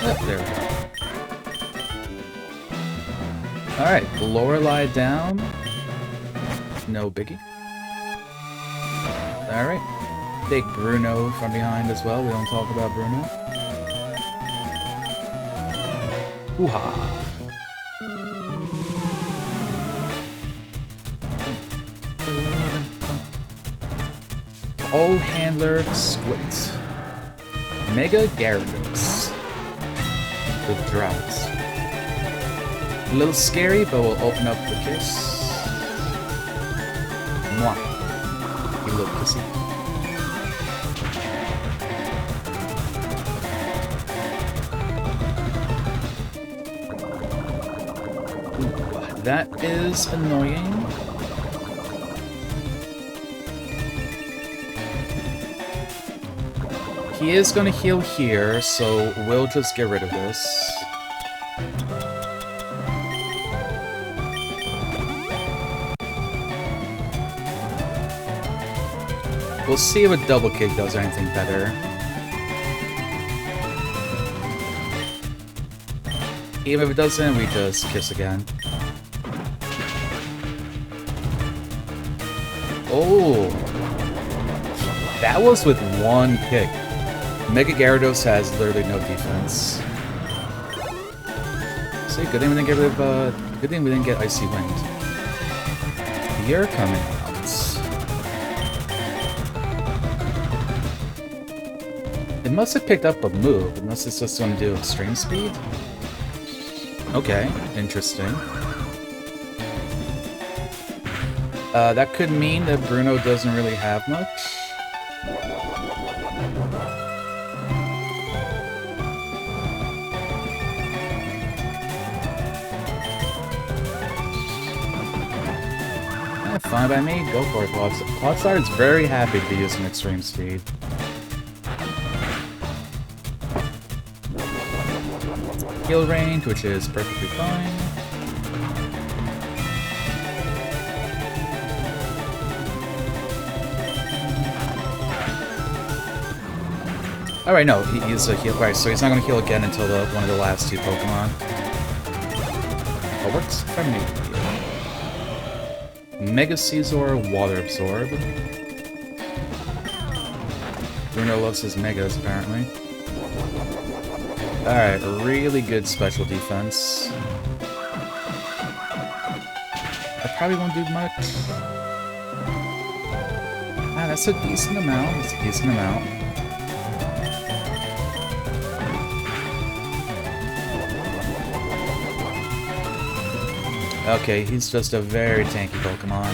S1: Oh, there we go. Alright, Lorelei down. No biggie. Alright. Take Bruno from behind as well. We don't talk about Bruno. Hoo-ha. All Handler Squid. Mega Gyarados. With Droughts. A little scary, but we'll open up the kiss. Mwah. You little kissy. Ooh, that is annoying. He is going to heal here, so we'll just get rid of this. We'll see if a double kick does anything better. Even if it doesn't, we just kiss again. Oh! That was with one kick. Mega Gyarados has literally no defense. See, good thing we didn't get rid of, good thing we didn't get Icy Wind. You're coming out. It must have picked up a move, unless it's just going to do Extreme Speed? Okay, interesting. That could mean that Bruno doesn't really have much. Fine by me, go for it, Clodstar is very happy to be using Extreme Speed. Heal range, which is perfectly fine. Alright, no, he's a heal. Right, so he's not going to heal again until one of the last two Pokemon. What works for me? Mega Caesar, Water Absorb. Bruno loves his Megas, apparently. Alright, really good special defense. That probably won't do much. Ah, that's a decent amount. That's a decent amount. Okay, he's just a very tanky Pokemon.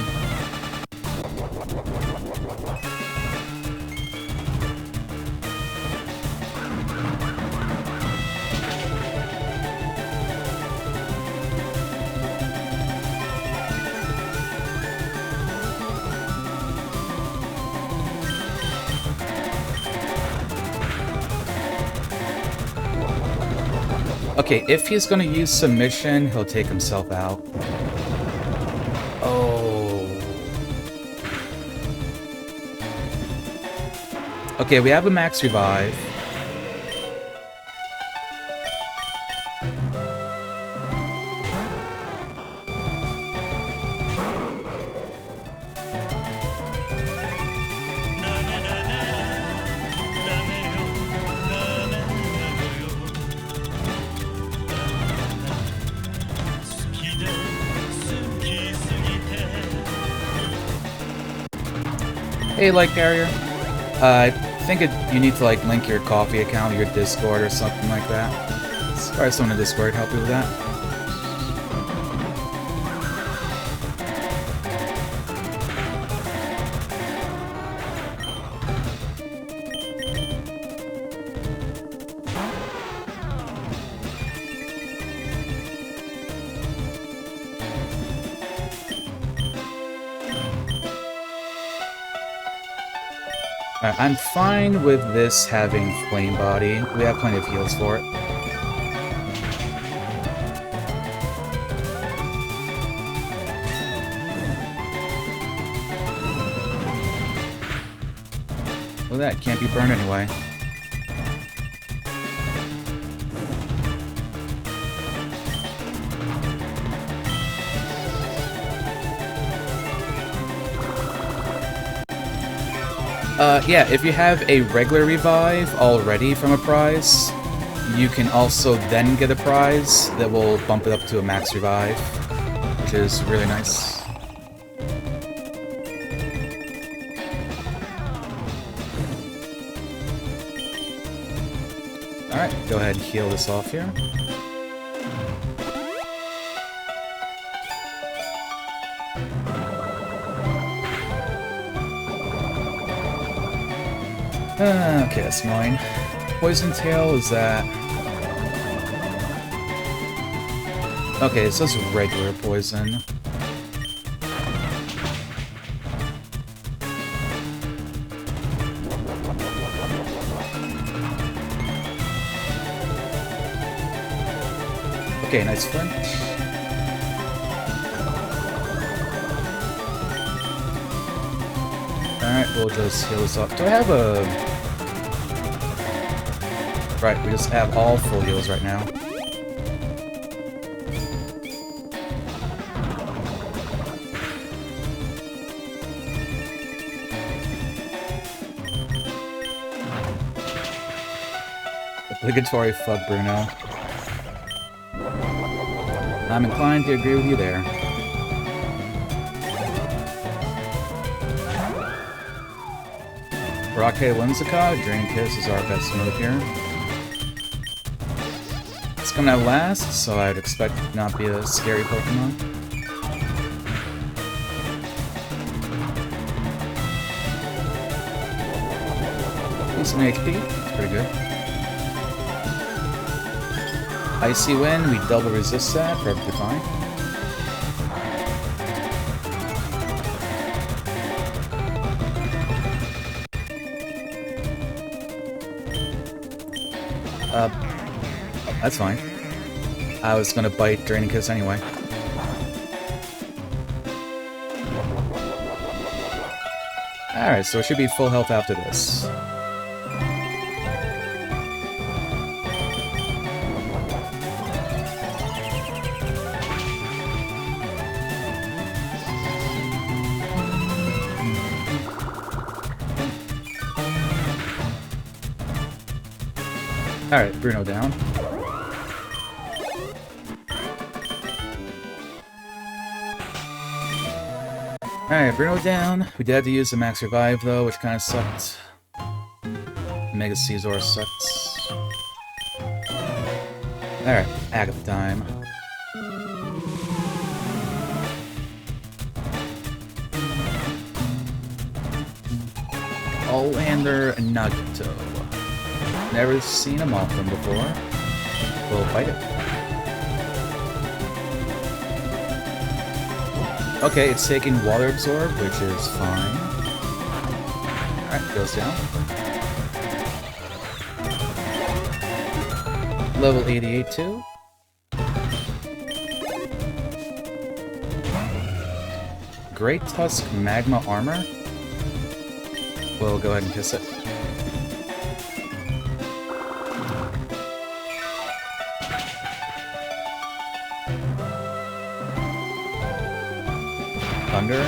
S1: Okay, if he's gonna use submission, he'll take himself out. Oh. Okay, we have a max revive. Hey, light carrier. I think you need to like link your coffee account, your Discord, or something like that. Probably someone in Discord help you with that. I'm fine with this having Flame Body. We have plenty of heals for it. Well, that can't be burned anyway. Yeah, if you have a regular revive already from a prize, you can also then get a prize that will bump it up to a max revive, which is really nice. Alright, go ahead and heal this off here. Okay, that's annoying. Poison Tail, is that... Okay, it says regular poison. Okay, nice flint. Alright, we'll just heal this up. Do I have a... Right, we just have all full heals right now. Obligatory fuck Bruno. I'm inclined to agree with you there. Rockhead Whimsicott, Drain Kiss is our best move here. It's coming out last, so I'd expect it not be a scary Pokemon. Some HP, it's pretty good. Icy Wind, we double resist that, perfectly fine. That's fine. I was gonna bite Draining Kiss anyway. Alright, so it should be full health after this. Alright, Bruno down. Alright, Bruno down. We did have to use the max revive though, which kind of sucked. Mega Caesar sucks. Alright, Agatha time. Olander Nagito. Never seen a Mothram before. We'll fight it. Okay, it's taking Water Absorb, which is fine. Alright, goes down. Level 88 too. Great Tusk Magma Armor. We'll go ahead and kiss it. Thunder.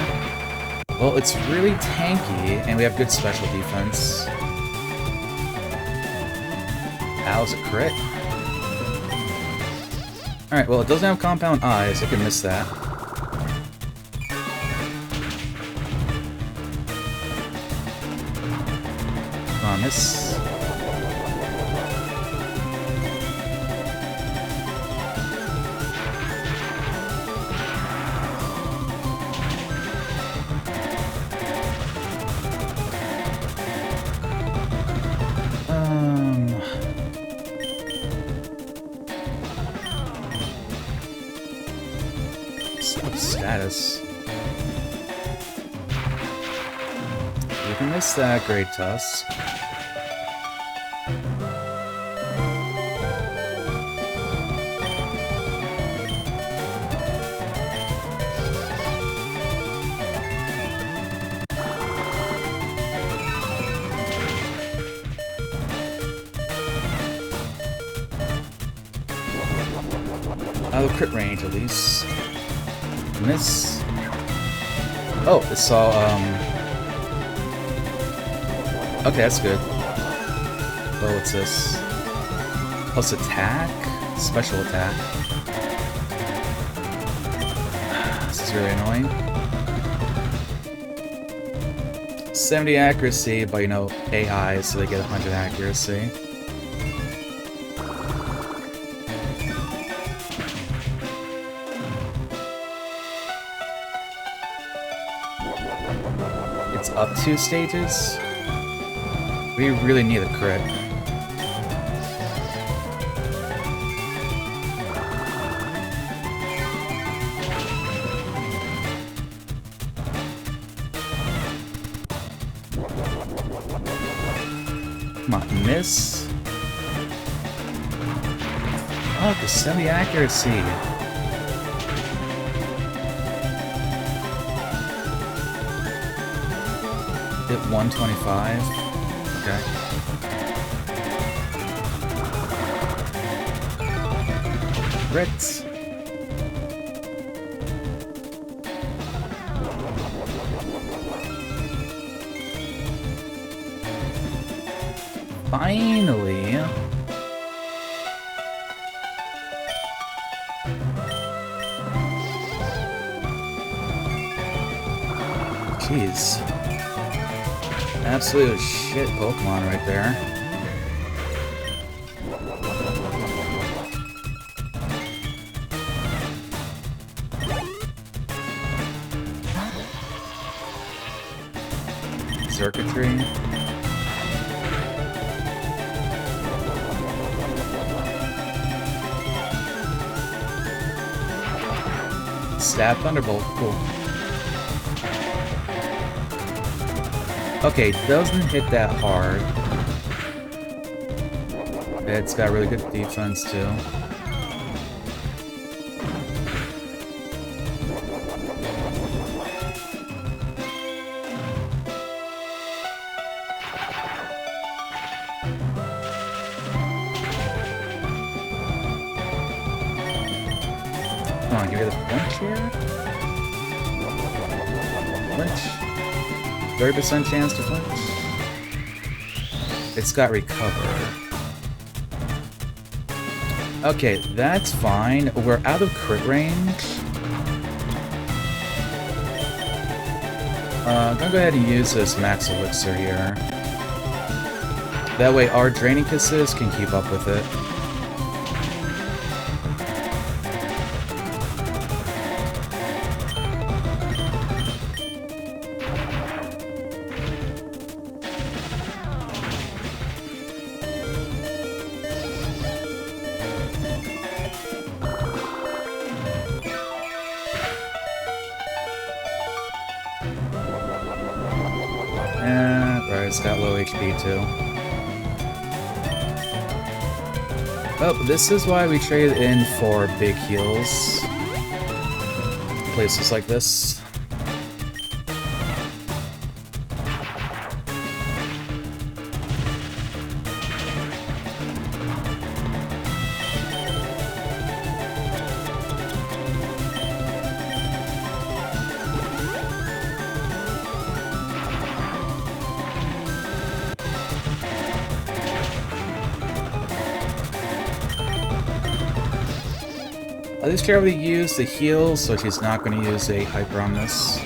S1: Well, it's really tanky, and we have good special defense. Ow, is a crit? Alright, well, it doesn't have compound eyes, so I can miss that. Come on, miss. Status. You can miss that, Great Tusk. Out of crit range, at least. Miss. Oh, it saw, okay, that's good. Oh, what's this? Plus attack? Special attack. This is really annoying. 70 accuracy, but you know, AI, so they get 100 accuracy. Up 2 stages? We really need a crit. Come on, miss. Oh, the 70 accuracy. Hit 125. Okay. Crits. Finally. Jeez. Absolute shit Pokemon right there. Circuitry. Stab Thunderbolt, cool. Okay, doesn't hit that hard. It's got really good defense too. Come on, give me the flinch here. Flinch. 30% chance to flinch. It's got recover. Okay, that's fine. We're out of crit range. I'm gonna go ahead and use this Max Elixir here. That way our Draining Kisses can keep up with it. Right, it's got low HP too. Oh, this is why we trade in for big heals. Places like this. At least Carol use the heal, so she's not going to use a hyper on this.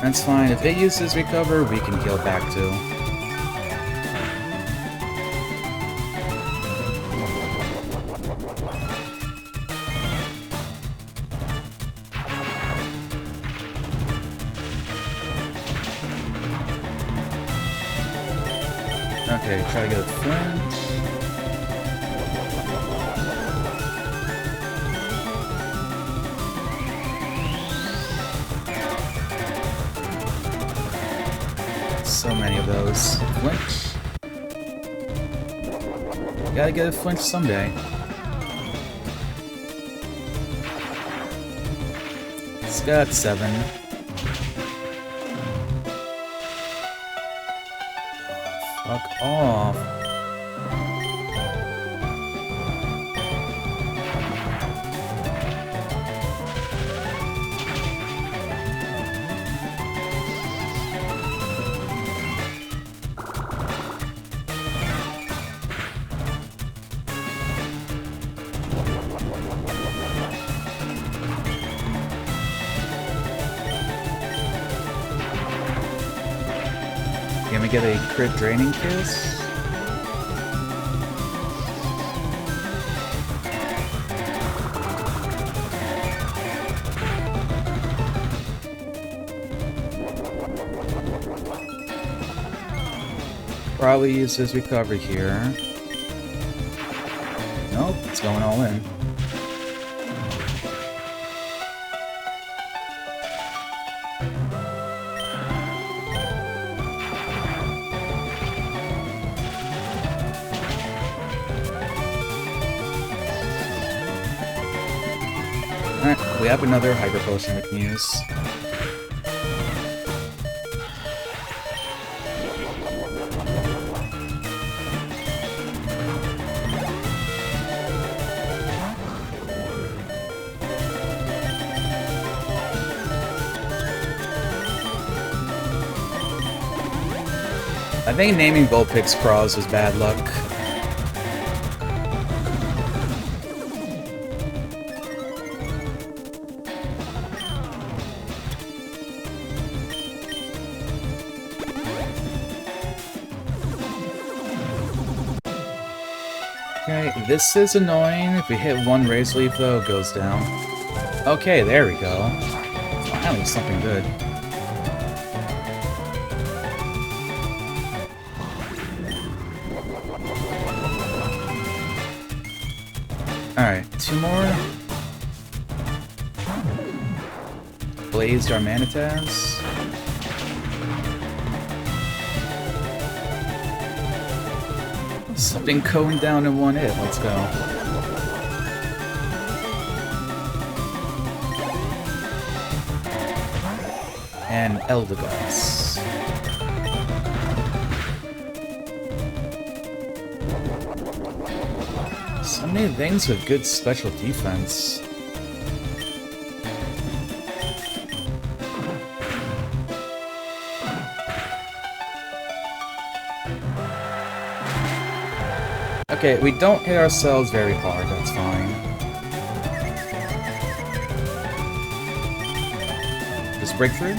S1: That's fine. If it uses recover, we can heal back too. Okay, try to get a flint. So many of those. Flinch. Gotta get a flinch someday. It's got 7. Fuck off. Can we get a crit draining kiss? Probably use his recovery here. Nope, it's going all in. Alright, we have another hyper potion we can use. I think naming Vulpix Craws was bad luck. Okay, this is annoying. If we hit one Razor Leaf, though, it goes down. Okay, there we go. Finally, something good. Alright, 2 more. Blazed our Manitas. Something going down in one hit. Let's go. And Eldegoss. So many things with good special defense. Okay, we don't hit ourselves very hard, that's fine. Just break through?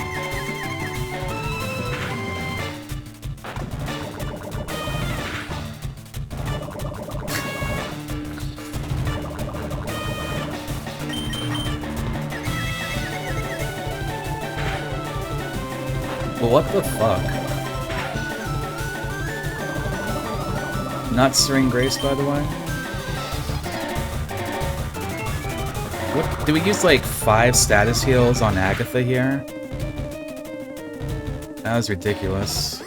S1: Well, what the fuck? Not Serene Grace, by the way. What? Do we use like 5 status heals on Agatha here? That was ridiculous.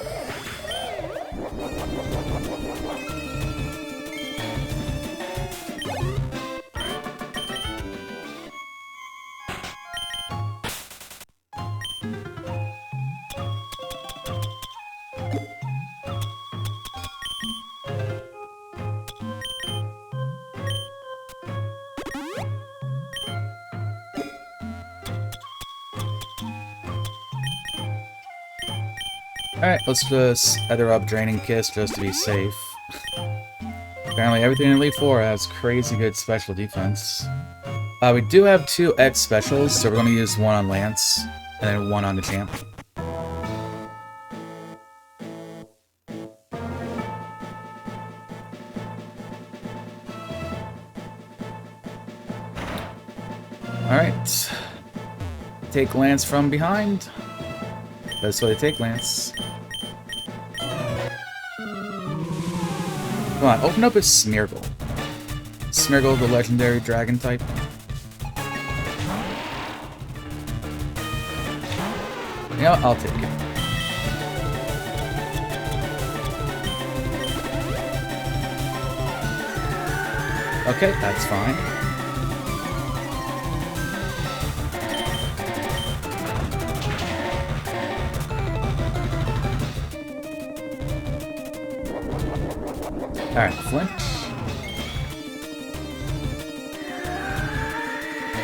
S1: Alright, let's just ether up Draining Kiss just to be safe. Apparently everything in Elite 4 has crazy good special defense. We do have 2 X specials, so we're going to use one on Lance, and then one on the champ. Alright. Take Lance from behind. Best way to take Lance. Come on, open up his Smeargle. Smeargle, the legendary dragon type. You know what? I'll take it. Okay, that's fine. Alright, flinch.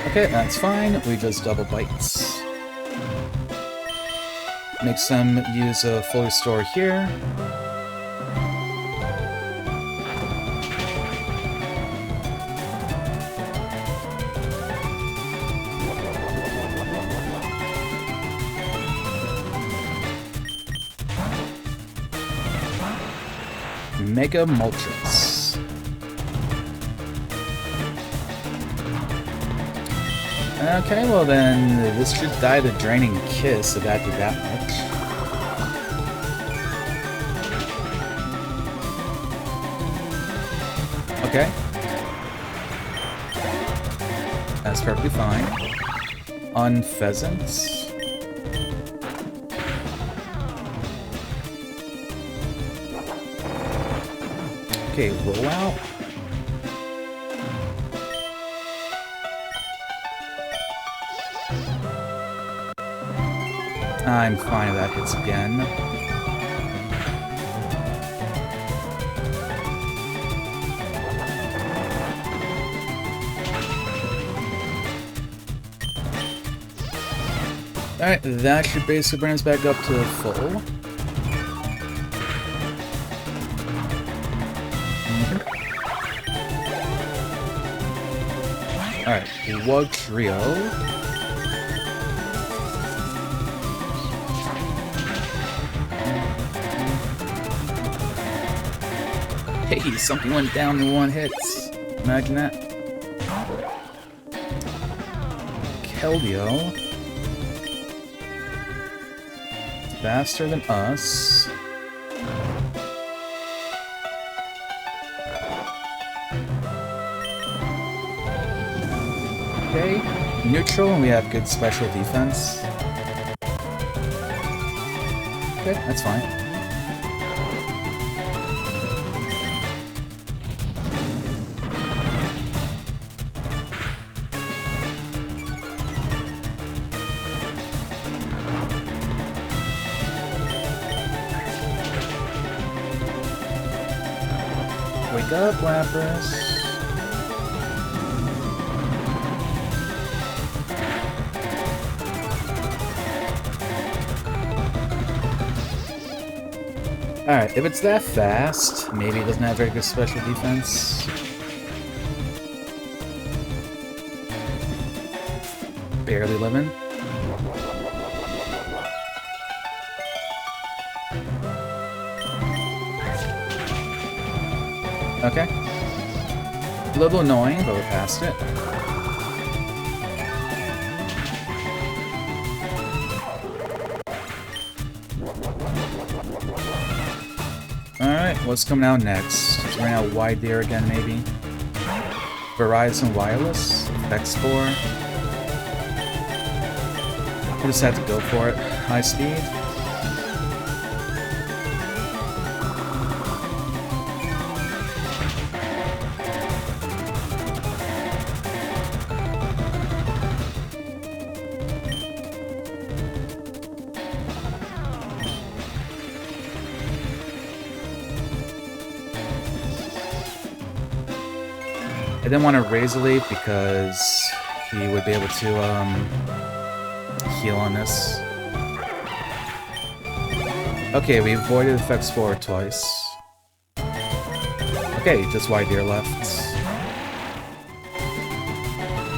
S1: Okay, that's fine. We just double bites. Makes them use a full restore here. Mega Moltres. Okay, well then, this should die the Draining Kiss if that did that much. Okay. That's perfectly fine. On Pheasants. Okay, roll out. I'm fine if that hits again. Alright, that should basically bring us back up to full. Alright, Wug Trio. Hey, something went down in 1 hit. Imagine that. Keldeo. Faster than us. Okay, neutral, and we have good special defense. Okay, that's fine. Wake up, Lapras. Alright, if it's that fast, maybe it doesn't have very good special defense. Barely living. Okay. A little annoying, but we're past it. Alright, what's coming out next? Let's bring out Wide Deer again, maybe. Verizon Wireless, X4. I just had to go for it. High speed. I didn't want to Razor Leaf because he would be able to heal on this. Okay, we avoided effects 4 twice. Okay, just White Deer left.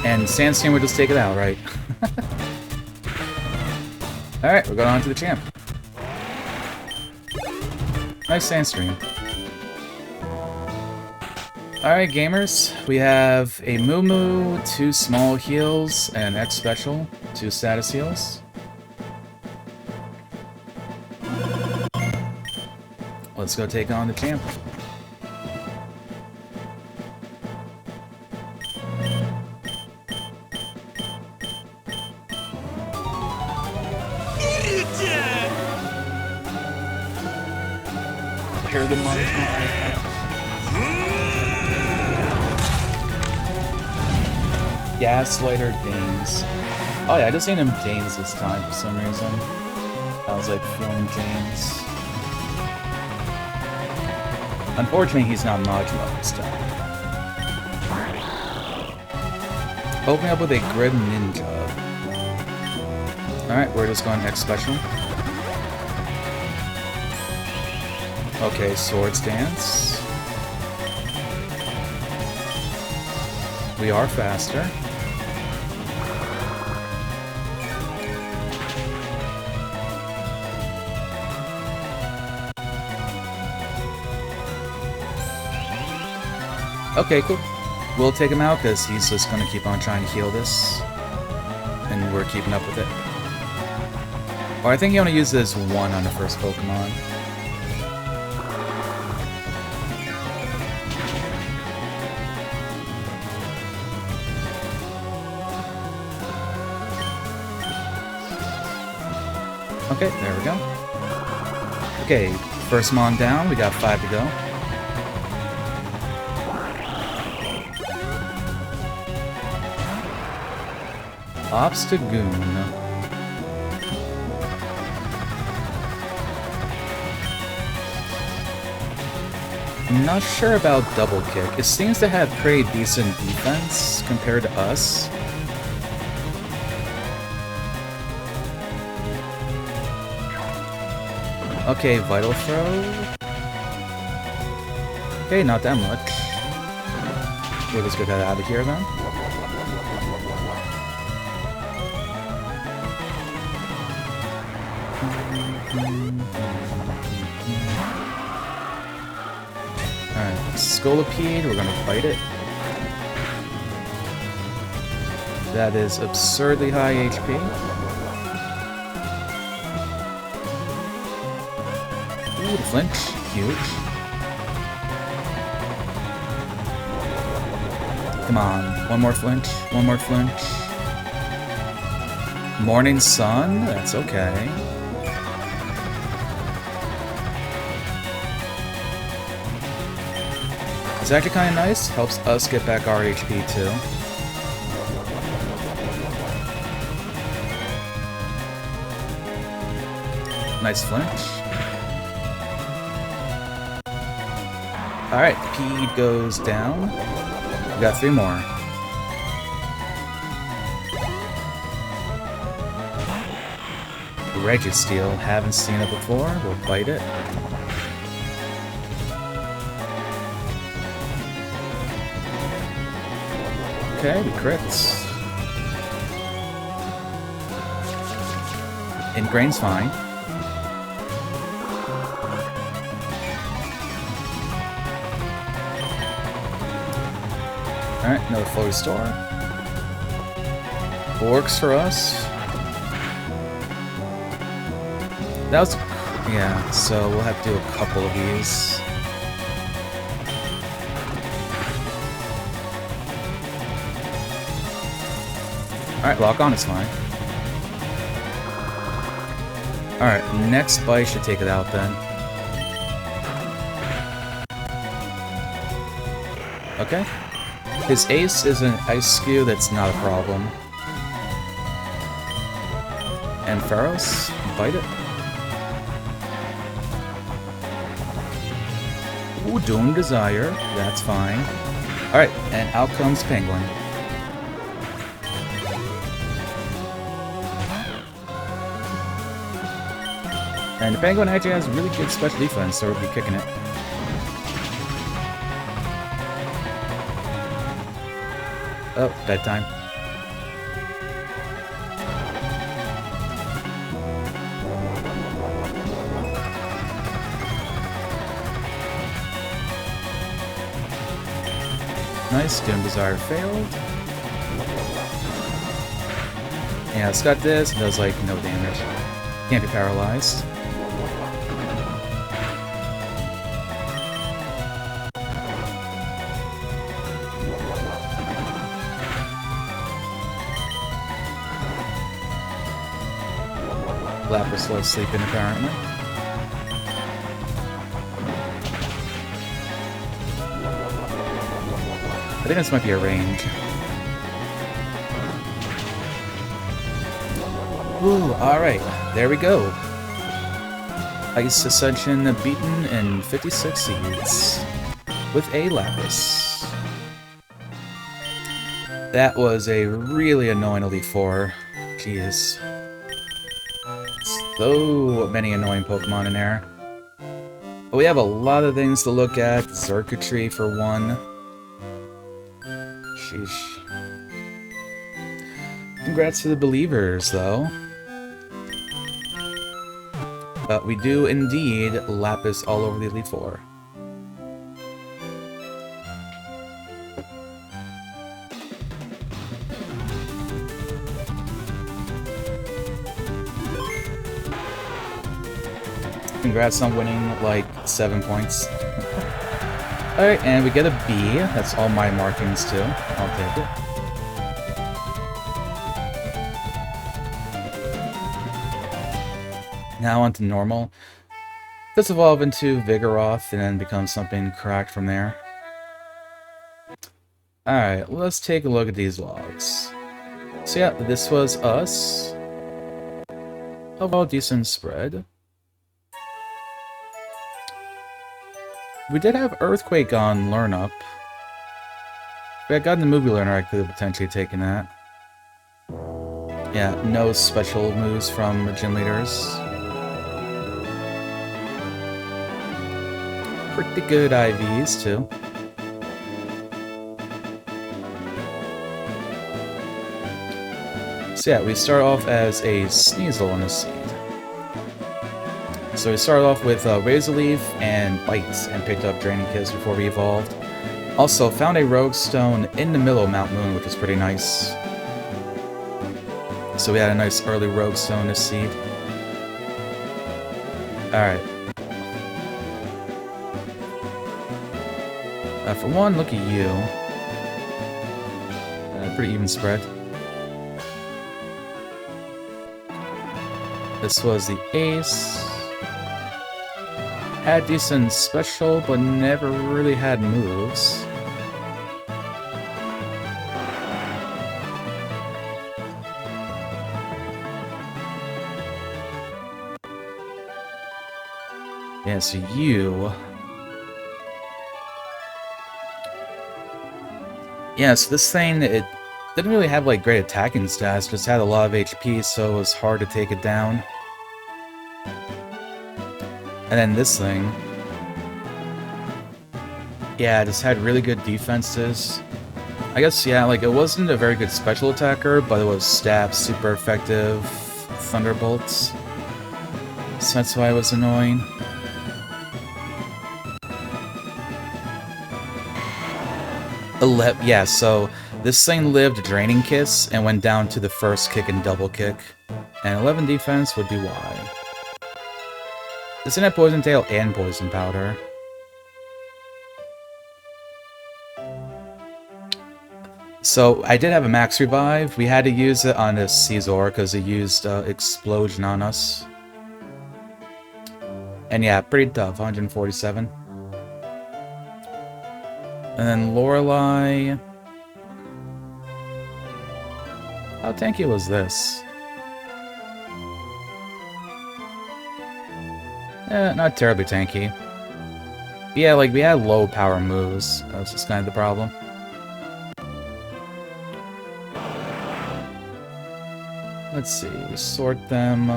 S1: And Sandstorm would just take it out, right? Alright, we're going on to the champ. Nice Sandstorm. Alright, gamers, we have a Moo, 2 small heals, and an X special, 2 status heals. Let's go take on the champ. Hear the monster. Gaslighter Danes. Oh yeah, I just named him Danes this time for some reason. I was like feeling James. Unfortunately, he's not Majima this time. Opening up with a Grid Ninja. Alright, we're just going X Special. Okay, Swords Dance. We are faster. Okay, cool. We'll take him out because he's just going to keep on trying to heal this. And we're keeping up with it. Or I think he only uses 1 on the first Pokemon. Okay, there we go. Okay, first Mon down, we got 5 to go. Obstagoon. I'm not sure about Double Kick. It seems to have pretty decent defense compared to us. Okay, Vital Throw. Okay, not that much. We'll just get that out of here then. Alright, Scolipede, we're gonna fight it. That is absurdly high HP. Ooh, the flinch, huge. Come on, one more flinch, one more flinch. Morning Sun, that's okay. It's actually kind of nice, helps us get back our HP too. Nice flinch. Alright, P goes down. We got 3 more. Registeel, haven't seen it before, we'll bite it. Okay, we crits. Ingrain's fine. Alright, another full restore. Works for us. That was... yeah, so we'll have to do a couple of these. Alright, lock on is fine. Alright, next bite should take it out then. Okay. His ace is an ice skew, that's not a problem. And Pharaohs, bite it. Ooh, Doom Desire, that's fine. Alright, and out comes Penguin. And the Penguin actually has really good special defense, so we'll be kicking it. Oh, bedtime. Nice, Doom Desire failed. Yeah, it's got this, it does like no damage. Can't be paralyzed. Lapras loves sleeping apparently. I think this might be a range. Ooh, alright, there we go. Ice Ascension beaten in 56 seeds. With a Lapras. That was a really annoying Elite Four. Jeez. So many annoying Pokemon in there. But we have a lot of things to look at. Circuitry for one. Sheesh. Congrats to the believers, though. But we do indeed Lapis all over the Elite Four. Congrats on winning, like, 7 points. Alright, and we get a B. That's all my markings, too. I'll take it. Now on to normal. Let's evolve into Vigoroth and then become something cracked from there. Alright, let's take a look at these logs. So yeah, this was us. Overall decent spread. We did have Earthquake on Learn Up. If I had gotten the movie learner, I could have potentially taken that. Yeah, no special moves from gym leaders. Pretty good IVs, too. So yeah, we start off as a Sneasel on a seed. So we started off with Razor Leaf and Bites and picked up Draining Kiss before we evolved. Also, found a Rogue Stone in the middle of Mount Moon, which was pretty nice. So we had a nice early Rogue Stone this seed. Alright. For one, look at you. Pretty even spread. This was the Ace. Had decent special, but never really had moves. Yeah, so you... Yeah, so this thing, it didn't really have like great attacking stats, just had a lot of HP, so it was hard to take it down. And then this thing... Yeah, it just had really good defenses. I guess, yeah, like, it wasn't a very good special attacker, but it was stab super effective Thunderbolts. So that's why it was annoying. Yeah, so this thing lived Draining Kiss and went down to the first kick and double kick. And 11 defense would be why. This thing had Poison Tail and Poison Powder. So I did have a max revive. We had to use it on a Caesar because it used explosion on us. And yeah, pretty tough, 147. And then Lorelei. How tanky was this? Not terribly tanky. Yeah, like, we had low power moves. That was just kind of the problem. Let's see, sort them.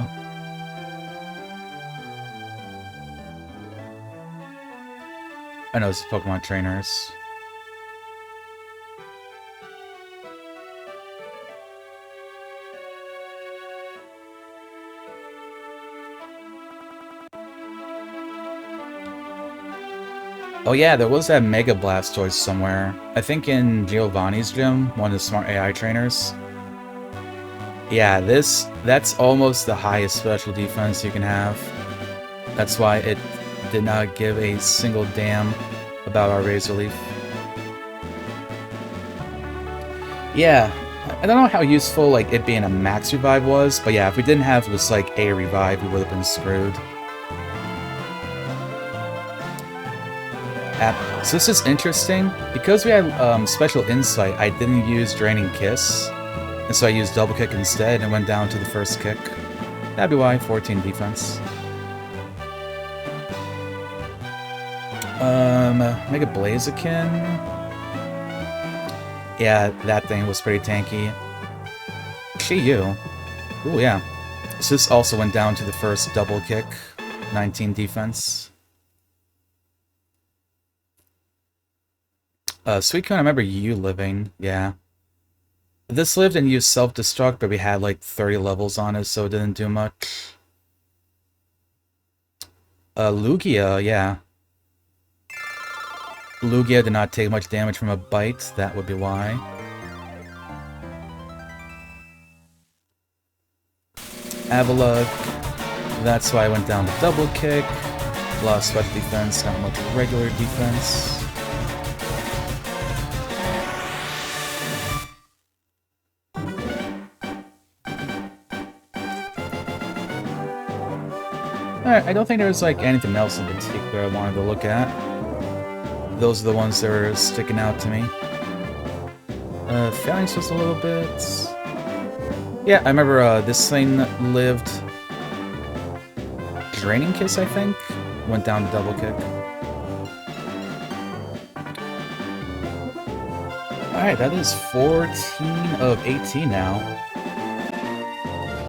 S1: I know it's Pokemon trainers. Oh yeah, there was that Mega Blastoise somewhere. I think in Giovanni's gym, one of the smart AI trainers. Yeah, that's almost the highest special defense you can have. That's why it did not give a single damn about our Razor Leaf. Yeah, I don't know how useful like it being a max revive was, but yeah, if we didn't have just like a revive, we would have been screwed. So this is interesting. Because we had Special Insight, I didn't use Draining Kiss. And so I used Double Kick instead and went down to the first kick. That'd be why, 14 defense. Mega Blaziken. Yeah, that thing was pretty tanky. Chi-Yu. Ooh, yeah. So this also went down to the first double kick. 19 defense. Suicune, I remember you living, yeah. This lived and used self-destruct, but we had like 30 levels on it, so it didn't do much. Lugia, yeah. Lugia did not take much damage from a bite, that would be why. Avalugg, that's why I went down to double kick. Lost special defense, not much regular defense. Alright, I don't think there's like anything else in particular I wanted to look at. Those are the ones that are sticking out to me. Phalanx just a little bit. Yeah, I remember this thing lived. Draining Kiss, I think? Went down to double kick. Alright, that is 14 of 18 now.